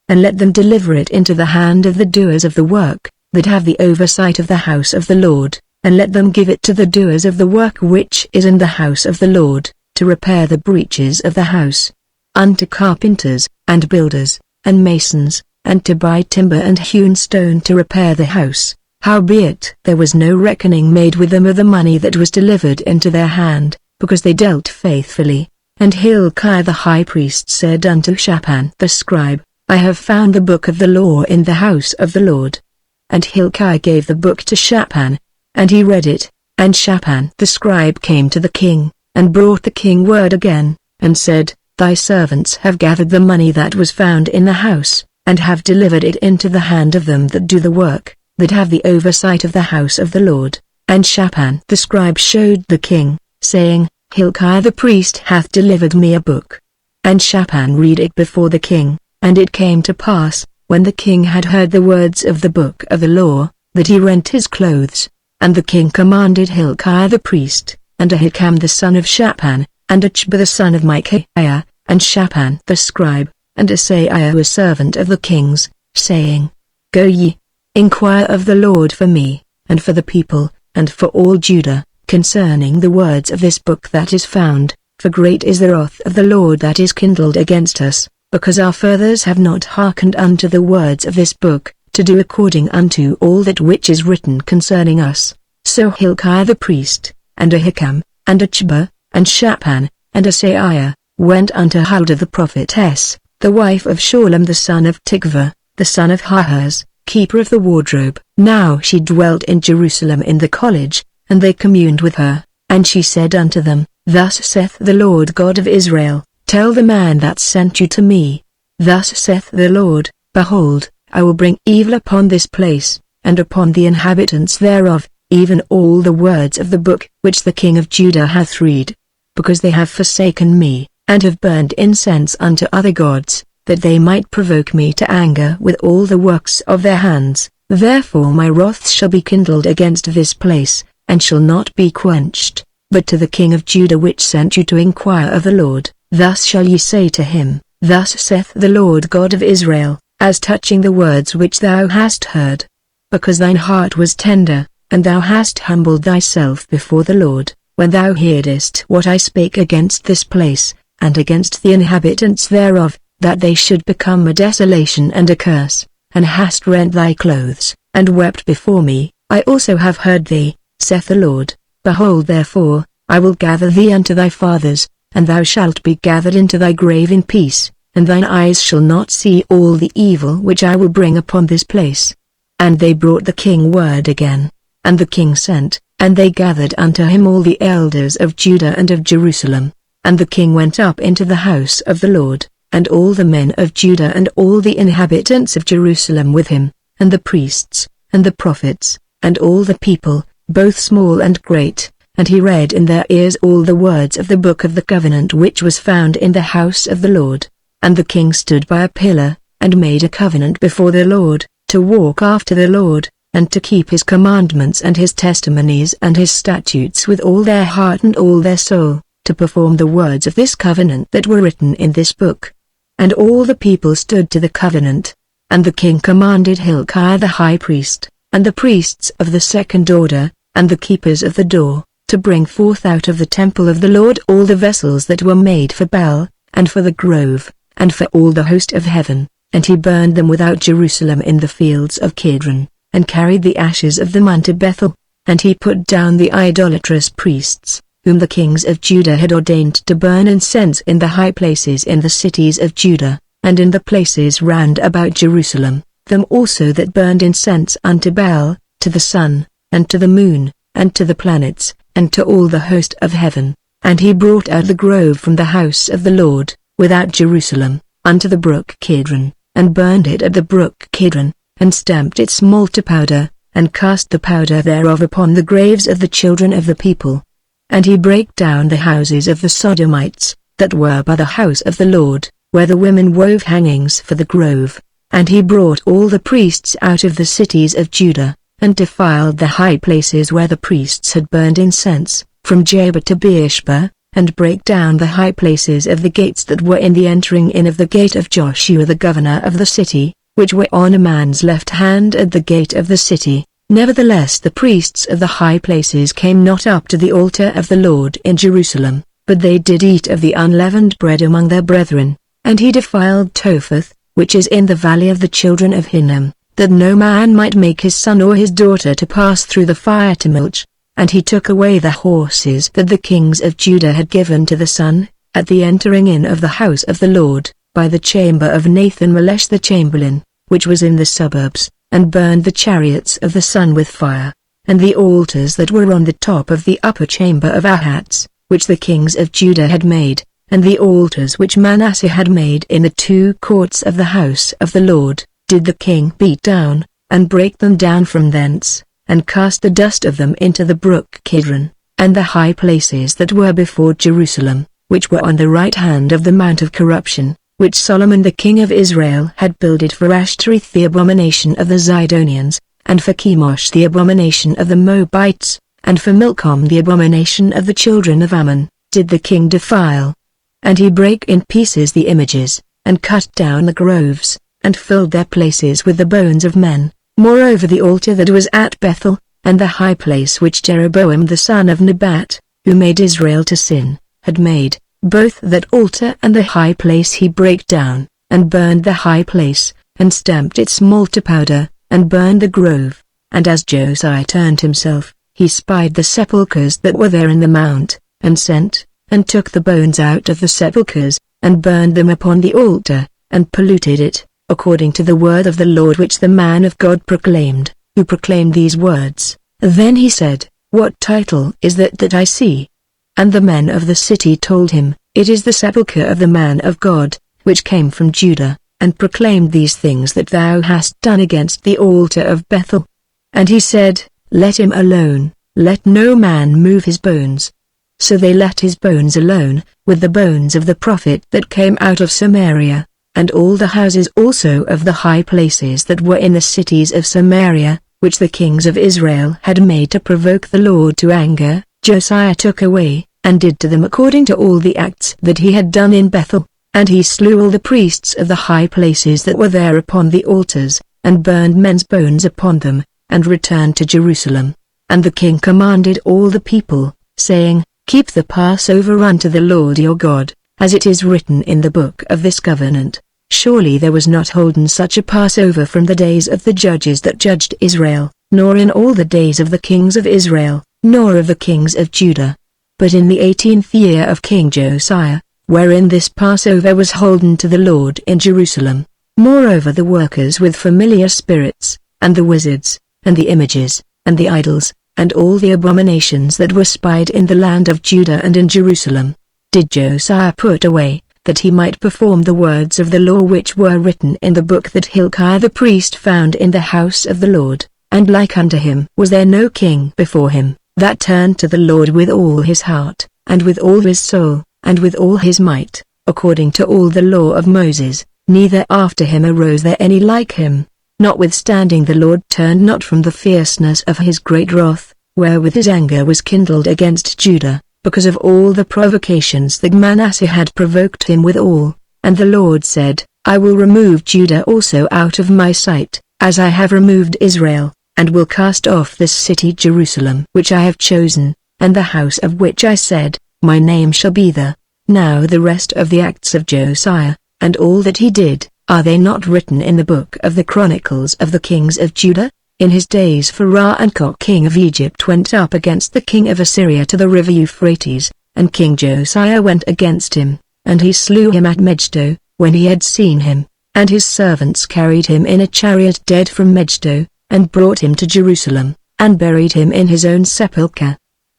And let them deliver it into the hand of the doers of the work, that have the oversight of the house of the Lord, and let them give it to the doers of the work which is in the house of the Lord, to repair the breaches of the house, unto carpenters, and builders, and masons, and to buy timber and hewn stone to repair the house. Howbeit there was no reckoning made with them of the money that was delivered into their hand, because they dealt faithfully. And Hilkiah the high priest said unto Shaphan the scribe, I have found the book of the law in the house of the Lord. And Hilkiah gave the book to Shaphan, and he read it. And Shaphan the scribe came to the king, and brought the king word again, and said, Thy servants have gathered the money that was found in the house, and have delivered it into the hand of them that do the work, that have the oversight of the house of the Lord. And Shaphan the scribe showed the king, saying, Hilkiah the priest hath delivered me a book. And Shaphan read it before the king, and it came to pass, when the king had heard the words of the book of the law, that he rent his clothes. And the king commanded Hilkiah the priest, and Ahikam the son of Shaphan, and Achbah the son of Micaiah, and Shaphan the scribe, and Asaiah a servant of the king's, saying, Go ye, inquire of the Lord for me, and for the people, and for all Judah, concerning the words of this book that is found, for great is the wrath of the Lord that is kindled against us, because our fathers have not hearkened unto the words of this book, to do according unto all that which is written concerning us. So Hilkiah the priest, and Ahikam, and Achbah, and Shaphan, and Asaiah, went unto Huldah the prophetess, the wife of Shallum the son of Tikvah, the son of Harhas, keeper of the wardrobe. Now she dwelt in Jerusalem in the college, and they communed with her, and she said unto them, Thus saith the Lord God of Israel, Tell the man that sent you to me, Thus saith the Lord, Behold, I will bring evil upon this place, and upon the inhabitants thereof, even all the words of the book which the king of Judah hath read, because they have forsaken me, and have burned incense unto other gods, that they might provoke me to anger with all the works of their hands. Therefore my wrath shall be kindled against this place, and shall not be quenched. But to the king of Judah which sent you to inquire of the Lord, thus shall ye say to him, Thus saith the Lord God of Israel, as touching the words which thou hast heard. Because thine heart was tender, and thou hast humbled thyself before the Lord, when thou heardest what I spake against this place, and against the inhabitants thereof, that they should become a desolation and a curse, and hast rent thy clothes, and wept before me. I also have heard thee, saith the Lord. Behold therefore, I will gather thee unto thy fathers, and thou shalt be gathered into thy grave in peace, and thine eyes shall not see all the evil which I will bring upon this place. And they brought the king word again. And the king sent, and they gathered unto him all the elders of Judah and of Jerusalem. And the king went up into the house of the Lord, and all the men of Judah and all the inhabitants of Jerusalem with him, and the priests, and the prophets, and all the people, both small and great, and he read in their ears all the words of the book of the covenant which was found in the house of the Lord. And the king stood by a pillar, and made a covenant before the Lord, to walk after the Lord, and to keep his commandments and his testimonies and his statutes with all their heart and all their soul, to perform the words of this covenant that were written in this book. And all the people stood to the covenant. And the king commanded Hilkiah the high priest, and the priests of the second order, and the keepers of the door, to bring forth out of the temple of the Lord all the vessels that were made for Baal, and for the grove, and for all the host of heaven, and he burned them without Jerusalem in the fields of Kidron, and carried the ashes of them unto Bethel, and he put down the idolatrous priests, whom the kings of Judah had ordained to burn incense in the high places in the cities of Judah, and in the places round about Jerusalem, them also that burned incense unto Baal, to the sun, and to the moon, and to the planets, and to all the host of heaven. And he brought out the grove from the house of the Lord, without Jerusalem, unto the brook Kidron, and burned it at the brook Kidron, and stamped it small to powder, and cast the powder thereof upon the graves of the children of the people. And he brake down the houses of the Sodomites, that were by the house of the Lord, where the women wove hangings for the grove. And he brought all the priests out of the cities of Judah, and defiled the high places where the priests had burned incense, from Jabba to Beersheba, and brake down the high places of the gates that were in the entering in of the gate of Joshua the governor of the city, which were on a man's left hand at the gate of the city. Nevertheless the priests of the high places came not up to the altar of the Lord in Jerusalem, but they did eat of the unleavened bread among their brethren. And he defiled Topheth, which is in the valley of the children of Hinnom, that no man might make his son or his daughter to pass through the fire to mulch. And he took away the horses that the kings of Judah had given to the sun, at the entering in of the house of the Lord, by the chamber of Nathan-Melech the chamberlain, which was in the suburbs, and burned the chariots of the sun with fire, and the altars that were on the top of the upper chamber of Ahaz, which the kings of Judah had made, and the altars which Manasseh had made in the two courts of the house of the Lord, did the king beat down, and break them down from thence, and cast the dust of them into the brook Kidron, and the high places that were before Jerusalem, which were on the right hand of the mount of corruption, which Solomon the king of Israel had builded for Ashtoreth the abomination of the Zidonians, and for Chemosh the abomination of the Moabites, and for Milcom the abomination of the children of Ammon, did the king defile. And he brake in pieces the images, and cut down the groves, and filled their places with the bones of men. Moreover the altar that was at Bethel, and the high place which Jeroboam the son of Nebat, who made Israel to sin, had made, both that altar and the high place he brake down, and burned the high place, and stamped it small to powder, and burned the grove. And as Josiah turned himself, he spied the sepulchres that were there in the mount, and sent, and took the bones out of the sepulchres, and burned them upon the altar, and polluted it, according to the word of the Lord which the man of God proclaimed, who proclaimed these words. Then he said, What title is that I see? And the men of the city told him, It is the sepulchre of the man of God, which came from Judah, and proclaimed these things that thou hast done against the altar of Bethel. And he said, Let him alone, let no man move his bones. So they let his bones alone, with the bones of the prophet that came out of Samaria, and all the houses also of the high places that were in the cities of Samaria, which the kings of Israel had made to provoke the Lord to anger, Josiah took away, and did to them according to all the acts that he had done in Bethel. And he slew all the priests of the high places that were there upon the altars, and burned men's bones upon them, and returned to Jerusalem. And the king commanded all the people, saying, Keep the Passover unto the Lord your God, as it is written in the book of this covenant. Surely there was not holden such a Passover from the days of the judges that judged Israel, nor in all the days of the kings of Israel, nor of the kings of Judah. But in the 18th year of King Josiah, wherein this Passover was holden to the Lord in Jerusalem. Moreover the workers with familiar spirits, and the wizards, and the images, and the idols, and all the abominations that were spied in the land of Judah and in Jerusalem, did Josiah put away, that he might perform the words of the law which were written in the book that Hilkiah the priest found in the house of the Lord. And like unto him was there no king before him, that turned to the Lord with all his heart, and with all his soul, and with all his might, according to all the law of Moses, neither after him arose there any like him. Notwithstanding the Lord turned not from the fierceness of his great wrath, wherewith his anger was kindled against Judah, because of all the provocations that Manasseh had provoked him withal. And the Lord said, I will remove Judah also out of my sight, as I have removed Israel, and will cast off this city Jerusalem which I have chosen, and the house of which I said, My name shall be there. Now the rest of the acts of Josiah, and all that he did, are they not written in the book of the Chronicles of the kings of Judah? In his days Pharaoh king of Egypt went up against the king of Assyria to the river Euphrates, and King Josiah went against him, and he slew him at Megiddo, when he had seen him, and his servants carried him in a chariot dead from Megiddo, and brought him to Jerusalem, and buried him in his own sepulchre.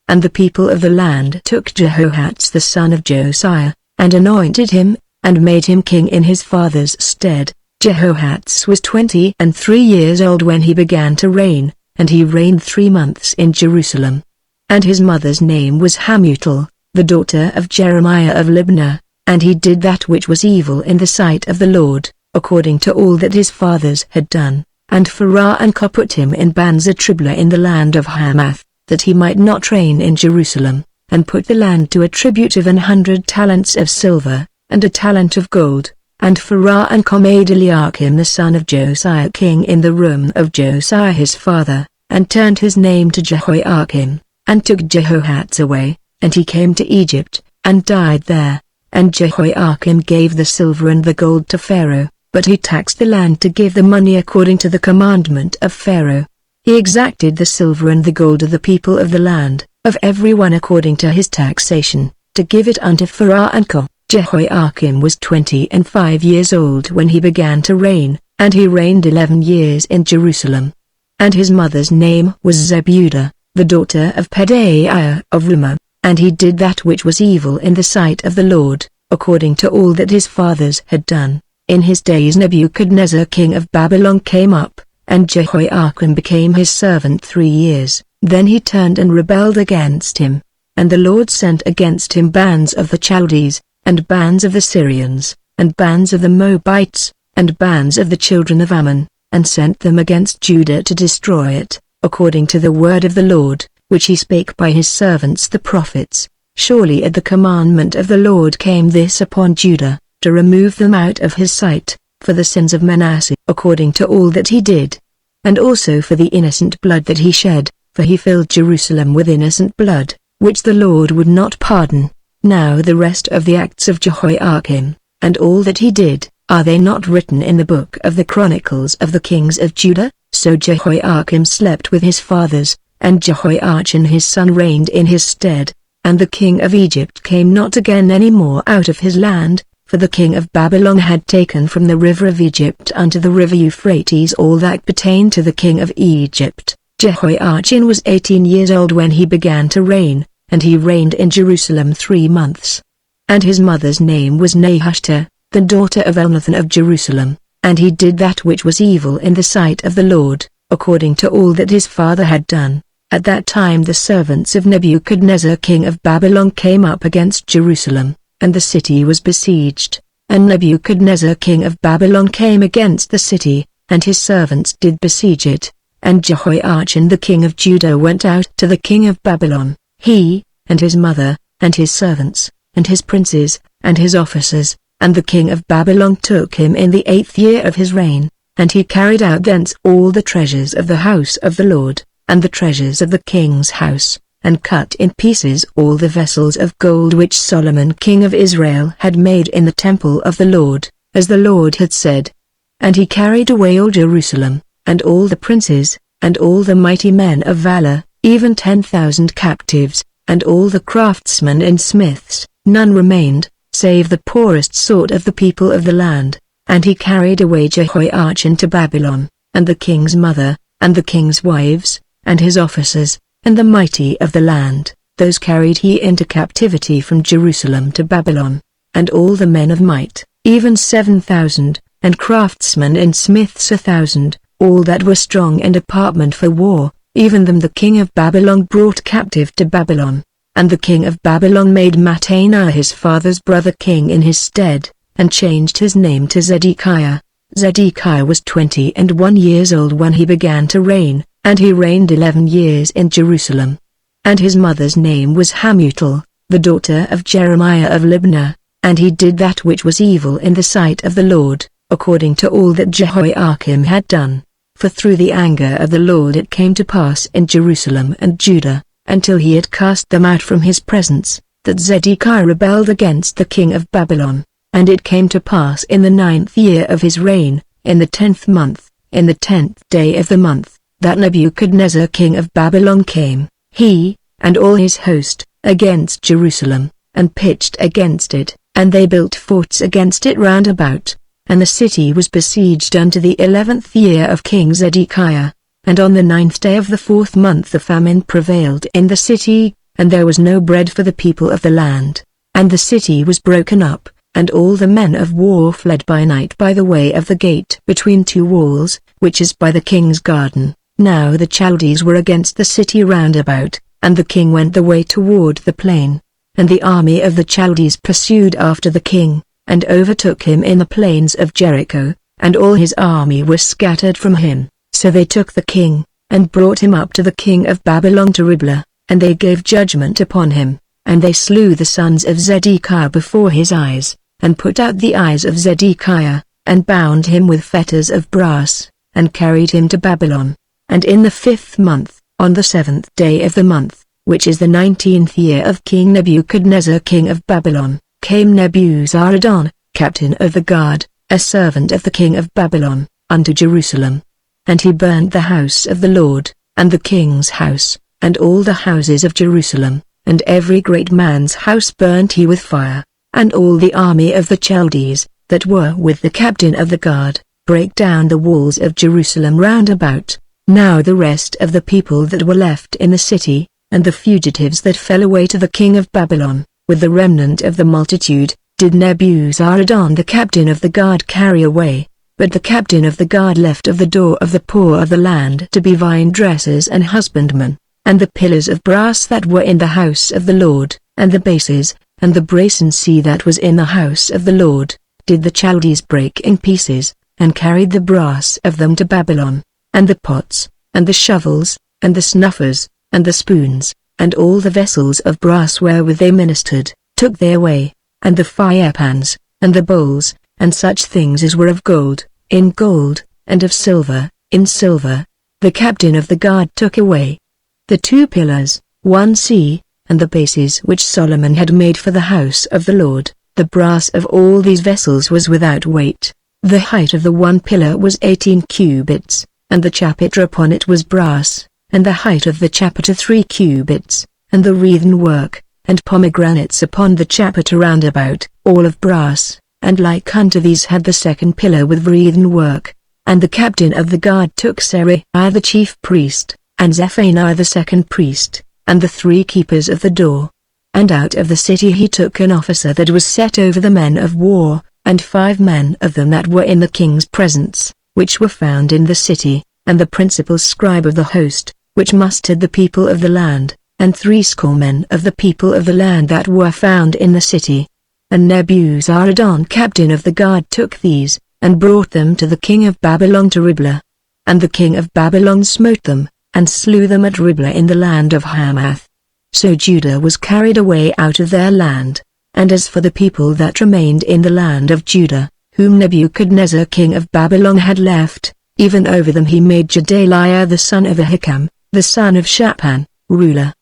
And the people of the land took Jehoahaz the son of Josiah, and anointed him, and made him king in his father's stead. Jehoahaz was 23 years old when he began to reign, and he reigned 3 months in Jerusalem. And his mother's name was Hamutal, the daughter of Jeremiah of Libnah, and he did that which was evil in the sight of the Lord, according to all that his fathers had done. And Pharaoh put him in bands at Riblah in the land of Hamath, that he might not reign in Jerusalem, and put the land to a tribute of 100 talents of silver, and a talent of gold. And Pharaoh made Eliakim the son of Josiah king in the room of Josiah his father, and turned his name to Jehoiakim, and took Jehoahaz away, and he came to Egypt, and died there. And Jehoiakim gave the silver and the gold to Pharaoh, but he taxed the land to give the money according to the commandment of Pharaoh. He exacted the silver and the gold of the people of the land, of every one according to his taxation, to give it unto Pharaoh. Jehoiakim was 25 years old when he began to reign, and he reigned 11 years in Jerusalem. And his mother's name was Zebudah, the daughter of Pedaiah of Rumah, and he did that which was evil in the sight of the Lord, according to all that his fathers had done. In his days Nebuchadnezzar king of Babylon came up, and Jehoiakim became his servant 3 years. Then he turned and rebelled against him, and the Lord sent against him bands of the Chaldees, and bands of the Syrians, and bands of the Moabites, and bands of the children of Ammon, and sent them against Judah to destroy it, according to the word of the Lord, which he spake by his servants the prophets. Surely at the commandment of the Lord came this upon Judah, to remove them out of his sight, for the sins of Manasseh, according to all that he did, and also for the innocent blood that he shed, for he filled Jerusalem with innocent blood, which the Lord would not pardon. Now the rest of the acts of Jehoiakim, and all that he did, are they not written in the book of the Chronicles of the kings of Judah? So Jehoiakim slept with his fathers, and Jehoiachin his son reigned in his stead. And the king of Egypt came not again any more out of his land, for the king of Babylon had taken from the river of Egypt unto the river Euphrates all that pertained to the king of Egypt. Jehoiachin was 18 years old when he began to reign, and he reigned in Jerusalem 3 months. And his mother's name was Nehushta, the daughter of Elnathan of Jerusalem, and he did that which was evil in the sight of the Lord, according to all that his father had done. At that time the servants of Nebuchadnezzar king of Babylon came up against Jerusalem, and the city was besieged. And Nebuchadnezzar king of Babylon came against the city, and his servants did besiege it. And Jehoiachin the king of Judah went out to the king of Babylon, he, and his mother, and his servants, and his princes, and his officers, and the king of Babylon took him in the 8th year of his reign, and he carried out thence all the treasures of the house of the Lord, and the treasures of the king's house, and cut in pieces all the vessels of gold which Solomon king of Israel had made in the temple of the Lord, as the Lord had said. And he carried away all Jerusalem, and all the princes, and all the mighty men of valor, even 10,000 captives, and all the craftsmen and smiths. None remained, save the poorest sort of the people of the land. And he carried away Jehoiachin to Babylon, and the king's mother, and the king's wives, and his officers, and the mighty of the land. Those carried he into captivity from Jerusalem to Babylon. And all the men of might, even 7,000, and craftsmen and smiths 1,000, all that were strong and apartment for war, even them the king of Babylon brought captive to Babylon. And the king of Babylon made Mattaniah his father's brother king in his stead, and changed his name to Zedekiah. Zedekiah was 21 years old when he began to reign, and he reigned 11 years in Jerusalem. And his mother's name was Hamutal, the daughter of Jeremiah of Libnah, and he did that which was evil in the sight of the Lord, according to all that Jehoiakim had done. For through the anger of the Lord it came to pass in Jerusalem and Judah, until he had cast them out from his presence, that Zedekiah rebelled against the king of Babylon. And it came to pass in the 9th year of his reign, in the 10th month, in the 10th day of the month, that Nebuchadnezzar king of Babylon came, he, and all his host, against Jerusalem, and pitched against it, and they built forts against it round about. And the city was besieged unto the 11th year of King Zedekiah. And on the 9th day of the 4th month the famine prevailed in the city, and there was no bread for the people of the land. And the city was broken up, and all the men of war fled by night by the way of the gate between two walls, which is by the king's garden. Now the Chaldees were against the city round about, and the king went the way toward the plain. And the army of the Chaldees pursued after the king, and overtook him in the plains of Jericho, and all his army were scattered from him. So they took the king, and brought him up to the king of Babylon to Riblah, and they gave judgment upon him, and they slew the sons of Zedekiah before his eyes, and put out the eyes of Zedekiah, and bound him with fetters of brass, and carried him to Babylon. And in the 5th month, on the 7th day of the month, which is the 19th year of King Nebuchadnezzar king of Babylon, came Nebuzaradan, captain of the guard, a servant of the king of Babylon, unto Jerusalem. And he burned the house of the Lord, and the king's house, and all the houses of Jerusalem, and every great man's house burnt he with fire. And all the army of the Chaldees, that were with the captain of the guard, brake down the walls of Jerusalem round about. Now the rest of the people that were left in the city, and the fugitives that fell away to the king of Babylon, with the remnant of the multitude, did Nebuzaradan the captain of the guard carry away. But the captain of the guard left of the door of the poor of the land to be vine dressers and husbandmen, and the pillars of brass that were in the house of the Lord, and the bases, and the brazen that was in the house of the Lord, did the Chaldees break in pieces, and carried the brass of them to Babylon, and the pots, and the shovels, and the snuffers, and the spoons, and all the vessels of brass wherewith they ministered, took they away, and the firepans, and the bowls, and such things as were of gold, in gold, and of silver, in silver, the captain of the guard took away. The 2 pillars, 1 sea, and the bases which Solomon had made for the house of the Lord, the brass of all these vessels was without weight. The height of the one pillar was 18 cubits, and the chapiter upon it was brass, and the height of the chapiter 3 cubits, and the wreathen work, and pomegranates upon the chapiter round about, all of brass, and like unto these had the second pillar with wreathen work. And the captain of the guard took Seraiah the chief priest, and Zephaniah the second priest, and the 3 keepers of the door. And out of the city he took an officer that was set over the men of war, and 5 men of them that were in the king's presence, which were found in the city, and the principal scribe of the host, which mustered the people of the land, and 60 men of the people of the land that were found in the city. And Nebuzaradan captain of the guard took these, and brought them to the king of Babylon to Riblah. And the king of Babylon smote them, and slew them at Riblah in the land of Hamath. So Judah was carried away out of their land. And as for the people that remained in the land of Judah, whom Nebuchadnezzar king of Babylon had left, even over them he made Gedaliah the son of Ahikam, the son of Shaphan, ruler.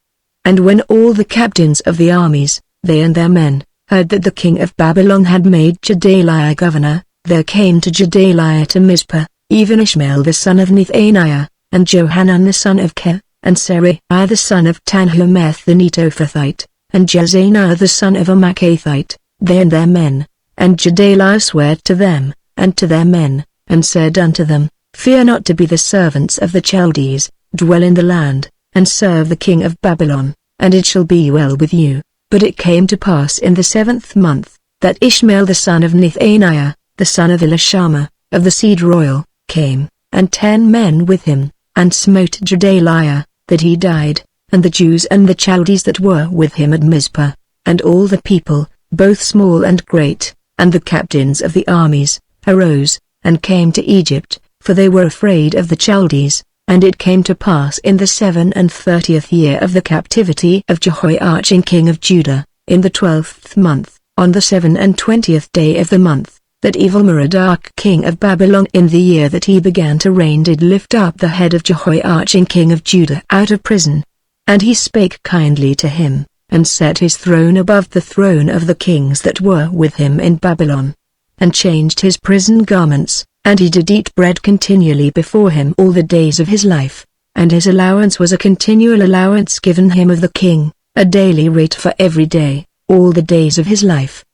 And when all the captains of the armies, they and their men, heard that the king of Babylon had made Gedaliah governor, there came to Gedaliah to Mizpah, even Ishmael the son of Nethaniah, and Johanan the son of Ker, and Seraiah the son of Tanhumeth the Netophathite, and Jezaniah the son of a Maacathite, they and their men. And Gedaliah sware to them, and to their men, and said unto them, Fear not to be the servants of the Chaldees, dwell in the land, and serve the king of Babylon, and it shall be well with you. But it came to pass in the 7th month, that Ishmael the son of Nethaniah, the son of Elishama, of the seed royal, came, and 10 men with him, and smote Gedaliah, that he died, and the Jews and the Chaldees that were with him at Mizpah, and all the people, both small and great, and the captains of the armies, arose, and came to Egypt, for they were afraid of the Chaldees. And it came to pass in the 37th year of the captivity of Jehoiachin king of Judah, in the 12th month, on the 27th day of the month, that Evil-Merodach king of Babylon in the year that he began to reign did lift up the head of Jehoiachin king of Judah out of prison. And he spake kindly to him, and set his throne above the throne of the kings that were with him in Babylon, and changed his prison garments. And he did eat bread continually before him all the days of his life, and his allowance was a continual allowance given him of the king, a daily rate for every day, all the days of his life.